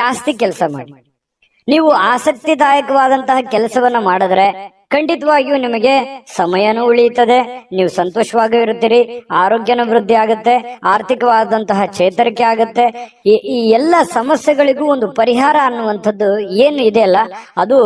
ಜಾಸ್ತಿ ಕೆಲಸ ಮಾಡಿ. ನೀವು ಆಸಕ್ತಿದಾಯಕವಾದಂತಹ ಕೆಲಸವನ್ನ ಮಾಡಿದ್ರೆ ಖಂಡಿತವಾಗಿಯೂ ನಿಮಗೆ ಸಮಯನೂ ಉಳಿಯುತ್ತದೆ, ನೀವು ಸಂತೋಷವಾಗಿ ಇರುತ್ತೀರಿ, ಆರೋಗ್ಯನ ವೃದ್ಧಿ ಆಗುತ್ತೆ, ಆರ್ಥಿಕವಾದಂತಹ ಚೇತರಿಕೆ ಆಗುತ್ತೆ. ಈ ಎಲ್ಲ ಸಮಸ್ಯೆಗಳಿಗೂ ಒಂದು ಪರಿಹಾರ ಅನ್ನುವಂಥದ್ದು ಏನು ಇದೆಯಲ್ಲ, ಅದು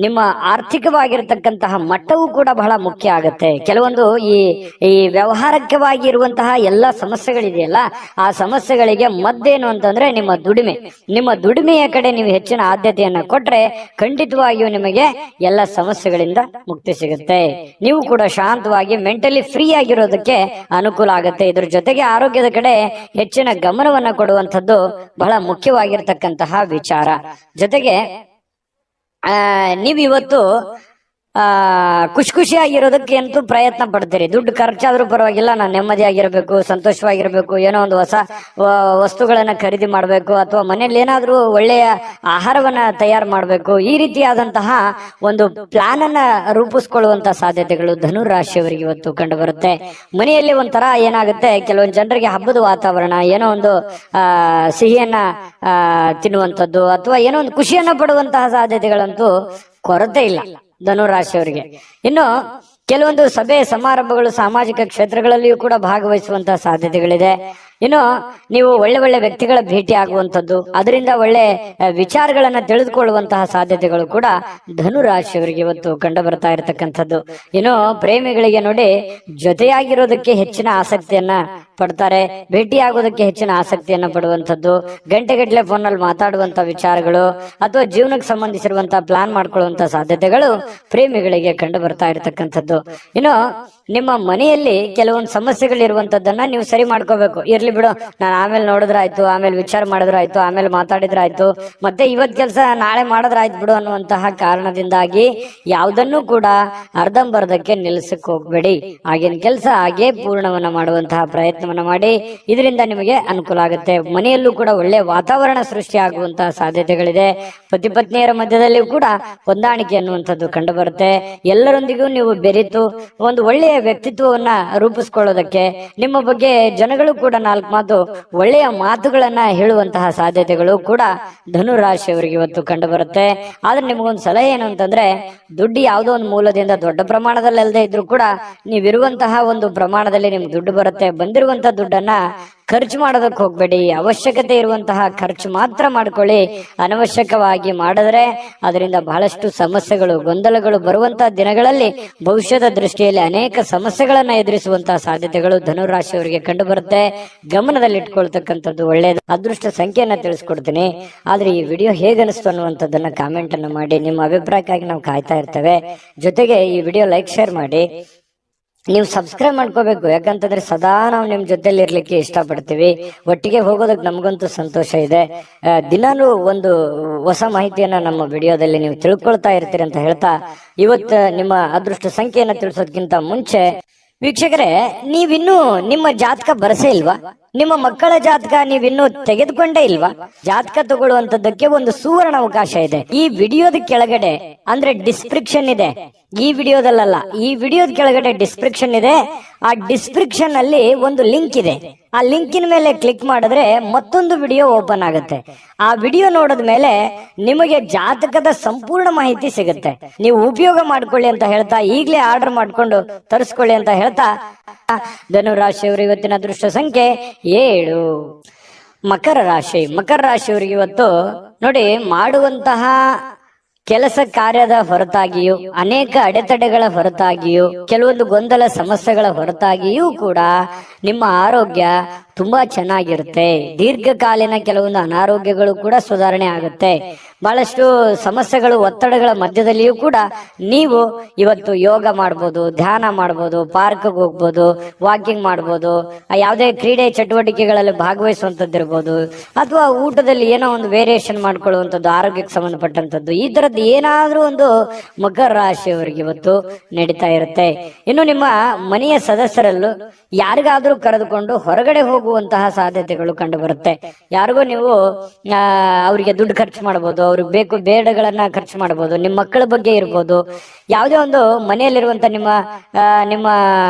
ನಿಮ್ಮ ಆರ್ಥಿಕವಾಗಿರತಕ್ಕಂತಹ ಮಟ್ಟವೂ ಕೂಡ ಬಹಳ ಮುಖ್ಯ ಆಗುತ್ತೆ. ಕೆಲವೊಂದು ಈ ವ್ಯವಹಾರಕವಾಗಿ ಇರುವಂತಹ ಎಲ್ಲ ಸಮಸ್ಯೆಗಳಿದೆಯಲ್ಲ, ಆ ಸಮಸ್ಯೆಗಳಿಗೆ ಮದ್ದೇನು ಅಂತಂದ್ರೆ ನಿಮ್ಮ ದುಡಿಮೆ. ನಿಮ್ಮ ದುಡಿಮೆಯ ಕಡೆ ನೀವು ಹೆಚ್ಚಿನ ಆದ್ಯತೆಯನ್ನ ಕೊಟ್ರೆ ಖಂಡಿತವಾಗಿಯೂ ನಿಮಗೆ ಎಲ್ಲ ಸಮಸ್ಯೆಗಳಿಂದ ಮುಕ್ತಿ ಸಿಗುತ್ತೆ. ನೀವು ಕೂಡ ಶಾಂತವಾಗಿ ಮೆಂಟಲಿ ಫ್ರೀ ಆಗಿರೋದಕ್ಕೆ ಅನುಕೂಲ ಆಗುತ್ತೆ. ಇದ್ರ ಜೊತೆಗೆ ಆರೋಗ್ಯದ ಕಡೆ ಹೆಚ್ಚಿನ ಗಮನವನ್ನ ಕೊಡುವಂಥದ್ದು ಬಹಳ ಮುಖ್ಯವಾಗಿರ್ತಕ್ಕಂತಹ ವಿಚಾರ. ಜೊತೆಗೆ ನೀವಿವತ್ತು ಖುಷಿಯಾಗಿರೋದಕ್ಕೆ ಅಂತೂ ಪ್ರಯತ್ನ ಪಡ್ತೀರಿ. ದುಡ್ಡು ಖರ್ಚಾದ್ರೂ ಪರವಾಗಿಲ್ಲ, ನಾನು ನೆಮ್ಮದಿಯಾಗಿರ್ಬೇಕು, ಸಂತೋಷವಾಗಿರ್ಬೇಕು, ಏನೋ ಒಂದು ಹೊಸ ವಸ್ತುಗಳನ್ನ ಖರೀದಿ ಮಾಡಬೇಕು, ಅಥವಾ ಮನೇಲಿ ಏನಾದ್ರೂ ಒಳ್ಳೆಯ ಆಹಾರವನ್ನ ತಯಾರು ಮಾಡಬೇಕು, ಈ ರೀತಿಯಾದಂತಹ ಒಂದು ಪ್ಲಾನ್ ಅನ್ನ ರೂಪಿಸ್ಕೊಳ್ಳುವಂತ ಸಾಧ್ಯತೆಗಳು ಧನುರಾಶಿಯವರಿಗೆ ಇವತ್ತು ಕಂಡು ಬರುತ್ತೆ. ಮನೆಯಲ್ಲಿ ಒಂಥರ ಏನಾಗುತ್ತೆ, ಕೆಲವೊಂದು ಜನರಿಗೆ ಹಬ್ಬದ ವಾತಾವರಣ, ಏನೋ ಒಂದು ಸಿಹಿಯನ್ನ ತಿನ್ನುವಂಥದ್ದು ಅಥವಾ ಏನೋ ಒಂದು ಖುಷಿಯನ್ನ ಪಡುವಂತಹ ಸಾಧ್ಯತೆಗಳಂತೂ ಕೊರತೆ ಇಲ್ಲ ಧನುರಾಶಿಯವರಿಗೆ. ಇನ್ನು ಕೆಲವೊಂದು ಸಭೆ ಸಮಾರಂಭಗಳು ಸಾಮಾಜಿಕ ಕ್ಷೇತ್ರಗಳಲ್ಲಿಯೂ ಕೂಡ ಭಾಗವಹಿಸುವಂತಹ ಸಾಧ್ಯತೆಗಳಿದೆ. ಇನ್ನು ನೀವು ಒಳ್ಳೆ ವ್ಯಕ್ತಿಗಳ ಭೇಟಿ ಆಗುವಂಥದ್ದು, ಅದರಿಂದ ಒಳ್ಳೆ ವಿಚಾರಗಳನ್ನ ತಿಳಿದುಕೊಳ್ಳುವಂತಹ ಸಾಧ್ಯತೆಗಳು ಕೂಡ ಧನುರಾಶಿಯವರಿಗೆ ಇವತ್ತು ಕಂಡು ಬರ್ತಾ ಇರತಕ್ಕಂಥದ್ದು. ಇನ್ನು ಪ್ರೇಮಿಗಳಿಗೆ ನೋಡಿ, ಜೊತೆಯಾಗಿರೋದಕ್ಕೆ ಹೆಚ್ಚಿನ ಆಸಕ್ತಿಯನ್ನ ಪಡ್ತಾರೆ, ಭೇಟಿಯಾಗೋದಕ್ಕೆ ಹೆಚ್ಚಿನ ಆಸಕ್ತಿಯನ್ನ ಪಡುವಂಥದ್ದು, ಗಂಟೆಗಟ್ಟಲೆ ಫೋನಲ್ಲಿ ಮಾತಾಡುವಂತ ವಿಚಾರಗಳು ಅಥವಾ ಜೀವನಕ್ಕೆ ಸಂಬಂಧಿಸಿರುವಂತಹ ಪ್ಲಾನ್ ಮಾಡ್ಕೊಳ್ಳುವಂತ ಸಾಧ್ಯತೆಗಳು ಪ್ರೇಮಿಗಳಿಗೆ ಕಂಡು ಬರ್ತಾ ಇರತಕ್ಕಂಥದ್ದು. ಇನ್ನು ನಿಮ್ಮ ಮನೆಯಲ್ಲಿ ಕೆಲವೊಂದು ಸಮಸ್ಯೆಗಳಿರುವಂತದ್ದನ್ನ ನೀವು ಸರಿ ಮಾಡ್ಕೋಬೇಕು. ಇರ್ಲಿ ಬಿಡು, ನಾನು ಆಮೇಲೆ ನೋಡಿದ್ರಾಯ್ತು, ಆಮೇಲೆ ವಿಚಾರ ಮಾಡಿದ್ರಾಯ್ತು, ಆಮೇಲೆ ಮಾತಾಡಿದ್ರಾಯ್ತು, ಮತ್ತೆ ಇವತ್ ಕೆಲಸ ನಾಳೆ ಮಾಡಿದ್ರಾಯ್ತು ಬಿಡು ಅನ್ನುವಂತಹ ಕಾರಣದಿಂದಾಗಿ ಯಾವುದನ್ನು ಕೂಡ ಅರ್ಧಂಬರ್ಧಕ್ಕೆ ನಿಲ್ಲಿಸಕ್ ಹೋಗ್ಬೇಡಿ. ಆಗಿನ ಕೆಲಸ ಹಾಗೆ ಪೂರ್ಣವನ್ನ ಮಾಡುವಂತಹ ಪ್ರಯತ್ನವನ್ನ ಮಾಡಿ, ಇದರಿಂದ ನಿಮಗೆ ಅನುಕೂಲ ಆಗುತ್ತೆ. ಮನೆಯಲ್ಲೂ ಕೂಡ ಒಳ್ಳೆ ವಾತಾವರಣ ಸೃಷ್ಟಿ ಆಗುವಂತಹ ಸಾಧ್ಯತೆಗಳಿದೆ. ಪತಿ ಪತ್ನಿಯರ ಮಧ್ಯದಲ್ಲಿಯೂ ಕೂಡ ಹೊಂದಾಣಿಕೆ ಅನ್ನುವಂಥದ್ದು ಕಂಡು ಬರುತ್ತೆ. ಎಲ್ಲರೊಂದಿಗೂ ನೀವು ಬೆರೆತು ಒಂದು ಒಳ್ಳೆಯ ವ್ಯಕ್ತಿತ್ವವನ್ನ ರೂಪಿಸ್ಕೊಳ್ಳೋದಕ್ಕೆ, ನಿಮ್ಮ ಬಗ್ಗೆ ಜನಗಳು ಕೂಡ 4 ಮಾತು ಒಳ್ಳೆಯ ಮಾತುಗಳನ್ನ ಹೇಳುವಂತಹ ಸಾಧ್ಯತೆಗಳು ಕೂಡ ಧನುರಾಶಿಯವರಿಗೆ ಇವತ್ತು ಕಂಡು ಬರುತ್ತೆ. ಆದ್ರೆ ನಿಮಗೊಂದು ಸಲಹೆ ಏನು ಅಂತಂದ್ರೆ, ದುಡ್ಡು ಯಾವುದೋ ಒಂದು ಮೂಲದಿಂದ ದೊಡ್ಡ ಪ್ರಮಾಣದಲ್ಲಿ ಅಲ್ಲದೆ ಇದ್ರೂ ಕೂಡ ನೀವಿರುವಂತಹ ಒಂದು ಪ್ರಮಾಣದಲ್ಲಿ ನಿಮ್ಗೆ ದುಡ್ಡು ಬರುತ್ತೆ. ಬಂದಿರುವಂತಹ ದುಡ್ಡನ್ನ ಖರ್ಚು ಮಾಡೋದಕ್ಕೆ ಹೋಗ್ಬೇಡಿ. ಅವಶ್ಯಕತೆ ಇರುವಂತಹ ಖರ್ಚು ಮಾತ್ರ ಮಾಡ್ಕೊಳ್ಳಿ. ಅನವಶ್ಯಕವಾಗಿ ಮಾಡಿದ್ರೆ ಅದರಿಂದ ಬಹಳಷ್ಟು ಸಮಸ್ಯೆಗಳು, ಗೊಂದಲಗಳು ಬರುವಂತಹ ದಿನಗಳಲ್ಲಿ ಭವಿಷ್ಯದ ದೃಷ್ಟಿಯಲ್ಲಿ ಅನೇಕ ಸಮಸ್ಯೆಗಳನ್ನ ಎದುರಿಸುವಂತಹ ಸಾಧ್ಯತೆಗಳು ಧನುರಾಶಿಯವರಿಗೆ ಕಂಡು ಬರುತ್ತೆ. ಗಮನದಲ್ಲಿಟ್ಕೊಳ್ತಕ್ಕಂಥದ್ದು ಒಳ್ಳೆಯದು. ಅದೃಷ್ಟ ಸಂಖ್ಯೆಯನ್ನ ತಿಳಿಸ್ಕೊಡ್ತೀನಿ. ಆದ್ರೆ ಈ ವಿಡಿಯೋ ಹೇಗನಿಸ್ತು ಅನ್ನುವಂಥದ್ದನ್ನ ಕಾಮೆಂಟ್ ಅನ್ನು ಮಾಡಿ. ನಿಮ್ಮ ಅಭಿಪ್ರಾಯಕ್ಕಾಗಿ ನಾವು ಕಾಯ್ತಾ ಇರ್ತೇವೆ. ಜೊತೆಗೆ ಈ ವಿಡಿಯೋ ಲೈಕ್, ಶೇರ್ ಮಾಡಿ. ನೀವು ಸಬ್ಸ್ಕ್ರೈಬ್ ಮಾಡ್ಕೋಬೇಕು, ಯಾಕಂತಂದ್ರೆ ಸದಾ ನಾವು ನಿಮ್ ಜೊತೆಲಿ ಇರ್ಲಿಕ್ಕೆ ಇಷ್ಟಪಡ್ತೀವಿ. ಒಟ್ಟಿಗೆ ಹೋಗೋದಕ್ಕೆ ನಮಗಂತೂ ಸಂತೋಷ ಇದೆ. ದಿನಾನು ಒಂದು ಹೊಸ ಮಾಹಿತಿಯನ್ನ ನಮ್ಮ ವಿಡಿಯೋದಲ್ಲಿ ನೀವು ತಿಳ್ಕೊಳ್ತಾ ಇರ್ತೀರಿ ಅಂತ ಹೇಳ್ತಾ, ಇವತ್ತು ನಿಮ್ಮ ಅದೃಷ್ಟ ಸಂಖ್ಯೆಯನ್ನ ತಿಳಿಸೋದಕ್ಕಿಂತ ಮುಂಚೆ ವೀಕ್ಷಕರೇ, ನೀವಿನ್ನೂ ನಿಮ್ಮ ಜಾತಕ ಬರಸೇ ಇಲ್ವಾ? ನಿಮ್ಮ ಮಕ್ಕಳ ಜಾತಕ ನೀವಿನ್ನೂ ತೆಗೆದುಕೊಂಡೇ ಇಲ್ವಾ? ಜಾತಕ ತಗೊಳ್ಳುವಂತದ್ದಕ್ಕೆ ಒಂದು ಸುವರ್ಣ ಅವಕಾಶ ಇದೆ. ಈ ವಿಡಿಯೋದ ಕೆಳಗಡೆ ಅಂದ್ರೆ ಡಿಸ್ಕ್ರಿಪ್ಷನ್ ಇದೆ, ಈ ವಿಡಿಯೋದಲ್ಲ, ಈ ವಿಡಿಯೋದ ಕೆಳಗಡೆ ಡಿಸ್ಕ್ರಿಪ್ಷನ್ ಇದೆ. ಆ ಡಿಸ್ಕ್ರಿಪ್ಷನ್ ಅಲ್ಲಿ ಒಂದು ಲಿಂಕ್ ಇದೆ. ಆ ಲಿಂಕಿನ ಮೇಲೆ ಕ್ಲಿಕ್ ಮಾಡಿದ್ರೆ ಮತ್ತೊಂದು ವಿಡಿಯೋ ಓಪನ್ ಆಗುತ್ತೆ. ಆ ವಿಡಿಯೋ ನೋಡಿದ ಮೇಲೆ ನಿಮಗೆ ಜಾತಕದ ಸಂಪೂರ್ಣ ಮಾಹಿತಿ ಸಿಗುತ್ತೆ. ನೀವು ಉಪಯೋಗ ಮಾಡ್ಕೊಳ್ಳಿ ಅಂತ ಹೇಳ್ತಾ, ಈಗಲೇ ಆರ್ಡರ್ ಮಾಡ್ಕೊಂಡು ತರಿಸ್ಕೊಳ್ಳಿ ಅಂತ ಹೇಳ್ತಾ, ಧನುರಾಶಿಯವರು ಇವತ್ತಿನ ಅದೃಷ್ಟ ಸಂಖ್ಯೆ 7. ಮಕರ ರಾಶಿ. ಮಕರ ರಾಶಿಯವರಿಗೆ ಇವತ್ತು ನೋಡಿ, ಮಾಡುವಂತಹ ಕೆಲಸ ಕಾರ್ಯದ ಹೊರತಾಗಿಯೂ, ಅನೇಕ ಅಡೆತಡೆಗಳ ಹೊರತಾಗಿಯೂ, ಕೆಲವೊಂದು ಗೊಂದಲ ಸಮಸ್ಯೆಗಳ ಹೊರತಾಗಿಯೂ ಕೂಡ ನಿಮ್ಮ ಆರೋಗ್ಯ ತುಂಬಾ ಚೆನ್ನಾಗಿರುತ್ತೆ. ದೀರ್ಘಕಾಲೀನ ಕೆಲವೊಂದು ಅನಾರೋಗ್ಯಗಳು ಕೂಡ ಸುಧಾರಣೆ ಆಗುತ್ತೆ. ಬಹಳಷ್ಟು ಸಮಸ್ಯೆಗಳು, ಒತ್ತಡಗಳ ಮಧ್ಯದಲ್ಲಿಯೂ ಕೂಡ ನೀವು ಇವತ್ತು ಯೋಗ ಮಾಡ್ಬೋದು, ಧ್ಯಾನ ಮಾಡ್ಬೋದು, ಪಾರ್ಕ್ಗೆ ಹೋಗ್ಬೋದು, ವಾಕಿಂಗ್ ಮಾಡ್ಬೋದು, ಯಾವುದೇ ಕ್ರೀಡೆ ಚಟುವಟಿಕೆಗಳಲ್ಲಿ ಭಾಗವಹಿಸುವಂತದ್ದಿರ್ಬೋದು, ಅಥವಾ ಊಟದಲ್ಲಿ ಏನೋ ಒಂದು ವೇರಿಯೇಷನ್ ಮಾಡ್ಕೊಳ್ಳುವಂಥದ್ದು, ಆರೋಗ್ಯಕ್ಕೆ ಸಂಬಂಧಪಟ್ಟಂಥದ್ದು, ಈ ತರದ್ದು ಏನಾದ್ರೂ ಒಂದು ಮಕರ ರಾಶಿಯವರಿಗೆ ಇವತ್ತು ನಡೀತಾ ಇರುತ್ತೆ. ಇನ್ನು ನಿಮ್ಮ ಮನೆಯ ಸದಸ್ಯರಲ್ಲೂ ಯಾರಿಗಾದ್ರೂ ಕರೆದುಕೊಂಡು ಹೊರಗಡೆ ಹೋಗುವಂತಹ ಸಾಧ್ಯತೆಗಳು ಕಂಡು ಬರುತ್ತೆ. ಯಾರಿಗೂ ನೀವು ಅವರಿಗೆ ದುಡ್ಡು ಖರ್ಚು ಮಾಡಬಹುದು, ಅವ್ರಿಗೆ ಬೇಕು ಬೇಡಗಳನ್ನ ಖರ್ಚು ಮಾಡಬಹುದು, ನಿಮ್ಮ ಮಕ್ಕಳ ಬಗ್ಗೆ ಇರ್ಬೋದು, ಯಾವುದೇ ಒಂದು ಮನೆಯಲ್ಲಿರುವಂತ ನಿಮ್ಮ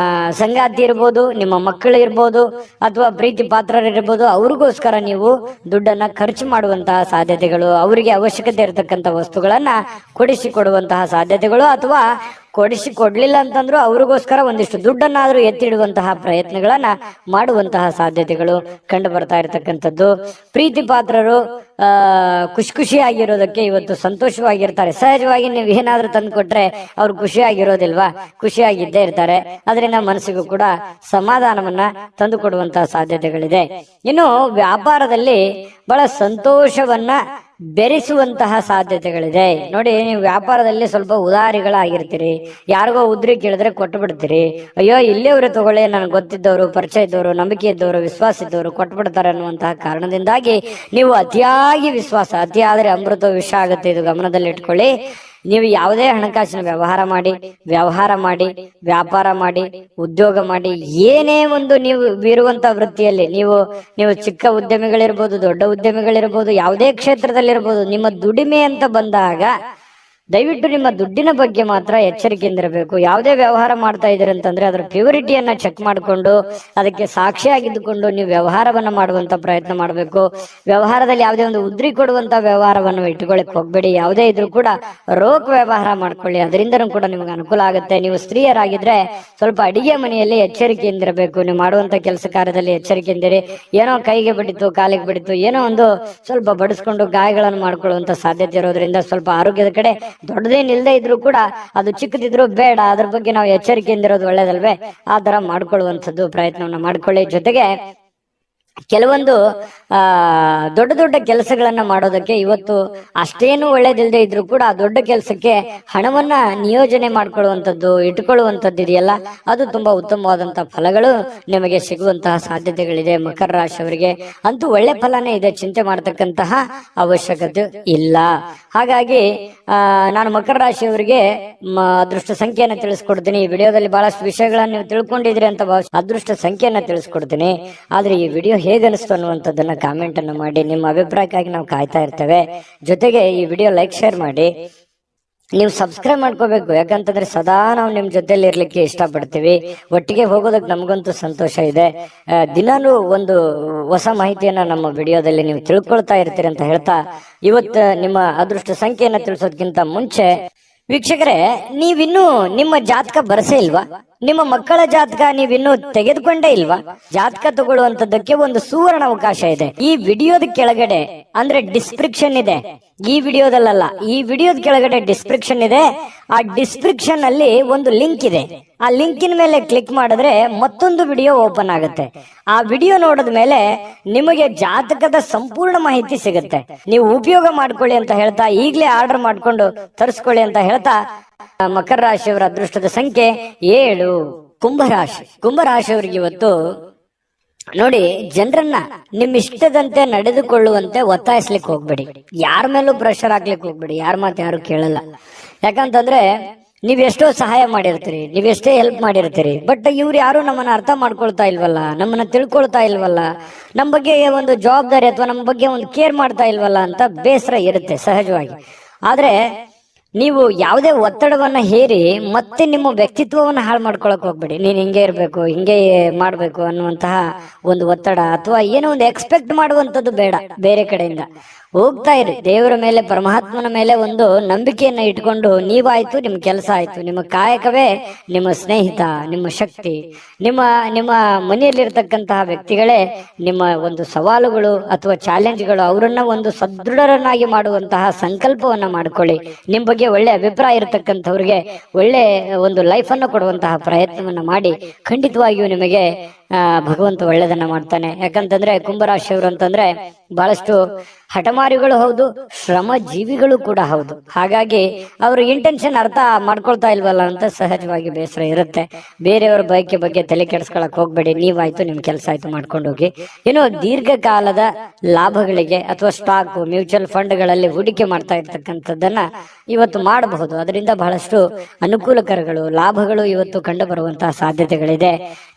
ಸಂಗಾತಿ ಇರ್ಬೋದು, ನಿಮ್ಮ ಮಕ್ಕಳು ಇರ್ಬೋದು, ಅಥವಾ ಪ್ರೀತಿ ಪಾತ್ರರಿರ್ಬೋದು, ಅವ್ರಿಗೋಸ್ಕರ ನೀವು ದುಡ್ಡನ್ನ ಖರ್ಚು ಮಾಡುವಂತಹ ಸಾಧ್ಯತೆಗಳು, ಅವರಿಗೆ ಅವಶ್ಯಕತೆ ಇರತಕ್ಕಂತ ವಸ್ತುಗಳನ್ನ ಕೊಡಿಸಿಕೊಡುವಂತಹ ಸಾಧ್ಯತೆಗಳು, ಅಥವಾ ಕೊಡಿಸಿಕೊಡ್ಲಿಲ್ಲ ಅಂತಂದ್ರೂ ಅವ್ರಿಗೋಸ್ಕರ ಒಂದಿಷ್ಟು ದುಡ್ಡನ್ನಾದ್ರೂ ಎತ್ತಿಡುವಂತಹ ಪ್ರಯತ್ನಗಳನ್ನ ಮಾಡುವಂತಹ ಸಾಧ್ಯತೆಗಳು ಕಂಡು ಬರ್ತಾ ಇರತಕ್ಕಂಥದ್ದು. ಪ್ರೀತಿ ಪಾತ್ರರು ಖುಷಿಯಾಗಿರೋದಕ್ಕೆ ಇವತ್ತು ಸಂತೋಷವಾಗಿರ್ತಾರೆ. ಸಹಜವಾಗಿ ನೀವು ಏನಾದ್ರೂ ತಂದು ಕೊಟ್ರೆ ಅವ್ರು ಖುಷಿಯಾಗಿರೋದಿಲ್ವಾ? ಖುಷಿಯಾಗಿದ್ದೇ ಇರ್ತಾರೆ. ಅದರಿಂದ ಮನಸ್ಸಿಗೂ ಕೂಡ ಸಮಾಧಾನವನ್ನ ತಂದು ಕೊಡುವಂತಹ ಸಾಧ್ಯತೆಗಳಿದೆ. ಇನ್ನು ವ್ಯಾಪಾರದಲ್ಲಿ ಬಹಳ ಸಂತೋಷವನ್ನ ಬೆರೆಸುವಂತಹ ಸಾಧ್ಯತೆಗಳಿದೆ. ನೋಡಿ, ನೀವು ವ್ಯಾಪಾರದಲ್ಲಿ ಸ್ವಲ್ಪ ಉದಾರಿಗಳಾಗಿರ್ತೀರಿ. ಯಾರಿಗೋ ಉದ್ರಿ ಕೇಳಿದ್ರೆ ಕೊಟ್ಟು ಬಿಡ್ತೀರಿ. ಅಯ್ಯೋ ಇಲ್ಲಿಯವರು ತಗೊಳ್ಳಿ, ನನಗೆ ಗೊತ್ತಿದ್ದವರು, ಪರಿಚಯ ಇದ್ದವರು, ನಂಬಿಕೆ ಇದ್ದವರು, ವಿಶ್ವಾಸ ಇದ್ದವರು ಕೊಟ್ಟು ಬಿಡ್ತಾರೆ ಅನ್ನುವಂತಹ ಕಾರಣದಿಂದಾಗಿ ನೀವು ಅತಿಯಾಗಿ ವಿಶ್ವಾಸ, ಅತಿಯಾದರೆ ಅಮೃತ ವಿಷ ಆಗುತ್ತೆ. ಇದು ಗಮನದಲ್ಲಿ ಇಟ್ಕೊಳ್ಳಿ. ನೀವು ಯಾವುದೇ ಹಣಕಾಸಿನ ವ್ಯವಹಾರ ಮಾಡಿ, ವ್ಯಾಪಾರ ಮಾಡಿ, ಉದ್ಯೋಗ ಮಾಡಿ, ಏನೇ ಒಂದು ನೀವು ಇರುವಂತ ವೃತ್ತಿಯಲ್ಲಿ ನೀವು ಚಿಕ್ಕ ಉದ್ಯಮಿಗಳಿರ್ಬೋದು, ದೊಡ್ಡ ಉದ್ಯಮಿಗಳಿರ್ಬೋದು, ಯಾವುದೇ ಕ್ಷೇತ್ರದಲ್ಲಿರ್ಬೋದು, ನಿಮ್ಮ ದುಡಿಮೆ ಅಂತ ಬಂದಾಗ ದಯವಿಟ್ಟು ನಿಮ್ಮ ದುಡ್ಡಿನ ಬಗ್ಗೆ ಮಾತ್ರ ಎಚ್ಚರಿಕೆಯಿಂದಿರಬೇಕು. ಯಾವುದೇ ವ್ಯವಹಾರ ಮಾಡ್ತಾ ಇದ್ದೀರಿ ಅಂತಂದ್ರೆ ಅದರ ಪ್ಯೂರಿಟಿಯನ್ನ ಚೆಕ್ ಮಾಡಿಕೊಂಡು ಅದಕ್ಕೆ ಸಾಕ್ಷಿಯಾಗಿದ್ದುಕೊಂಡು ನೀವು ವ್ಯವಹಾರವನ್ನ ಮಾಡುವಂತ ಪ್ರಯತ್ನ ಮಾಡಬೇಕು. ವ್ಯವಹಾರದಲ್ಲಿ ಯಾವುದೇ ಒಂದು ಉದ್ರಿ ಕೊಡುವಂತ ವ್ಯವಹಾರವನ್ನು ಇಟ್ಟುಕೊಳ್ಳಿಕ್ ಹೋಗ್ಬೇಡಿ. ಯಾವುದೇ ಇದ್ರೂ ಕೂಡ ರೋಕ್ ವ್ಯವಹಾರ ಮಾಡ್ಕೊಳ್ಳಿ, ಅದರಿಂದನೂ ಕೂಡ ನಿಮ್ಗೆ ಅನುಕೂಲ ಆಗುತ್ತೆ. ನೀವು ಸ್ತ್ರೀಯರಾಗಿದ್ರೆ ಸ್ವಲ್ಪ ಅಡಿಗೆ ಮನೆಯಲ್ಲಿ ಎಚ್ಚರಿಕೆಯಿಂದಿರಬೇಕು. ನೀವು ಮಾಡುವಂತ ಕೆಲಸ ಕಾರ್ಯದಲ್ಲಿ ಎಚ್ಚರಿಕೆಯಿಂದಿರಿ. ಏನೋ ಕೈಗೆ ಬಿಡಿತು, ಕಾಲಿಗೆ ಬಿಡಿತು, ಏನೋ ಒಂದು ಸ್ವಲ್ಪ ಬಡಿಸ್ಕೊಂಡು ಗಾಯಗಳನ್ನು ಮಾಡ್ಕೊಳ್ಳುವಂತ ಸಾಧ್ಯತೆ ಇರೋದ್ರಿಂದ ಸ್ವಲ್ಪ ಆರೋಗ್ಯದ ಕಡೆ ದೊಡ್ಡದೇನಿಲ್ಲದೆ ಇದ್ರೂ ಕೂಡ ಅದು ಚಿಕ್ಕದಿದ್ರು ಬೇಡ, ಅದ್ರ ಬಗ್ಗೆ ನಾವು ಎಚ್ಚರಿಕೆಯಿಂದಿರೋದು ಒಳ್ಳೇದಲ್ವೇ? ಆ ತರ ಮಾಡ್ಕೊಳ್ಳುವಂಥದ್ದು ಪ್ರಯತ್ನವನ್ನ ಮಾಡ್ಕೊಳ್ಳಿ. ಜೊತೆಗೆ ಕೆಲವೊಂದು ದೊಡ್ಡ ದೊಡ್ಡ ಕೆಲಸಗಳನ್ನ ಮಾಡೋದಕ್ಕೆ ಇವತ್ತು ಅಷ್ಟೇನು ಒಳ್ಳೇದಿಲ್ಲದೆ ಇದ್ರೂ ಕೂಡ ಆ ದೊಡ್ಡ ಕೆಲಸಕ್ಕೆ ಹಣವನ್ನ ನಿಯೋಜನೆ ಮಾಡ್ಕೊಳ್ಳುವಂಥದ್ದು, ಇಟ್ಕೊಳ್ಳುವಂಥದ್ದು ಇದೆಯಲ್ಲ, ಅದು ತುಂಬಾ ಉತ್ತಮವಾದಂತ ಫಲಗಳು ನಿಮಗೆ ಸಿಗುವಂತಹ ಸಾಧ್ಯತೆಗಳಿದೆ. ಮಕರ ರಾಶಿಯವರಿಗೆ ಅಂತೂ ಒಳ್ಳೆ ಫಲನೇ ಇದೆ, ಚಿಂತೆ ಮಾಡತಕ್ಕಂತಹ ಅವಶ್ಯಕತೆ ಇಲ್ಲ. ಹಾಗಾಗಿ ನಾನು ಮಕರ ರಾಶಿಯವರಿಗೆ ಅದೃಷ್ಟ ಸಂಖ್ಯೆಯನ್ನ ತಿಳಿಸ್ಕೊಡ್ತೀನಿ. ಈ ವಿಡಿಯೋದಲ್ಲಿ ಬಹಳಷ್ಟು ವಿಷಯಗಳನ್ನ ನೀವು ತಿಳ್ಕೊಂಡಿದ್ರಿ ಅಂತ ಅದೃಷ್ಟ ಸಂಖ್ಯೆಯನ್ನ ತಿಳಿಸ್ಕೊಡ್ತೀನಿ. ಆದ್ರೆ ಈ ವಿಡಿಯೋ ಹೇಗನಿಸ್ತು ಅನ್ನುವಂಥದ್ದನ್ನ ಕಾಮೆಂಟ್ ಅನ್ನು ಮಾಡಿ. ನಿಮ್ಮ ಅಭಿಪ್ರಾಯಕ್ಕಾಗಿ ನಾವು ಕಾಯ್ತಾ ಇರ್ತೇವೆ. ಜೊತೆಗೆ ಈ ವಿಡಿಯೋ ಲೈಕ್, ಶೇರ್ ಮಾಡಿ. ನೀವು ಸಬ್ಸ್ಕ್ರೈಬ್ ಮಾಡ್ಕೋಬೇಕು, ಯಾಕಂತಂದ್ರೆ ಸದಾ ನಾವು ನಿಮ್ ಜೊತೆಲಿ ಇರ್ಲಿಕ್ಕೆ ಇಷ್ಟಪಡ್ತೀವಿ. ಒಟ್ಟಿಗೆ ಹೋಗೋದಕ್ಕೆ ನಮಗಂತೂ ಸಂತೋಷ ಇದೆ. ದಿನಾಲೂ ಒಂದು ಹೊಸ ಮಾಹಿತಿಯನ್ನ ನಮ್ಮ ವಿಡಿಯೋದಲ್ಲಿ ನೀವು ತಿಳ್ಕೊಳ್ತಾ ಇರ್ತೀರಿ ಅಂತ ಹೇಳ್ತಾ, ಇವತ್ತು ನಿಮ್ಮ ಅದೃಷ್ಟ ಸಂಖ್ಯೆಯನ್ನ ತಿಳಿಸೋದಕ್ಕಿಂತ ಮುಂಚೆ ವೀಕ್ಷಕರೇ, ನೀವಿನ್ನೂ ನಿಮ್ಮ ಜಾತಕ ಬರಸೇ ಇಲ್ವಾ? ನಿಮ್ಮ ಮಕ್ಕಳ ಜಾತಕ ನೀವಿನ್ನೂ ತೆಗೆದುಕೊಂಡೇ ಇಲ್ವಾ? ಜಾತಕ ತಗೊಳ್ಳುವಂತದ್ದಕ್ಕೆ ಒಂದು ಸುವರ್ಣ ಅವಕಾಶ ಇದೆ. ಈ ವಿಡಿಯೋದ ಕೆಳಗಡೆ ಅಂದ್ರೆ ಡಿಸ್ಕ್ರಿಪ್ಷನ್ ಇದೆ. ಈ ವಿಡಿಯೋದಲ್ಲ, ಈ ವಿಡಿಯೋದ ಕೆಳಗಡೆ ಡಿಸ್ಕ್ರಿಪ್ಷನ್ ಇದೆ. ಆ ಡಿಸ್ಕ್ರಿಪ್ಷನ್ ಅಲ್ಲಿ ಒಂದು ಲಿಂಕ್ ಇದೆ. ಆ ಲಿಂಕಿನ ಮೇಲೆ ಕ್ಲಿಕ್ ಮಾಡಿದ್ರೆ ಮತ್ತೊಂದು ವಿಡಿಯೋ ಓಪನ್ ಆಗುತ್ತೆ. ಆ ವಿಡಿಯೋ ನೋಡಿದ ಮೇಲೆ ನಿಮಗೆ ಜಾತಕದ ಸಂಪೂರ್ಣ ಮಾಹಿತಿ ಸಿಗುತ್ತೆ. ನೀವು ಉಪಯೋಗ ಮಾಡ್ಕೊಳ್ಳಿ ಅಂತ ಹೇಳ್ತಾ, ಈಗಲೇ ಆರ್ಡರ್ ಮಾಡ್ಕೊಂಡು ತರಿಸ್ಕೊಳ್ಳಿ ಅಂತ ಹೇಳ್ತಾ, ಮಕರ ರಾಶಿಯವರ ಅದೃಷ್ಟದ ಸಂಖ್ಯೆ 7. ಕುಂಭರಾಶಿಯವರಿಗೆ ಇವತ್ತು ನೋಡಿ, ಜನರನ್ನ ನಿಮ್ ಇಷ್ಟದಂತೆ ನಡೆದುಕೊಳ್ಳುವಂತೆ ಒತ್ತಾಯಿಸ್ಲಿಕ್ಕೆ ಹೋಗ್ಬೇಡಿ. ಯಾರ ಮೇಲೂ ಪ್ರೆಷರ್ ಹಾಕ್ಲಿಕ್ಕೆ ಹೋಗ್ಬೇಡಿ. ಯಾರ ಮಾತು ಯಾರು ಕೇಳಲ್ಲ. ಯಾಕಂತಂದ್ರೆ ನೀವೆಷ್ಟೋ ಸಹಾಯ ಮಾಡಿರ್ತೀರಿ, ನೀವೆಷ್ಟೇ ಹೆಲ್ಪ್ ಮಾಡಿರ್ತೀರಿ, ಬಟ್ ಇವ್ರು ಯಾರು ನಮ್ಮನ್ನ ಅರ್ಥ ಮಾಡ್ಕೊಳ್ತಾ ಇಲ್ವಲ್ಲ, ನಮ್ಮನ್ನ ತಿಳ್ಕೊಳ್ತಾ ಇಲ್ವಲ್ಲ, ನಮ್ಮ ಬಗ್ಗೆ ಒಂದು ಜವಾಬ್ದಾರಿ ಅಥವಾ ನಮ್ಮ ಬಗ್ಗೆ ಒಂದು ಕೇರ್ ಮಾಡ್ತಾ ಇಲ್ವಲ್ಲ ಅಂತ ಬೇಸರ ಇರುತ್ತೆ ಸಹಜವಾಗಿ. ಆದ್ರೆ ನೀವು ಯಾವುದೇ ಒತ್ತಡವನ್ನ ಹೇರಿ ಮತ್ತೆ ನಿಮ್ಮ ವ್ಯಕ್ತಿತ್ವವನ್ನ ಹಾಳು ಮಾಡ್ಕೊಳಕ್ ಹೋಗ್ಬೇಡಿ. ನೀನ್ ಹಿಂಗೆ ಇರ್ಬೇಕು, ಹಿಂಗೆ ಮಾಡ್ಬೇಕು ಅನ್ನುವಂತಹ ಒಂದು ಒತ್ತಡ ಅಥವಾ ಏನೋ ಒಂದು ಎಕ್ಸ್ಪೆಕ್ಟ್ ಮಾಡುವಂಥದ್ದು ಬೇಡ ಬೇರೆ ಕಡೆಯಿಂದ. ಹೋಗ್ತಾ ಇರಿ. ದೇವರ ಮೇಲೆ, ಪರಮಾತ್ಮನ ಮೇಲೆ ಒಂದು ನಂಬಿಕೆಯನ್ನ ಇಟ್ಕೊಂಡು ನೀವಾಯ್ತು, ನಿಮ್ಮ ಕೆಲಸ ಆಯ್ತು, ನಿಮ್ಮ ಕಾಯಕವೇ ನಿಮ್ಮ ಸ್ನೇಹಿತ, ನಿಮ್ಮ ಶಕ್ತಿ. ನಿಮ್ಮ ನಿಮ್ಮ ಮನೆಯಲ್ಲಿರ್ತಕ್ಕಂತಹ ವ್ಯಕ್ತಿಗಳೇ ನಿಮ್ಮ ಒಂದು ಸವಾಲುಗಳು ಅಥವಾ ಚಾಲೆಂಜ್ಗಳು. ಅವರನ್ನ ಒಂದು ಸದೃಢರನ್ನಾಗಿ ಮಾಡುವಂತಹ ಸಂಕಲ್ಪವನ್ನ ಮಾಡ್ಕೊಳ್ಳಿ. ನಿಮ್ಮ ಬಗ್ಗೆ ಒಳ್ಳೆ ಅಭಿಪ್ರಾಯ ಇರತಕ್ಕಂಥವ್ರಿಗೆ ಒಳ್ಳೆ ಒಂದು ಲೈಫ್ ಅನ್ನು ಕೊಡುವಂತಹ ಪ್ರಯತ್ನವನ್ನ ಮಾಡಿ. ಖಂಡಿತವಾಗಿಯೂ ನಿಮಗೆ ಭಗವಂತ ಒಳ್ಳೆದನ್ನ ಮಾಡ್ತಾನೆ. ಯಾಕಂತಂದ್ರೆ ಕುಂಭರಾಶಿಯವರು ಅಂತಂದ್ರೆ ಬಹಳಷ್ಟು ಹಠಮಾರಿಗಳು ಹೌದು, ಶ್ರಮ ಜೀವಿಗಳು ಕೂಡ ಹೌದು. ಹಾಗಾಗಿ ಅವರು ಇಂಟೆನ್ಷನ್ ಅರ್ಥ ಮಾಡ್ಕೊಳ್ತಾ ಇಲ್ವಲ್ಲ ಅಂತ ಸಹಜವಾಗಿ ಬೇಸರ ಇರುತ್ತೆ. ಬೇರೆಯವರ ಬಯಕೆ ಬಗ್ಗೆ ತಲೆ ಕೆಡಿಸ್ಕೊಳಕ್ ಹೋಗ್ಬೇಡಿ. ನೀವಾಯ್ತು, ನಿಮ್ ಕೆಲಸ ಆಯ್ತು, ಮಾಡ್ಕೊಂಡು ಹೋಗಿ. ಇನ್ನು ದೀರ್ಘಕಾಲದ ಲಾಭಗಳಿಗೆ ಅಥವಾ ಸ್ಟಾಕ್, ಮ್ಯೂಚುವಲ್ ಫಂಡ್ಗಳಲ್ಲಿ ಹೂಡಿಕೆ ಮಾಡ್ತಾ ಇರ್ತಕ್ಕಂಥದ್ದನ್ನ ಇವತ್ತು ಮಾಡಬಹುದು. ಅದರಿಂದ ಬಹಳಷ್ಟು ಅನುಕೂಲಕರಗಳು, ಲಾಭಗಳು ಇವತ್ತು ಕಂಡು ಬರುವಂತಹ ಸಾಧ್ಯತೆಗಳಿದೆ.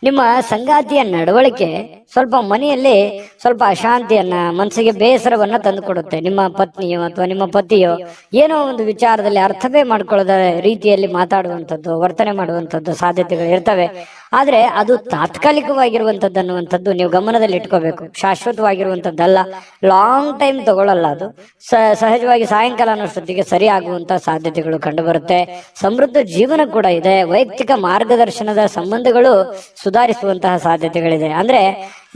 ನಿಮ್ಮ ಸಂಗಾತಿಯ ನಡವಳಿಕೆ ಸ್ವಲ್ಪ ಮನೆಯಲ್ಲಿ ಸ್ವಲ್ಪ ಅಶಾಂತಿಯನ್ನ, ಮನಸ್ಸಿಗೆ ಬೇಸರವನ್ನ ತಂದುಕೊಡುತ್ತೆ. ನಿಮ್ಮ ಪತ್ನಿಯೋ ಅಥವಾ ನಿಮ್ಮ ಪತಿಯೋ ಏನೋ ಒಂದು ವಿಚಾರದಲ್ಲಿ ಅರ್ಥವೇ ಮಾಡ್ಕೊಳ್ಳದ ರೀತಿಯಲ್ಲಿ ಮಾತಾಡುವಂಥದ್ದು, ವರ್ತನೆ ಮಾಡುವಂಥದ್ದು ಸಾಧ್ಯತೆಗಳು ಇರ್ತವೆ. ಆದ್ರೆ ಅದು ತಾತ್ಕಾಲಿಕವಾಗಿರುವಂಥದ್ದು ಅನ್ನುವಂಥದ್ದು ನೀವು ಗಮನದಲ್ಲಿ ಇಟ್ಕೋಬೇಕು. ಶಾಶ್ವತವಾಗಿರುವಂಥದ್ದಲ್ಲ, ಲಾಂಗ್ ಟೈಮ್ ತಗೊಳ್ಳಲ್ಲ. ಅದು ಸಹಜವಾಗಿ ಸಾಯಂಕಾಲ ಅನ್ನೋಷ್ಟೊತ್ತಿಗೆ ಸರಿ ಆಗುವಂತ ಸಾಧ್ಯತೆಗಳು ಕಂಡು ಬರುತ್ತೆ. ಸಮೃದ್ಧ ಜೀವನ ಕೂಡ ಇದೆ. ವೈಯಕ್ತಿಕ ಮಾರ್ಗದರ್ಶನದ ಸಂಬಂಧಗಳು ಸುಧಾರಿಸುವಂತಹ ಸಾಧ್ಯತೆಗಳಿದೆ. ಅಂದ್ರೆ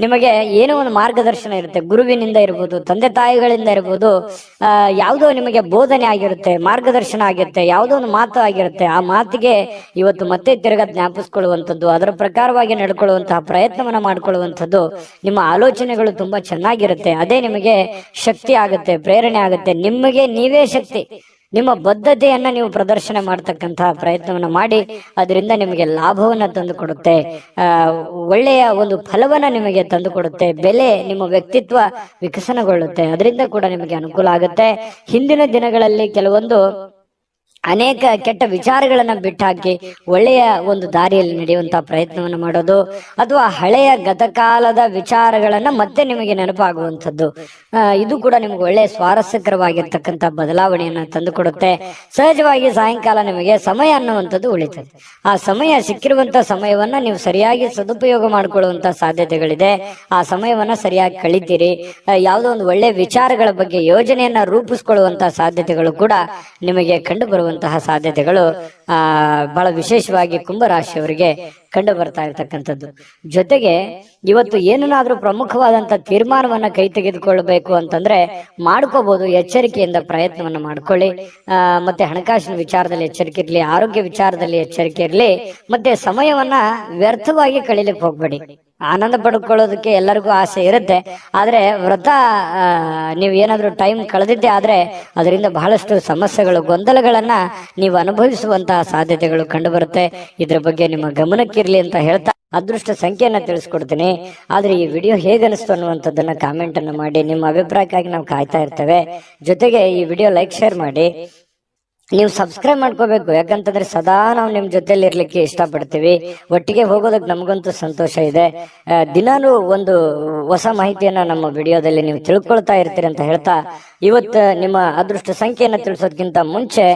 ನಿಮಗೆ ಏನೋ ಒಂದು ಮಾರ್ಗದರ್ಶನ ಇರುತ್ತೆ, ಗುರುವಿನಿಂದ ಇರ್ಬೋದು, ತಂದೆ ತಾಯಿಗಳಿಂದ ಇರ್ಬೋದು. ಯಾವುದೋ ನಿಮಗೆ ಬೋಧನೆ ಆಗಿರುತ್ತೆ, ಮಾರ್ಗದರ್ಶನ ಆಗಿರುತ್ತೆ, ಯಾವುದೋ ಒಂದು ಮಾತು ಆಗಿರುತ್ತೆ. ಆ ಮಾತಿಗೆ ಇವತ್ತು ಮತ್ತೆ ತಿರುಗಾ ಜ್ಞಾಪಿಸ್ಕೊಳ್ಳುವಂಥದ್ದು, ಅದರ ಪ್ರಕಾರವಾಗಿ ನಡ್ಕೊಳ್ಳುವಂತಹ ಪ್ರಯತ್ನವನ್ನ ಮಾಡ್ಕೊಳ್ಳುವಂಥದ್ದು. ನಿಮ್ಮ ಆಲೋಚನೆಗಳು ತುಂಬಾ ಚೆನ್ನಾಗಿರುತ್ತೆ. ಅದೇ ನಿಮಗೆ ಶಕ್ತಿ ಆಗುತ್ತೆ, ಪ್ರೇರಣೆ ಆಗುತ್ತೆ. ನಿಮಗೆ ನೀವೇ ಶಕ್ತಿ. ನಿಮ್ಮ ಬದ್ಧತೆಯನ್ನ ನೀವು ಪ್ರದರ್ಶನ ಮಾಡತಕ್ಕಂತಹ ಪ್ರಯತ್ನವನ್ನ ಮಾಡಿ. ಅದರಿಂದ ನಿಮಗೆ ಲಾಭವನ್ನ ತಂದು ಕೊಡುತ್ತೆ, ಒಳ್ಳೆಯ ಒಂದು ಫಲವನ್ನ ನಿಮಗೆ ತಂದು ಕೊಡುತ್ತೆ. ಬೆಲೆ, ನಿಮ್ಮ ವ್ಯಕ್ತಿತ್ವ ವಿಕಸನಗೊಳ್ಳುತ್ತೆ. ಅದರಿಂದ ಕೂಡ ನಿಮಗೆ ಅನುಕೂಲ ಆಗುತ್ತೆ. ಹಿಂದಿನ ದಿನಗಳಲ್ಲಿ ಕೆಲವೊಂದು ಅನೇಕ ಕೆಟ್ಟ ವಿಚಾರಗಳನ್ನ ಬಿಟ್ಟಾಕಿ ಒಳ್ಳೆಯ ಒಂದು ದಾರಿಯಲ್ಲಿ ನಡೆಯುವಂತಹ ಪ್ರಯತ್ನವನ್ನು ಮಾಡೋದು, ಅಥವಾ ಹಳೆಯ ಗತಕಾಲದ ವಿಚಾರಗಳನ್ನ ಮತ್ತೆ ನಿಮಗೆ ನೆನಪಾಗುವಂಥದ್ದು, ಇದು ಕೂಡ ನಿಮ್ಗೆ ಒಳ್ಳೆಯ ಸ್ವಾರಸ್ಯಕರವಾಗಿರ್ತಕ್ಕಂಥ ಬದಲಾವಣೆಯನ್ನ ತಂದುಕೊಡುತ್ತೆ. ಸಹಜವಾಗಿ ಸಾಯಂಕಾಲ ನಿಮಗೆ ಸಮಯ ಅನ್ನುವಂಥದ್ದು ಉಳಿತದೆ. ಆ ಸಮಯ, ಸಿಕ್ಕಿರುವಂತ ಸಮಯವನ್ನ ನೀವು ಸರಿಯಾಗಿ ಸದುಪಯೋಗ ಮಾಡಿಕೊಳ್ಳುವಂತ ಸಾಧ್ಯತೆಗಳಿದೆ. ಆ ಸಮಯವನ್ನ ಸರಿಯಾಗಿ ಕಳಿತೀರಿ. ಯಾವುದೋ ಒಂದು ಒಳ್ಳೆ ವಿಚಾರಗಳ ಬಗ್ಗೆ ಯೋಜನೆಯನ್ನ ರೂಪಿಸ್ಕೊಳ್ಳುವಂತಹ ಸಾಧ್ಯತೆಗಳು ಕೂಡ ನಿಮಗೆ ಕಂಡು ಬರುವಂತಹ ಸಾಧ್ಯತೆಗಳು ಬಹಳ ವಿಶೇಷವಾಗಿ ಕುಂಭರಾಶಿಯವರಿಗೆ ಕಂಡು ಬರ್ತಾ ಇರ್ತಕ್ಕಂಥದ್ದು. ಜೊತೆಗೆ ಇವತ್ತು ಏನನ್ನಾದ್ರೂ ಪ್ರಮುಖವಾದಂತ ತೀರ್ಮಾನವನ್ನ ಕೈ ತೆಗೆದುಕೊಳ್ಬೇಕು ಅಂತಂದ್ರೆ ಮಾಡ್ಕೋಬಹುದು. ಎಚ್ಚರಿಕೆಯಿಂದ ಪ್ರಯತ್ನವನ್ನ ಮಾಡ್ಕೊಳ್ಳಿ. ಮತ್ತೆ ಹಣಕಾಸಿನ ವಿಚಾರದಲ್ಲಿ ಎಚ್ಚರಿಕೆ ಇರ್ಲಿ, ಆರೋಗ್ಯ ವಿಚಾರದಲ್ಲಿ ಎಚ್ಚರಿಕೆ ಇರ್ಲಿ. ಮತ್ತೆ ಸಮಯವನ್ನ ವ್ಯರ್ಥವಾಗಿ ಕಳೀಲಿಕ್ಕೆ ಹೋಗ್ಬೇಡಿ. ಆನಂದ ಪಡ್ಕೊಳ್ಳೋದಕ್ಕೆ ಎಲ್ಲರಿಗೂ ಆಸೆ ಇರುತ್ತೆ. ಆದ್ರೆ ವ್ರತ ನೀವು ಏನಾದ್ರೂ ಟೈಮ್ ಕಳೆದಿದ್ದೆ ಆದ್ರೆ ಅದರಿಂದ ಬಹಳಷ್ಟು ಸಮಸ್ಯೆಗಳು, ಗೊಂದಲಗಳನ್ನ ನೀವು ಅನುಭವಿಸುವಂತಹ ಸಾಧ್ಯತೆಗಳು ಕಂಡು ಬರುತ್ತೆ. ಇದ್ರ ಬಗ್ಗೆ ನಿಮ್ಮ ಗಮನಕ್ಕಿರ್ಲಿ ಅಂತ ಹೇಳ್ತಾ ಅದೃಷ್ಟ ಸಂಖ್ಯೆಯನ್ನ ತಿಳಿಸ್ಕೊಡ್ತೀನಿ. ಆದ್ರೆ ಈ ವಿಡಿಯೋ ಹೇಗನಿಸ್ತು ಅನ್ನುವಂಥದ್ದನ್ನ ಕಾಮೆಂಟ್ ಅನ್ನು ಮಾಡಿ. ನಿಮ್ಮ ಅಭಿಪ್ರಾಯಕ್ಕಾಗಿ ನಾವು ಕಾಯ್ತಾ ಇರ್ತೇವೆ. ಜೊತೆಗೆ ಈ ವಿಡಿಯೋ ಲೈಕ್, ಶೇರ್ ಮಾಡಿ. ನೀವು ಸಬ್ಸ್ಕ್ರೈಬ್ ಮಾಡ್ಕೋಬೇಕು. ಯಾಕಂತಂದ್ರೆ ಸದಾ ನಾವು ನಿಮ್ ಜೊತೆಲಿ ಇರ್ಲಿಕ್ಕೆ ಇಷ್ಟಪಡ್ತೀವಿ. ಒಟ್ಟಿಗೆ ಹೋಗೋದಕ್ಕೆ ನಮಗಂತೂ ಸಂತೋಷ ಇದೆ. ದಿನಾನು ಒಂದು ಹೊಸ ಮಾಹಿತಿಯನ್ನ ನಮ್ಮ ವಿಡಿಯೋದಲ್ಲಿ ನೀವು ತಿಳ್ಕೊಳ್ತಾ ಇರ್ತೀರಿ ಅಂತ ಹೇಳ್ತಾ, ಇವತ್ತು ನಿಮ್ಮ ಅದೃಷ್ಟ ಸಂಖ್ಯೆಯನ್ನ ತಿಳಿಸೋದಕ್ಕಿಂತ ಮುಂಚೆ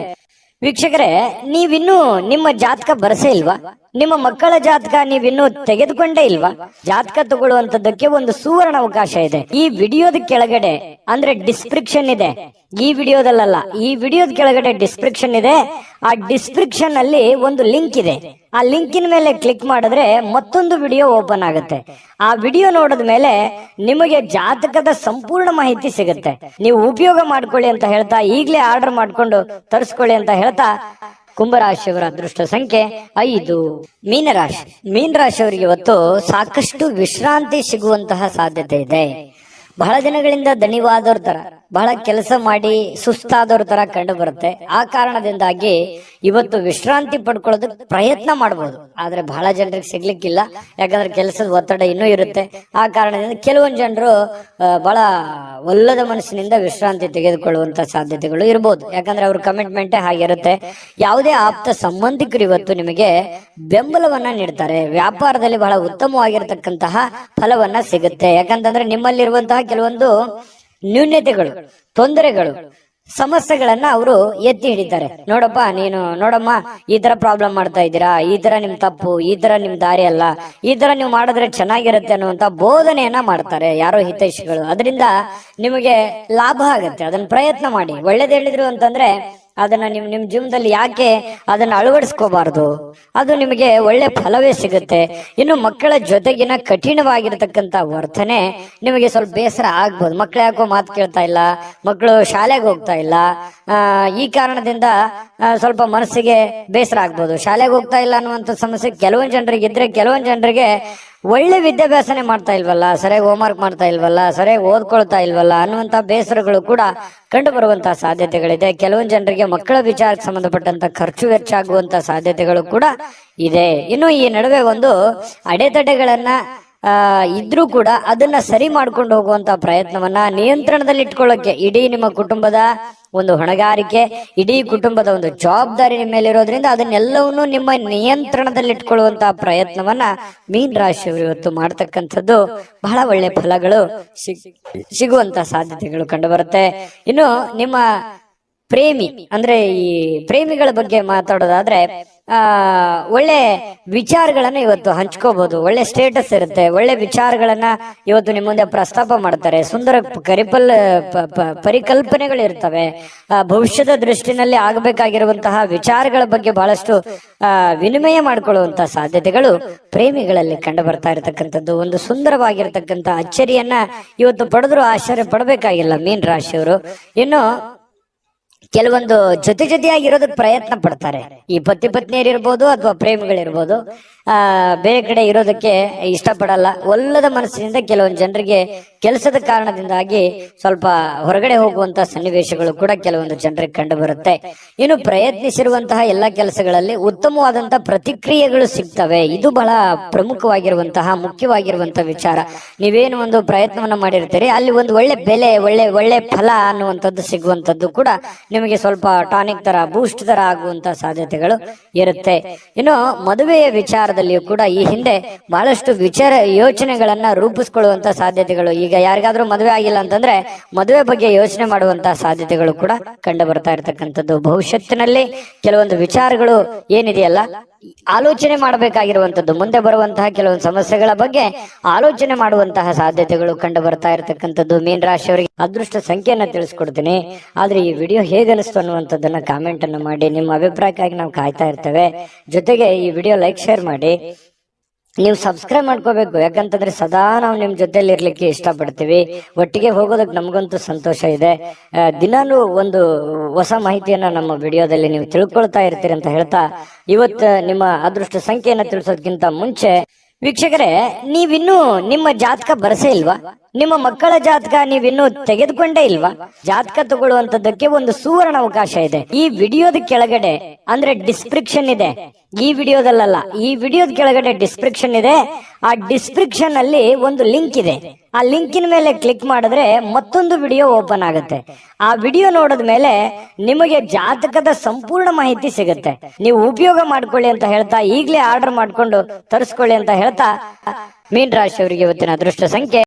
ವೀಕ್ಷಕರೇ, ನೀವಿನ್ನೂ ನಿಮ್ಮ ಜಾತಕ ಬರಸೇ ಇಲ್ವಾ? ನಿಮ್ಮ ಮಕ್ಕಳ ಜಾತಕ ನೀವಿನ್ನೂ ತೆಗೆದುಕೊಂಡೇ ಇಲ್ವಾ? ಜಾತಕ ತಗೊಳ್ಳುವಂತದ್ದಕ್ಕೆ ಒಂದು ಸುವರ್ಣ ಅವಕಾಶ ಇದೆ. ಈ ವಿಡಿಯೋದ ಕೆಳಗಡೆ ಅಂದ್ರೆ ಡಿಸ್ಕ್ರಿಪ್ಷನ್ ಇದೆ. ಈ ವಿಡಿಯೋದಲ್ಲ, ಈ ವಿಡಿಯೋದ ಕೆಳಗಡೆ ಡಿಸ್ಕ್ರಿಪ್ಷನ್ ಇದೆ. ಆ ಡಿಸ್ಕ್ರಿಪ್ಷನ್ ಅಲ್ಲಿ ಒಂದು ಲಿಂಕ್ ಇದೆ. ಆ ಲಿಂಕಿನ ಮೇಲೆ ಕ್ಲಿಕ್ ಮಾಡಿದ್ರೆ ಮತ್ತೊಂದು ವಿಡಿಯೋ ಓಪನ್ ಆಗುತ್ತೆ. ಆ ವಿಡಿಯೋ ನೋಡಿದ ಮೇಲೆ ನಿಮಗೆ ಜಾತಕದ ಸಂಪೂರ್ಣ ಮಾಹಿತಿ ಸಿಗುತ್ತೆ. ನೀವು ಉಪಯೋಗ ಮಾಡ್ಕೊಳ್ಳಿ ಅಂತ ಹೇಳ್ತಾ, ಈಗಲೇ ಆರ್ಡರ್ ಮಾಡ್ಕೊಂಡು ತರಿಸ್ಕೊಳ್ಳಿ ಅಂತ ಹೇಳ್ತಾ, ಕುಂಭರಾಶಿಯವರ ಅದೃಷ್ಟ ಸಂಖ್ಯೆ 5. ಮೀನರಾಶಿ. ಮೀನರಾಶಿಯವರಿಗೆ ಇವತ್ತು ಸಾಕಷ್ಟು ವಿಶ್ರಾಂತಿ ಸಿಗುವಂತಹ ಸಾಧ್ಯತೆ ಇದೆ. ಬಹಳ ದಿನಗಳಿಂದ ದಣಿವಾದವ್ರ ತರ, ಬಹಳ ಕೆಲಸ ಮಾಡಿ ಸುಸ್ತಾದವ್ರ ತರ ಕಂಡು ಬರುತ್ತೆ. ಆ ಕಾರಣದಿಂದಾಗಿ ಇವತ್ತು ವಿಶ್ರಾಂತಿ ಪಡ್ಕೊಳ್ಳೋದಕ್ಕೆ ಪ್ರಯತ್ನ ಮಾಡಬಹುದು. ಆದ್ರೆ ಬಹಳ ಜನರಿಗೆ ಸಿಗ್ಲಿಕ್ಕಿಲ್ಲ. ಯಾಕಂದ್ರೆ ಕೆಲಸದ ಒತ್ತಡ ಇನ್ನೂ ಇರುತ್ತೆ. ಆ ಕಾರಣದಿಂದ ಕೆಲವೊಂದು ಜನರು ಬಹಳ ಒಲ್ಲದ ಮನಸ್ಸಿನಿಂದ ವಿಶ್ರಾಂತಿ ತೆಗೆದುಕೊಳ್ಳುವಂತ ಸಾಧ್ಯತೆಗಳು ಇರಬಹುದು. ಯಾಕಂದ್ರೆ ಅವ್ರ ಕಮಿಟ್ಮೆಂಟೇ ಹಾಗಿರುತ್ತೆ. ಯಾವುದೇ ಆಪ್ತ ಸಂಬಂಧಿಕರು ಇವತ್ತು ನಿಮಗೆ ಬೆಂಬಲವನ್ನ ನೀಡ್ತಾರೆ. ವ್ಯಾಪಾರದಲ್ಲಿ ಬಹಳ ಉತ್ತಮವಾಗಿರತಕ್ಕಂತಹ ಫಲವನ್ನ ಸಿಗುತ್ತೆ. ಯಾಕಂತಂದ್ರೆ ನಿಮ್ಮಲ್ಲಿರುವಂತಹ ಕೆಲವೊಂದು ನ್ಯೂನ್ಯತೆಗಳು, ತೊಂದರೆಗಳು, ಸಮಸ್ಯೆಗಳನ್ನ ಅವರು ಎತ್ತಿ ಹಿಡಿತಾರೆ. ನೋಡಪ್ಪ, ನೀನು ನೋಡಮ್ಮ, ಈ ತರ ಪ್ರಾಬ್ಲಮ್ ಮಾಡ್ತಾ ಇದ್ದೀರಾ, ಈ ತರ ನಿಮ್ ತಪ್ಪು, ಈ ತರ ನಿಮ್ ದಾರಿ ಅಲ್ಲ, ಈ ತರ ನೀವು ಮಾಡಿದ್ರೆ ಚೆನ್ನಾಗಿರುತ್ತೆ ಅನ್ನುವಂತ ಬೋಧನೆಯನ್ನ ಮಾಡ್ತಾರೆ ಯಾರೋ ಹಿತೈಷಿಗಳು. ಅದರಿಂದ ನಿಮಗೆ ಲಾಭ ಆಗತ್ತೆ. ಅದನ್ನ ಪ್ರಯತ್ನ ಮಾಡಿ. ಒಳ್ಳೇದ್ ಹೇಳಿದ್ರು ಅಂತಂದ್ರೆ ಅದನ್ನ ನಿಮ್ ಜೀವನದಲ್ಲಿ ಯಾಕೆ ಅದನ್ನ ಅಳವಡಿಸ್ಕೋಬಾರ್ದು? ಅದು ನಿಮಗೆ ಒಳ್ಳೆ ಫಲವೇ ಸಿಗುತ್ತೆ. ಇನ್ನು ಮಕ್ಕಳ ಜೊತೆಗಿನ ಕಠಿಣವಾಗಿರ್ತಕ್ಕಂಥ ವರ್ತನೆ ನಿಮಗೆ ಸ್ವಲ್ಪ ಬೇಸರ ಆಗ್ಬೋದು. ಮಕ್ಳು ಯಾಕೋ ಮಾತು ಕೇಳ್ತಾ ಇಲ್ಲ, ಮಕ್ಕಳು ಶಾಲೆಗೆ ಹೋಗ್ತಾ ಇಲ್ಲ, ಈ ಕಾರಣದಿಂದ ಸ್ವಲ್ಪ ಮನಸ್ಸಿಗೆ ಬೇಸರ ಆಗ್ಬೋದು. ಶಾಲೆಗೆ ಹೋಗ್ತಾ ಇಲ್ಲ ಅನ್ನುವಂಥ ಸಮಸ್ಯೆ ಕೆಲವೊಂದು ಜನರಿಗೆ ಇದ್ರೆ, ಕೆಲವೊಂದು ಜನರಿಗೆ ಒಳ್ಳೆ ವಿದ್ಯಾಭ್ಯಾಸನೆ ಮಾಡ್ತಾ ಇಲ್ವಲ್ಲ, ಸರಿಯಾಗಿ ಹೋಮ್ವರ್ಕ್ ಮಾಡ್ತಾ ಇಲ್ವಲ್ಲ, ಸರಿಯಾಗಿ ಓದ್ಕೊಳ್ತಾ ಇಲ್ವಲ್ಲ ಅನ್ನುವಂತ ಬೇಸರಗಳು ಕೂಡ ಕಂಡು ಬರುವಂತಹ ಸಾಧ್ಯತೆಗಳಿದೆ. ಕೆಲವೊಂದು ಜನರಿಗೆ ಮಕ್ಕಳ ವಿಚಾರಕ್ಕೆ ಸಂಬಂಧಪಟ್ಟಂತ ಖರ್ಚು ವೆಚ್ಚ ಆಗುವಂತ ಸಾಧ್ಯತೆಗಳು ಕೂಡ ಇದೆ. ಇನ್ನು ಈ ನಡುವೆ ಒಂದು ಅಡೆತಡೆಗಳನ್ನ ಇದ್ರೂ ಕೂಡ ಅದನ್ನ ಸರಿ ಮಾಡ್ಕೊಂಡು ಹೋಗುವಂತ ಪ್ರಯತ್ನವನ್ನ ನಿಯಂತ್ರಣದಲ್ಲಿ ಇಟ್ಕೊಳ್ಳೋಕೆ ಇಡೀ ನಿಮ್ಮ ಕುಟುಂಬದ ಒಂದು ಹೊಣೆಗಾರಿಕೆ, ಇಡೀ ಕುಟುಂಬದ ಒಂದು ಜವಾಬ್ದಾರಿ ನಿಮ್ಮ ಮೇಲೆ ಇರೋದ್ರಿಂದ ಅದನ್ನೆಲ್ಲವನ್ನೂ ನಿಮ್ಮ ನಿಯಂತ್ರಣದಲ್ಲಿ ಇಟ್ಕೊಳ್ಳುವಂತಹ ಪ್ರಯತ್ನವನ್ನ ಮೀನ್ ರಾಶಿಯವರು ಇವತ್ತು ಮಾಡ್ತಕ್ಕಂಥದ್ದು ಬಹಳ ಒಳ್ಳೆ ಫಲಗಳು ಸಿಗುವಂತ ಸಾಧ್ಯತೆಗಳು ಕಂಡು ಬರುತ್ತೆ. ಇನ್ನು ನಿಮ್ಮ ಪ್ರೇಮಿ ಅಂದ್ರೆ ಈ ಪ್ರೇಮಿಗಳ ಬಗ್ಗೆ ಮಾತಾಡೋದಾದ್ರೆ ಒಳ್ಳೆ ವಿಚಾರಗಳನ್ನ ಇವತ್ತು ಹಂಚ್ಕೋಬಹುದು. ಒಳ್ಳೆ ಸ್ಟೇಟಸ್ ಇರುತ್ತೆ, ಒಳ್ಳೆ ವಿಚಾರಗಳನ್ನ ಇವತ್ತು ನಿಮ್ಮ ಮುಂದೆ ಪ್ರಸ್ತಾಪ ಮಾಡ್ತಾರೆ. ಸುಂದರ ಪರಿಕಲ್ಪನೆಗಳು ಇರ್ತವೆ. ಭವಿಷ್ಯದ ದೃಷ್ಟಿನಲ್ಲಿ ಆಗಬೇಕಾಗಿರುವಂತಹ ವಿಚಾರಗಳ ಬಗ್ಗೆ ಬಹಳಷ್ಟು ವಿನಿಮಯ ಮಾಡಿಕೊಳ್ಳುವಂತಹ ಸಾಧ್ಯತೆಗಳು ಪ್ರೇಮಿಗಳಲ್ಲಿ ಕಂಡು ಬರ್ತಾ ಇರತಕ್ಕಂಥದ್ದು. ಒಂದು ಸುಂದರವಾಗಿರ್ತಕ್ಕಂಥ ಅಚ್ಚರಿಯನ್ನ ಇವತ್ತು ಪಡೆದ್ರು ಆಶ್ಚರ್ಯ ಪಡಬೇಕಾಗಿಲ್ಲ ಮೀನ್ ರಾಶಿಯವರು. ಇನ್ನು ಕೆಲವೊಂದು ಜೊತೆಯಾಗಿರೋದಕ್ಕೆ ಪ್ರಯತ್ನ ಪಡ್ತಾರೆ. ಈ ಪತಿ ಪತ್ನಿಯರಿರ್ಬೋದು ಅಥವಾ ಪ್ರೇಮಿಗಳಿರ್ಬೋದು, ಬೇರೆ ಕಡೆ ಇರೋದಕ್ಕೆ ಇಷ್ಟಪಡಲ್ಲ. ಒಲ್ಲದ ಮನಸ್ಸಿನಿಂದ ಕೆಲವೊಂದು ಜನರಿಗೆ ಕೆಲಸದ ಕಾರಣದಿಂದಾಗಿ ಸ್ವಲ್ಪ ಹೊರಗಡೆ ಹೋಗುವಂತ ಸನ್ನಿವೇಶಗಳು ಕೂಡ ಕೆಲವೊಂದು ಜನರಿಗೆ ಕಂಡು ಬರುತ್ತೆ. ಇನ್ನು ಪ್ರಯತ್ನಿಸಿರುವಂತಹ ಎಲ್ಲ ಕೆಲಸಗಳಲ್ಲಿ ಉತ್ತಮವಾದಂತಹ ಪ್ರತಿಕ್ರಿಯೆಗಳು ಸಿಗ್ತವೆ. ಇದು ಬಹಳ ಪ್ರಮುಖವಾಗಿರುವಂತಹ ಮುಖ್ಯವಾಗಿರುವಂತಹ ವಿಚಾರ. ನೀವೇನು ಒಂದು ಪ್ರಯತ್ನವನ್ನ ಮಾಡಿರ್ತೀರಿ, ಅಲ್ಲಿ ಒಂದು ಒಳ್ಳೆ ಬೆಲೆ, ಒಳ್ಳೆ ಫಲ ಅನ್ನುವಂಥದ್ದು ಸಿಗುವಂತದ್ದು ಕೂಡ ನಿಮಗೆ ಸ್ವಲ್ಪ ಟಾನಿಕ್ ತರ, ಬೂಸ್ಟ್ ತರ ಆಗುವಂತ ಸಾಧ್ಯತೆಗಳು ಇರುತ್ತೆ. ಇನ್ನು ಮದುವೆಯ ವಿಚಾರದಲ್ಲಿಯೂ ಕೂಡ ಈ ಹಿಂದೆ ಬಹಳಷ್ಟು ಯೋಚನೆಗಳನ್ನ ರೂಪಿಸ್ಕೊಳ್ಳುವಂತ ಸಾಧ್ಯತೆಗಳು. ಈಗ ಯಾರಿಗಾದ್ರೂ ಮದುವೆ ಆಗಿಲ್ಲ ಅಂತಂದ್ರೆ ಮದುವೆ ಬಗ್ಗೆ ಯೋಚನೆ ಮಾಡುವಂತಹ ಸಾಧ್ಯತೆಗಳು ಕೂಡ ಕಂಡು ಬರ್ತಾ ಇರತಕ್ಕಂಥದ್ದು. ಭವಿಷ್ಯತ್ತಿನಲ್ಲಿ ಕೆಲವೊಂದು ವಿಚಾರಗಳು ಏನಿದೆಯಲ್ಲ, ಆಲೋಚನೆ ಮಾಡಬೇಕಾಗಿರುವಂತದ್ದು, ಮುಂದೆ ಬರುವಂತಹ ಕೆಲವೊಂದು ಸಮಸ್ಯೆಗಳ ಬಗ್ಗೆ ಆಲೋಚನೆ ಮಾಡುವಂತಹ ಸಾಧ್ಯತೆಗಳು ಕಂಡು ಬರ್ತಾ ಇರತಕ್ಕಂಥದ್ದು. ಮೀನ್ ರಾಶಿಯವರಿಗೆ ಅದೃಷ್ಟ ಸಂಖ್ಯೆಯನ್ನ ತಿಳಿಸ್ಕೊಡ್ತೀನಿ. ಆದ್ರೆ ಈ ವಿಡಿಯೋ ಹೇಗನಿಸ್ತು ಅನ್ನುವಂಥದ್ದನ್ನ ಕಾಮೆಂಟ್ ಅನ್ನು ಮಾಡಿ. ನಿಮ್ಮ ಅಭಿಪ್ರಾಯಕ್ಕಾಗಿ ನಾವು ಕಾಯ್ತಾ ಇರ್ತೇವೆ. ಜೊತೆಗೆ ಈ ವಿಡಿಯೋ ಲೈಕ್, ಶೇರ್ ಮಾಡಿ. ನೀವು ಸಬ್ಸ್ಕ್ರೈಬ್ ಮಾಡ್ಕೋಬೇಕು, ಯಾಕಂತಂದ್ರೆ ಸದಾ ನಾವು ನಿಮ್ ಜೊತೆಲಿ ಇರ್ಲಿಕ್ಕೆ ಇಷ್ಟಪಡ್ತೀವಿ. ಒಟ್ಟಿಗೆ ಹೋಗೋದಕ್ಕೆ ನಮಗಂತೂ ಸಂತೋಷ ಇದೆ. ದಿನಾನು ಒಂದು ಹೊಸ ಮಾಹಿತಿಯನ್ನ ನಮ್ಮ ವಿಡಿಯೋದಲ್ಲಿ ನೀವು ತಿಳ್ಕೊಳ್ತಾ ಇರ್ತೀರಿ ಅಂತ ಹೇಳ್ತಾ, ಇವತ್ತು ನಿಮ್ಮ ಅದೃಷ್ಟ ಸಂಖ್ಯೆಯನ್ನ ತಿಳಿಸೋದಕ್ಕಿಂತ ಮುಂಚೆ ವೀಕ್ಷಕರೇ, ನೀವಿನ್ನೂ ನಿಮ್ಮ ಜಾತಕ ಬರಸೇ ಇಲ್ವಾ? ನಿಮ್ಮ ಮಕ್ಕಳ ಜಾತಕ ನೀವಿನ್ನೂ ತೆಗೆದುಕೊಂಡೇ ಇಲ್ವಾ? ಜಾತಕ ತಗೊಳ್ಳುವಂತದ್ದಕ್ಕೆ ಒಂದು ಸುವರ್ಣ ಅವಕಾಶ ಇದೆ. ಈ ವಿಡಿಯೋದ ಕೆಳಗಡೆ ಅಂದ್ರೆ ಡಿಸ್ಕ್ರಿಪ್ಷನ್ ಇದೆ. ಈ ವಿಡಿಯೋದಲ್ಲ, ಈ ವಿಡಿಯೋದ ಕೆಳಗಡೆ ಡಿಸ್ಕ್ರಿಪ್ಷನ್ ಇದೆ. ಆ ಡಿಸ್ಕ್ರಿಪ್ಷನ್ ಅಲ್ಲಿ ಒಂದು ಲಿಂಕ್ ಇದೆ. ಆ ಲಿಂಕಿನ ಮೇಲೆ ಕ್ಲಿಕ್ ಮಾಡಿದ್ರೆ ಮತ್ತೊಂದು ವಿಡಿಯೋ ಓಪನ್ ಆಗುತ್ತೆ. ಆ ವಿಡಿಯೋ ನೋಡಿದ ಮೇಲೆ ನಿಮಗೆ ಜಾತಕದ ಸಂಪೂರ್ಣ ಮಾಹಿತಿ ಸಿಗುತ್ತೆ. ನೀವು ಉಪಯೋಗ ಮಾಡ್ಕೊಳ್ಳಿ ಅಂತ ಹೇಳ್ತಾ, ಈಗಲೇ ಆರ್ಡರ್ ಮಾಡ್ಕೊಂಡು ತರಿಸ್ಕೊಳ್ಳಿ ಅಂತ ಹೇಳ್ತಾ, ಮೀನ್ ರಾಶಿಯವರಿಗೆ ಇವತ್ತಿನ ಅದೃಷ್ಟ ಸಂಖ್ಯೆ